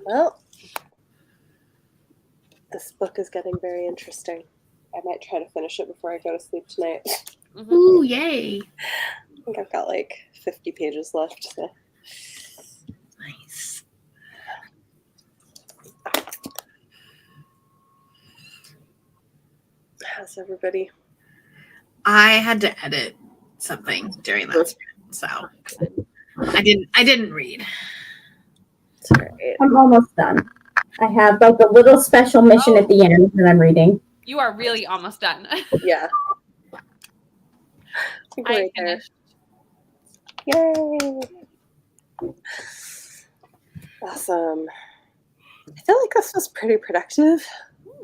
Well, this book is getting very interesting. I might try to finish it before I go to sleep tonight. Ooh, yay. I think I've got like 50 pages left. So. Nice. How's everybody? I had to edit something during that sprint, so I didn't read. It's all right. I'm almost done. I have like a little special mission at the end that I'm reading. You are really almost done. Yeah. I finished. Yay! Awesome. I feel like this was pretty productive.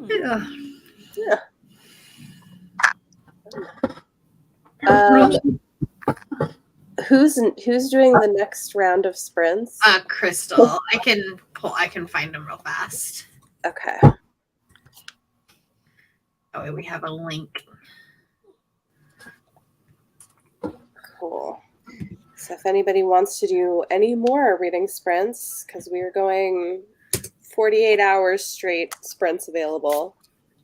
Yeah. Yeah. Who's doing the next round of sprints? Crystal. I can find them real fast. Okay. Oh, wait, we have a link. Cool. So if anybody wants to do any more reading sprints, because we are going 48 hours straight sprints available.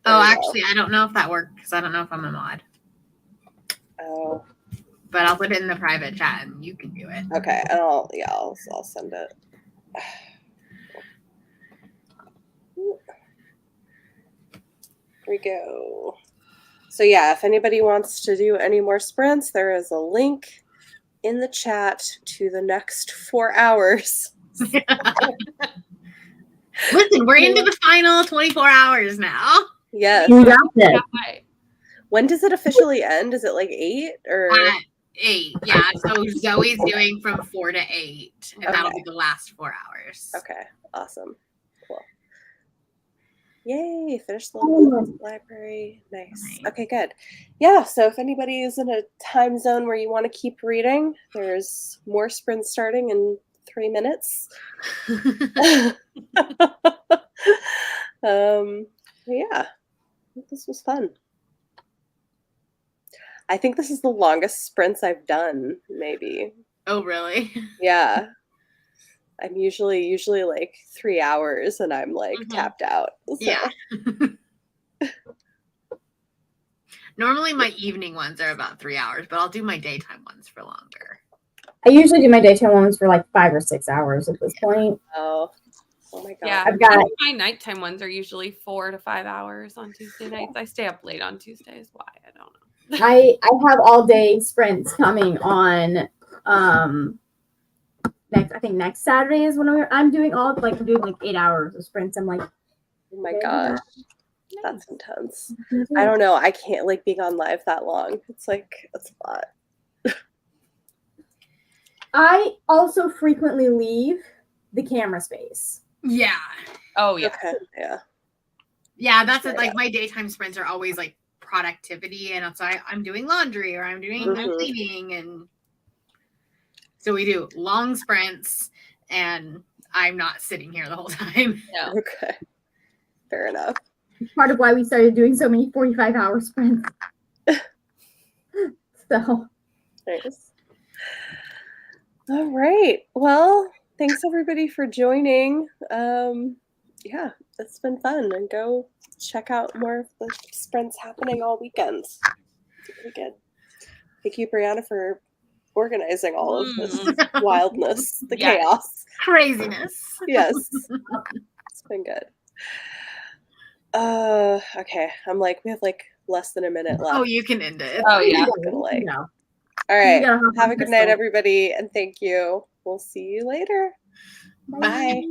Oh, actually, I don't know if that worked because I don't know if I'm a mod. Oh. But I'll put it in the private chat and you can do it. Okay, and I'll send it. Here we go. So yeah, if anybody wants to do any more sprints, there is a link in the chat to the next 4 hours. Listen, we're into the final 24 hours now. Yes. You got this. When does it officially end? Is it like 8 or 8? Yeah. So Zoe's doing from 4 to 8, and that'll be the last 4 hours. Okay, awesome. Cool. Yay, finish the library. Nice. Okay, good. Yeah, so if anybody is in a time zone where you want to keep reading, there's more sprints starting in 3 minutes. Yeah, this was fun. I think this is the longest sprints I've done, maybe. Oh, really? Yeah. I'm usually like 3 hours and I'm like tapped out. So. Yeah. Normally my evening ones are about 3 hours, but I'll do my daytime ones for longer. I usually do my daytime ones for like 5 or 6 hours at this point. Oh my god. Yeah, I've got my nighttime ones are usually 4 to 5 hours on Tuesday nights. I stay up late on Tuesdays. Why? I don't know. I have all day sprints coming on next Saturday is when I'm doing I'm doing like 8 hours of sprints. I'm like, Oh my gosh. That's intense. I don't know. I can't like being on live that long. It's like it's a lot. I also frequently leave the camera space. Yeah. Oh yeah. Okay. Yeah. Yeah, that's it. Like my daytime sprints are always like productivity, and so I'm doing laundry or I'm doing cleaning, and so we do long sprints, and I'm not sitting here the whole time. Yeah. Okay. Fair enough. Part of why we started doing so many 45-hour sprints. So Nice. All right. Well, thanks everybody for joining. Yeah, it's been fun, and go check out more of the sprints happening all weekends. It's really good. Thank you, Brianna, for organizing all of this wildness, the chaos. Craziness. Yes. It's been good. Okay. I'm like, we have like less than a minute left. Oh, you can end it. Oh yeah. no. All right. Yeah, Have a good night, everybody, and thank you. We'll see you later. Bye.